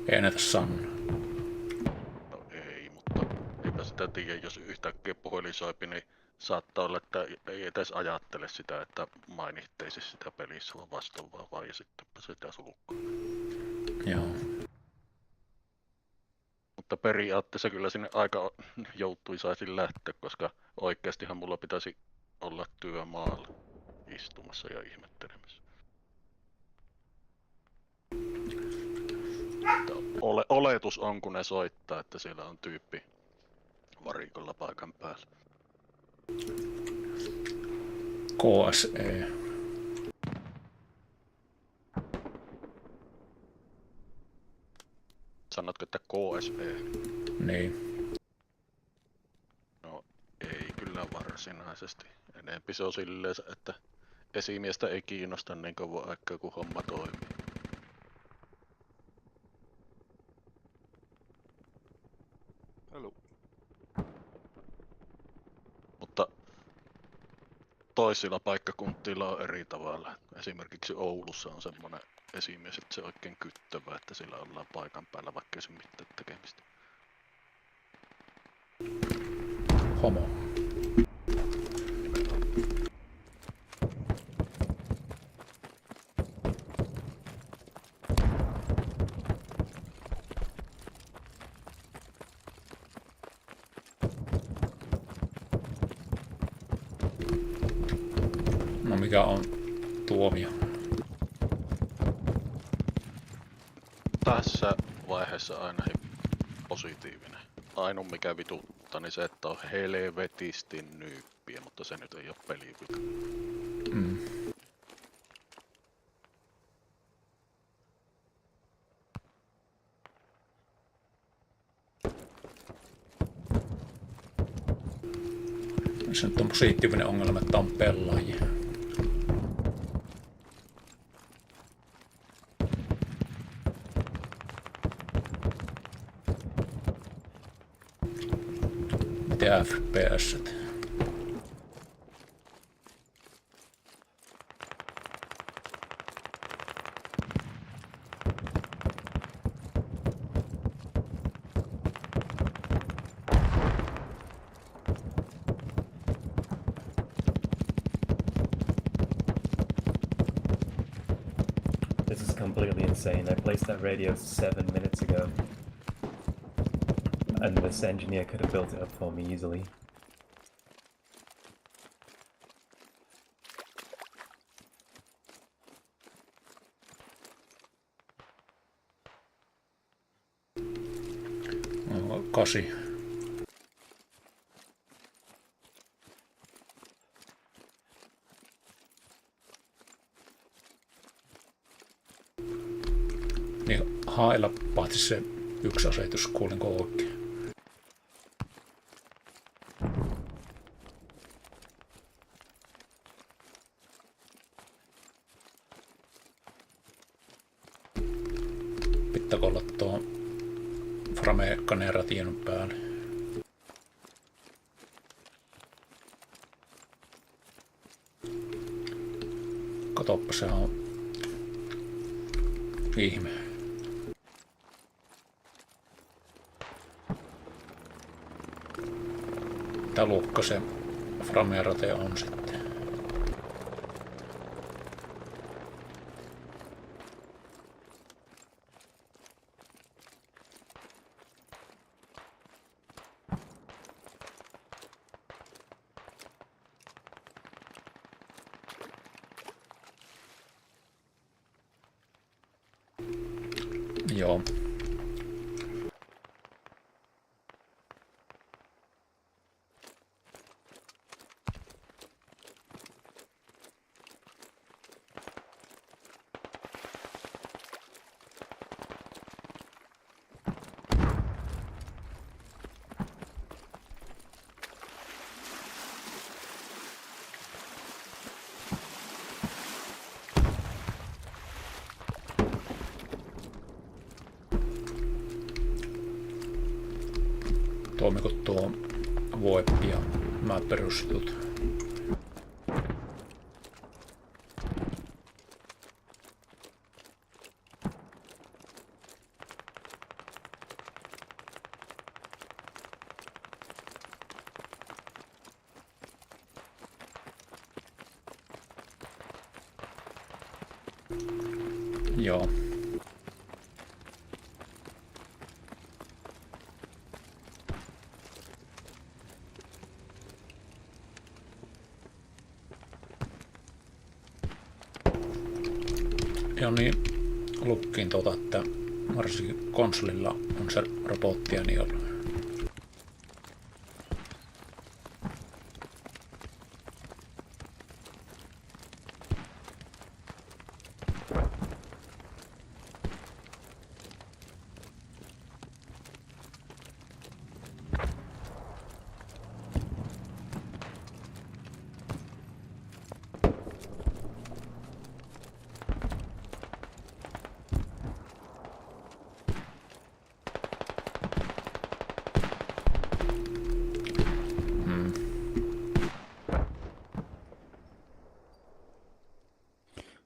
ei näitä sammuna? No ei, mutta eipä sitä tiedä, jos yhtäkkiä puhelin soipi, niin saattaa olla, että ei edes ajattele sitä, että mainihteisi sitä pelissä, vaan vastaavaa vaan ja sittenpä sitä sulkkaa. Joo. Mutta periaatteessa kyllä sinne aika joutuisaisin lähteä, koska oikeastihan mulla pitäisi olla työmaalla istumassa ja ihmettelemässä. Oletus on, kun ne soittaa, että siellä on tyyppi varikolla paikan päällä. KSE. Sanotko, että KSE? Niin. No ei kyllä varsinaisesti. Enempi se on silleen, että esimiestä ei kiinnosta niin kauan aikaa, kun homma toimii. Hello. Mutta toisilla paikkakuntilla on eri tavalla. Esimerkiksi Oulussa on semmoinen esimies, että se on oikein kyttävä, että sillä ollaan paikan päällä, vaikka ei se mitään tekemistä. Homo. No mikä on tuomio? Tässä vaiheessa aina positiivinen. Ainoa mikä vituttaa, niin se, että on helvetisti nyyppiä, mutta se nyt ei ole pelivika. Mm. Se nyt on positiivinen ongelma, että on pelaajia. Miten FPS? This is completely insane. I placed that radio 7 minutes ago. And this engineer could have built it up for me easily. No, 8. Niin hailla paitsi se yksi asetus, kuulinko oikein? Pitääkö olla tuo frame-kaneen ration päälle? Katoppa, se on ihme. Mitä luokka se frame-rate on sitten? Joo. Toimiko tuo VoIP ja nämä perusjutut? Joo. Joo niin, lukkiin että varsinkin konsolilla on se robottiääni ollut.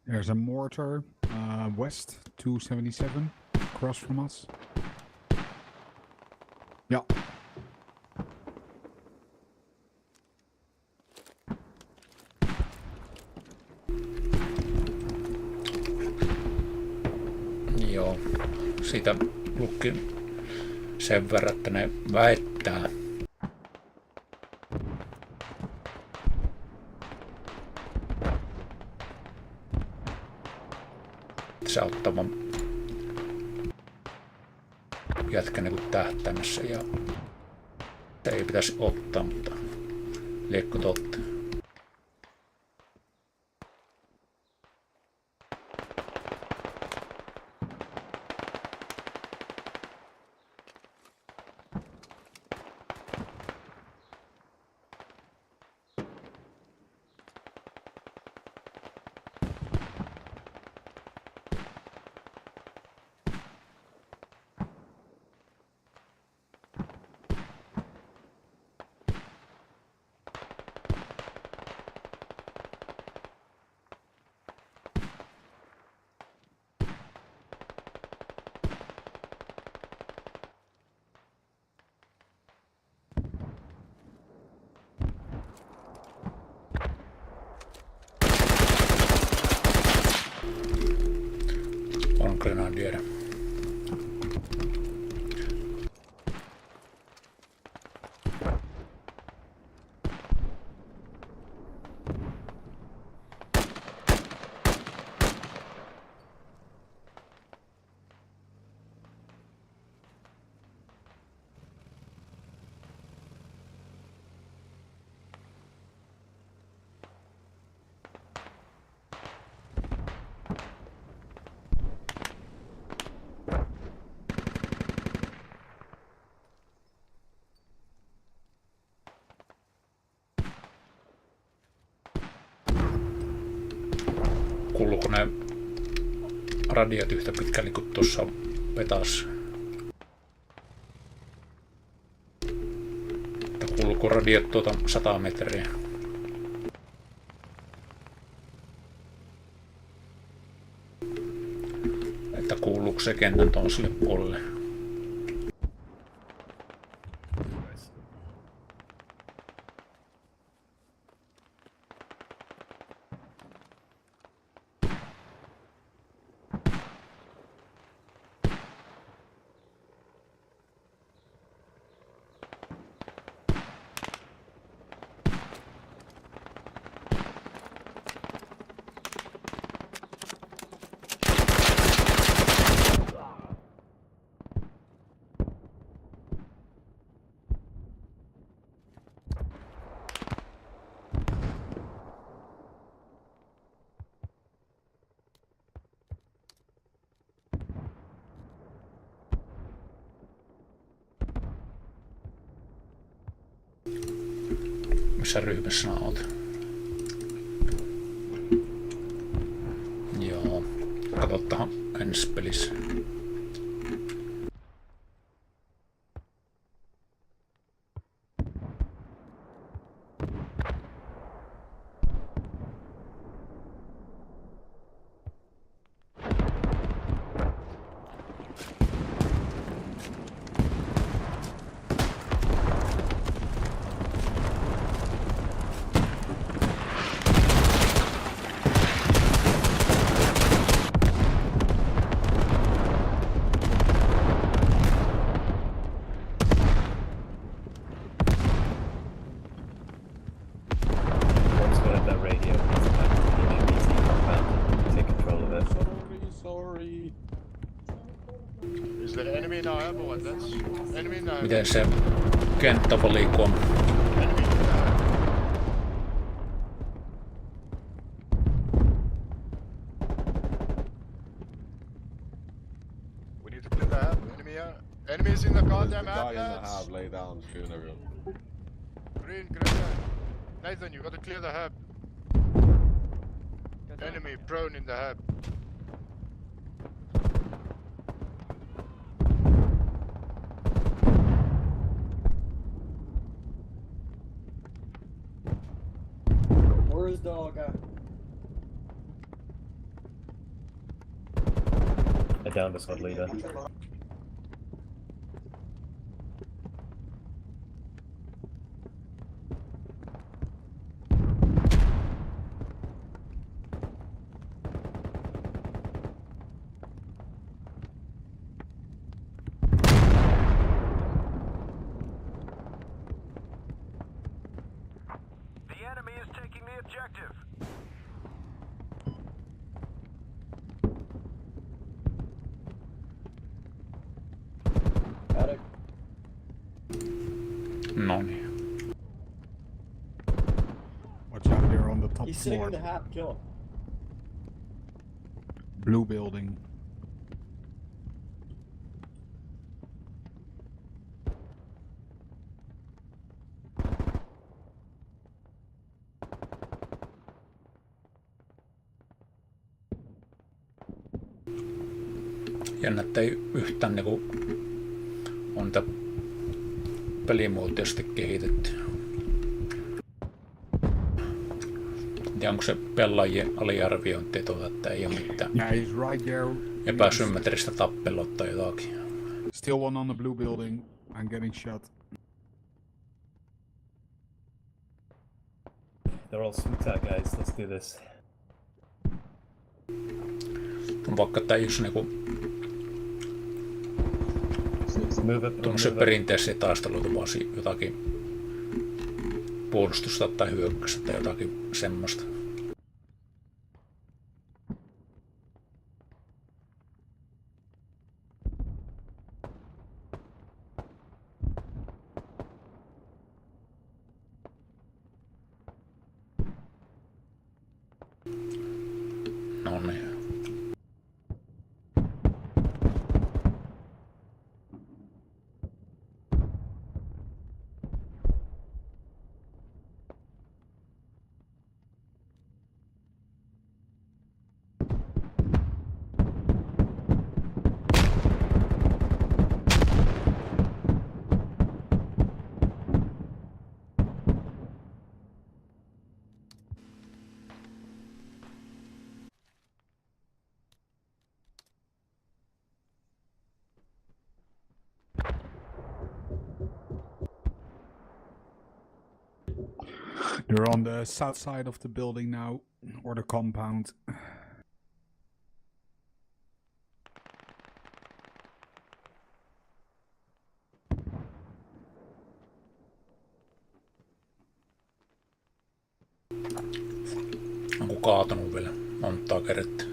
There's a mortar west 277 across from us. Yeah. Joo, siitä lukkin sen verran, että ne väittää, se ottava jätkä niinku tähtäimessä ja se ei pitäisi ottaa, mutta liekko totta. On grenadier. Kuuluuko ne radiot yhtä pitkälle kuin tuossa vetas? Kuuluuko radiot 100 metriä? Että kuuluuko se kentän toiselle puolelle? Missä ryhmässä oot? Joo, katsotaan ensi pelissä. hub or what? That's enemy in the hub. Miten se kenttä voi liikkua? Enemy in the hub. We need to clear the hub. Enemies in the goddamn hub, guy in the lads. hub lay down shooting everyone. Green. Nathan, you gotta clear the hub. Enemy prone in the hub. Where's dog at? I downed the squad leader. No niin. Watch out, they're on the top He's sitting floor. in the hab, kill him. Blue building. Jännä, että ei yhtään niinku on niitä pelimuotoja sitten kehitetty. Ja onko se pelaajien aliarviointi, että ei ole mitään epäsymmetristä tappelua tai jotakin. Still one on the blue building. I'm getting shot. They're all smoked out, guys. Let's do this. Vaikka tää just niinku tuommoisen perinteisiä taistelutuvassa jotakin puolustusta tai hyökkäystä tai jotakin semmoista. No niin. They're on the south side of the building now, or the compound. Onko kaatunut vielä montaa kertaa?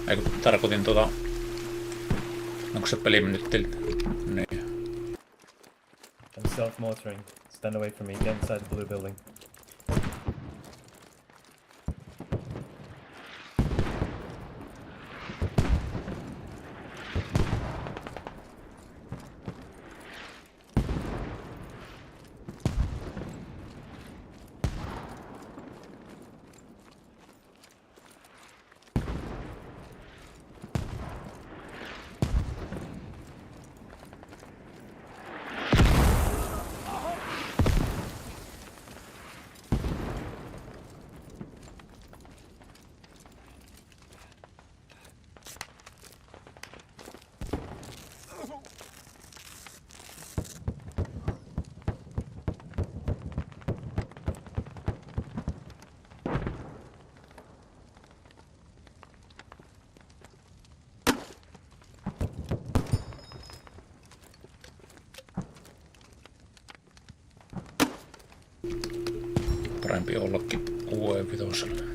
Eikö tarkoitin onko se peli mennyt tiltä? Niin. I'm self-mortaring. Stand away from me. Get inside the blue building. Parempi ollakin UE5.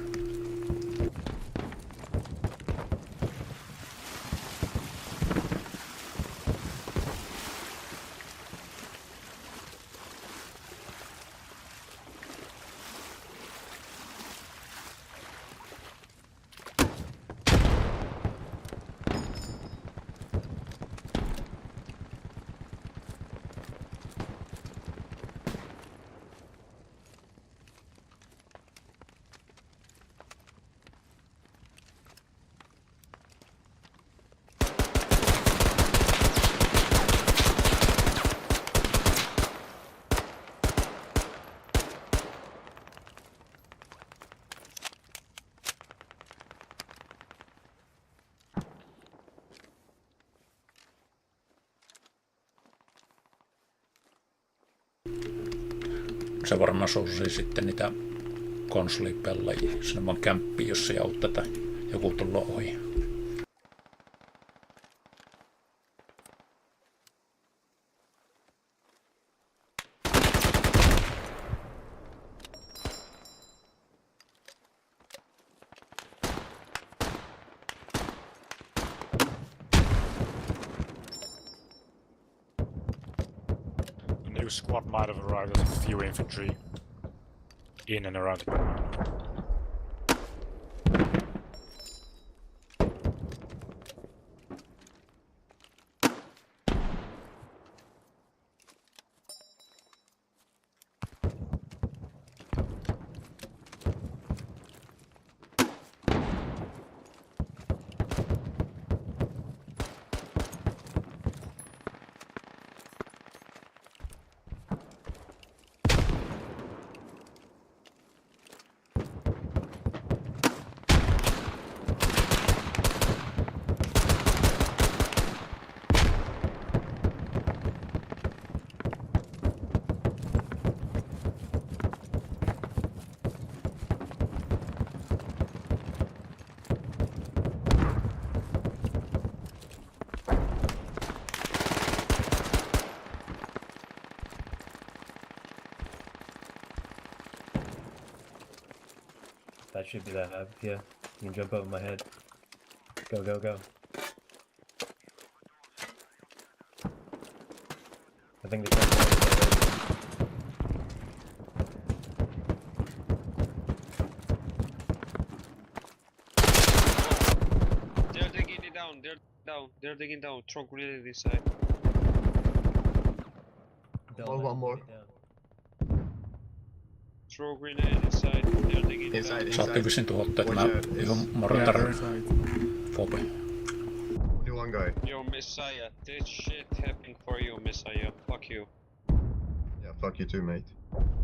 Se varmaan suosii sitten niitä konsolipelaajia. Sinne vaan kämppii, jos ei auttaa tätä. Joku tullut ohi. New squad might have arrived. There's a few infantry in and around the corner. That should be the hub, yeah. You can jump over my head. Go, go, go. I think they jumped over my head. They're digging it down, they're digging down. Throw grenade this side. One more. Throw grenade inside, they're digging it down. Saatte vissiin tuhottaa, että mä ihan mortar fobi. Only one guy. Yo, Messiah, this shit happened for you, Messiah. Fuck you. Yeah, fuck you too, mate.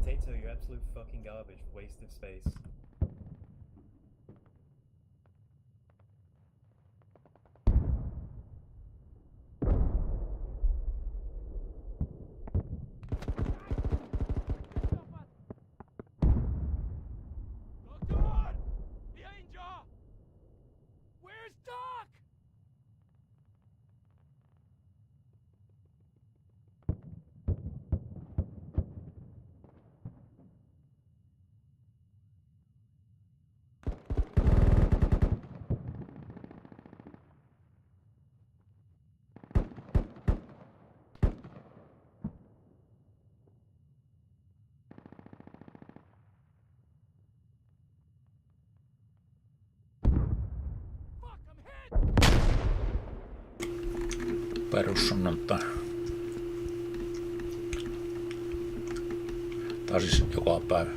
Tato, you're absolute fucking garbage. Waste of space. Perussunnuntai. Tai siis joka päivä.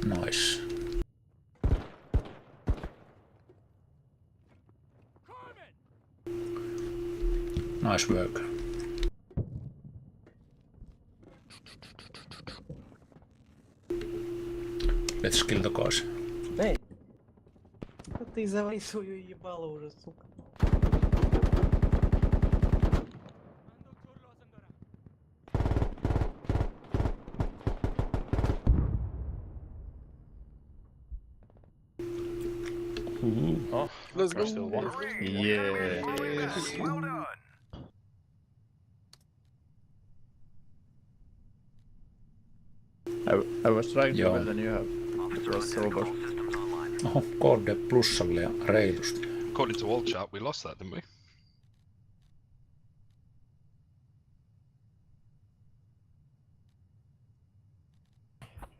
Nice. Nice work. Let's kill the guys. Эй! Ты завали свою ебало уже, сука. Oh, Let's go. still one. Yes. I was trying to, Joo. but then you have pressed over. Oho, kode plussalle ja reilusti. According to all chat, we lost that, didn't we?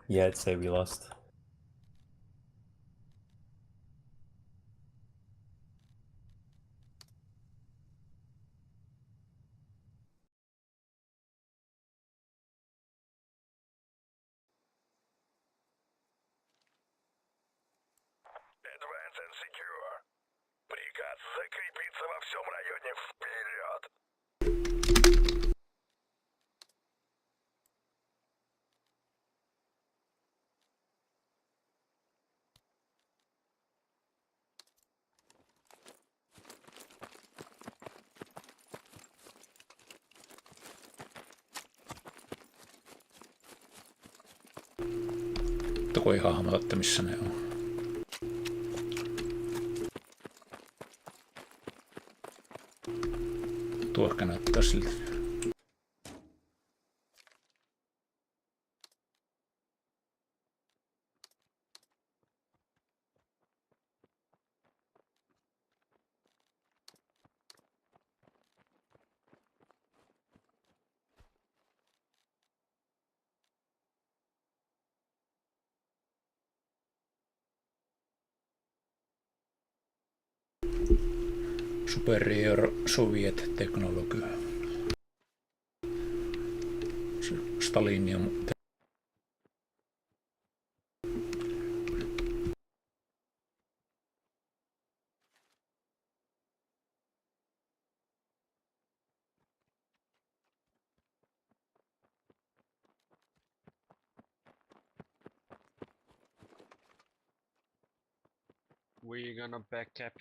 Yeah, I'd say we lost. Advance and secure. Приказ закрепиться во всем районе вперед. Tuko ihan hahmotatte missä ne on. Tuo ehkä näyttää siltä. Superior Soviet Technology. Stalinium. We're gonna back up.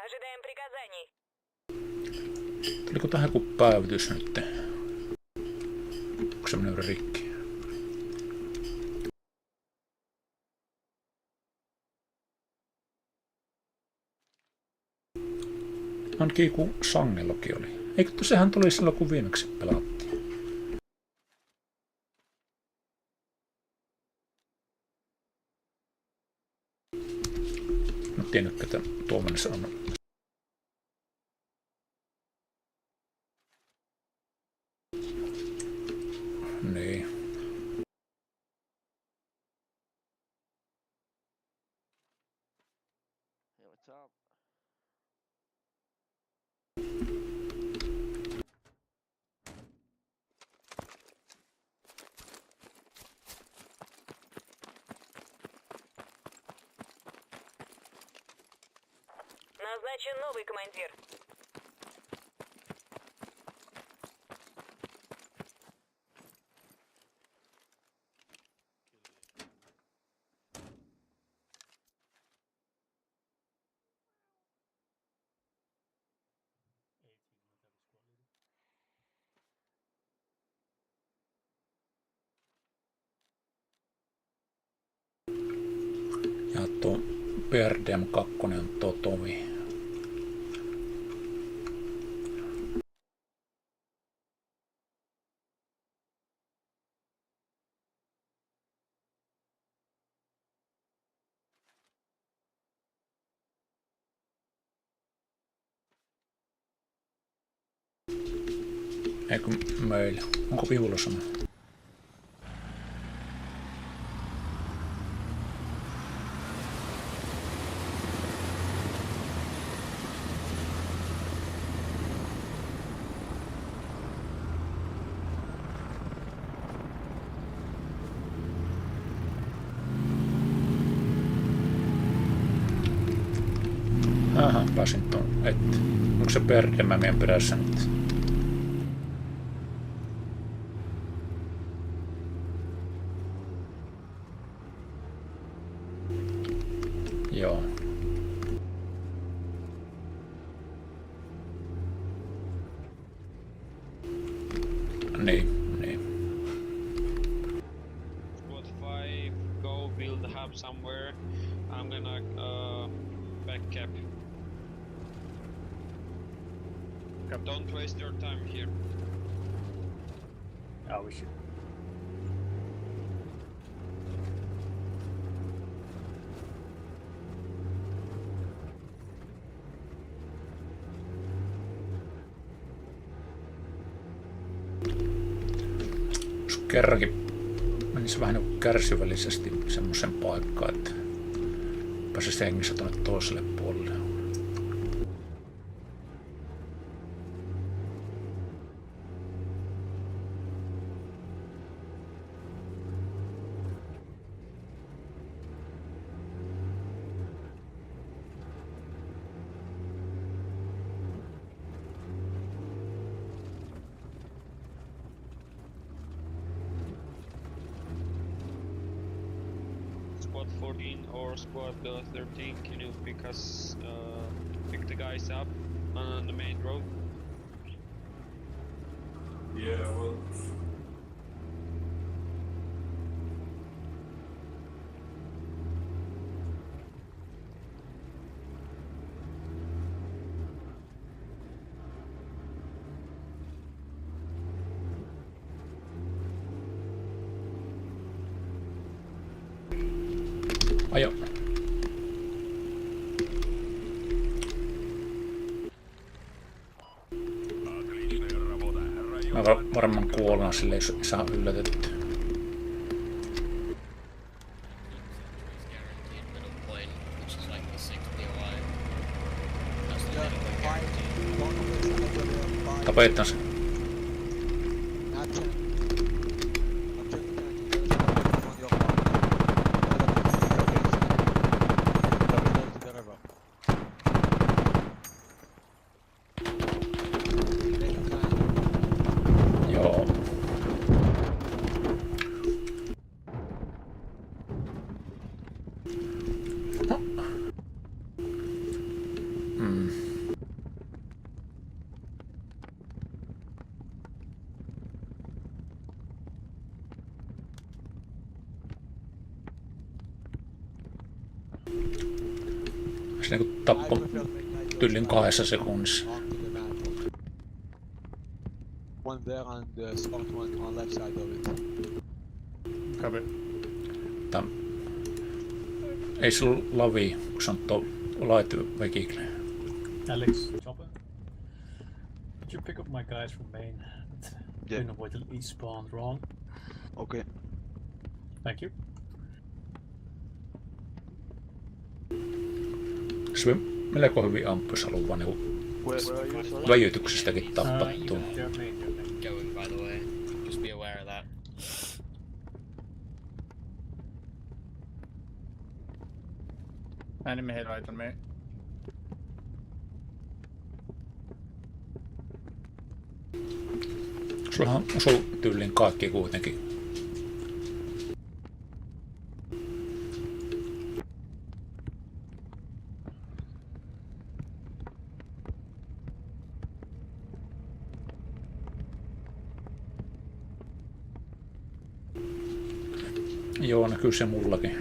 Ожидаем приказаний. Tuliko tähän joku päivitys nyt? Onko se mennyt rikki? Ainakin joku Sangellakin oli. Eikö sehän tuli silloin kun viimeksi pelattiin? En tiennyt, että tuommoinen on. Niin. Назначен новый командир. Ja tuo PRDM 2 on tuo Tomi. Eikö meillä? Onko vivulla sama? Aha, pääsin tuon eteen. Onko se Perdemä meidän perässä nyt? Joo. Niin, niin. Squad 5, go build a hub somewhere. I'm gonna back cap. Don't waste your time here. Oh, we should. Jos kerrankin menisi vähän niin kärsivällisesti semmoisen paikkaan, että pääsisi hengissä tuonne toiselle puolelle. Squad 14 or squad 13, can you pick us, pick the guys up on the main road? Yeah, well. Ajo. Mä varmaan kuollaan sille, jos ei saa yllätetty. Tapeittan sen. Se niinku tappoi tyllin 2 sekunnissa. One there and spot one on left side of it. Copy. Ei se ollut lavi, kun se on tuo light vehicle. Alex, chopper. Could you pick up my guys from main? Yeah. In a way to east spawn wrong. Okay. Thank you. Se melko hyvin ampui, jos haluaa vaan niinku väjytyksestäkin tappattua. Going, by the way. Just be aware of that. Enemy head right on me. Sullahan osuu tyyliin kaikki kuitenkin. Joo, näkyy se mullakin.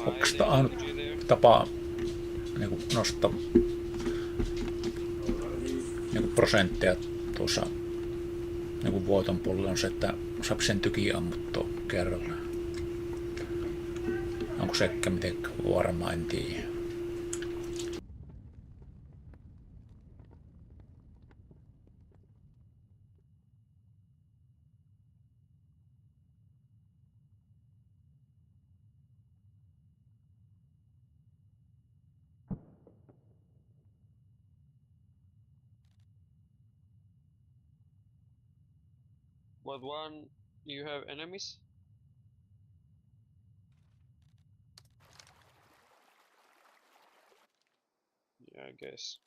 Onko sitä ainut tapa niinku nostaa niinku prosentteja tuossa niinku voiton puolella on se, että saa sen tykin ammuttua kerralla. Onko sekkä mitenkään varma, en tiedä. What one? You have enemies? Yeah, I guess.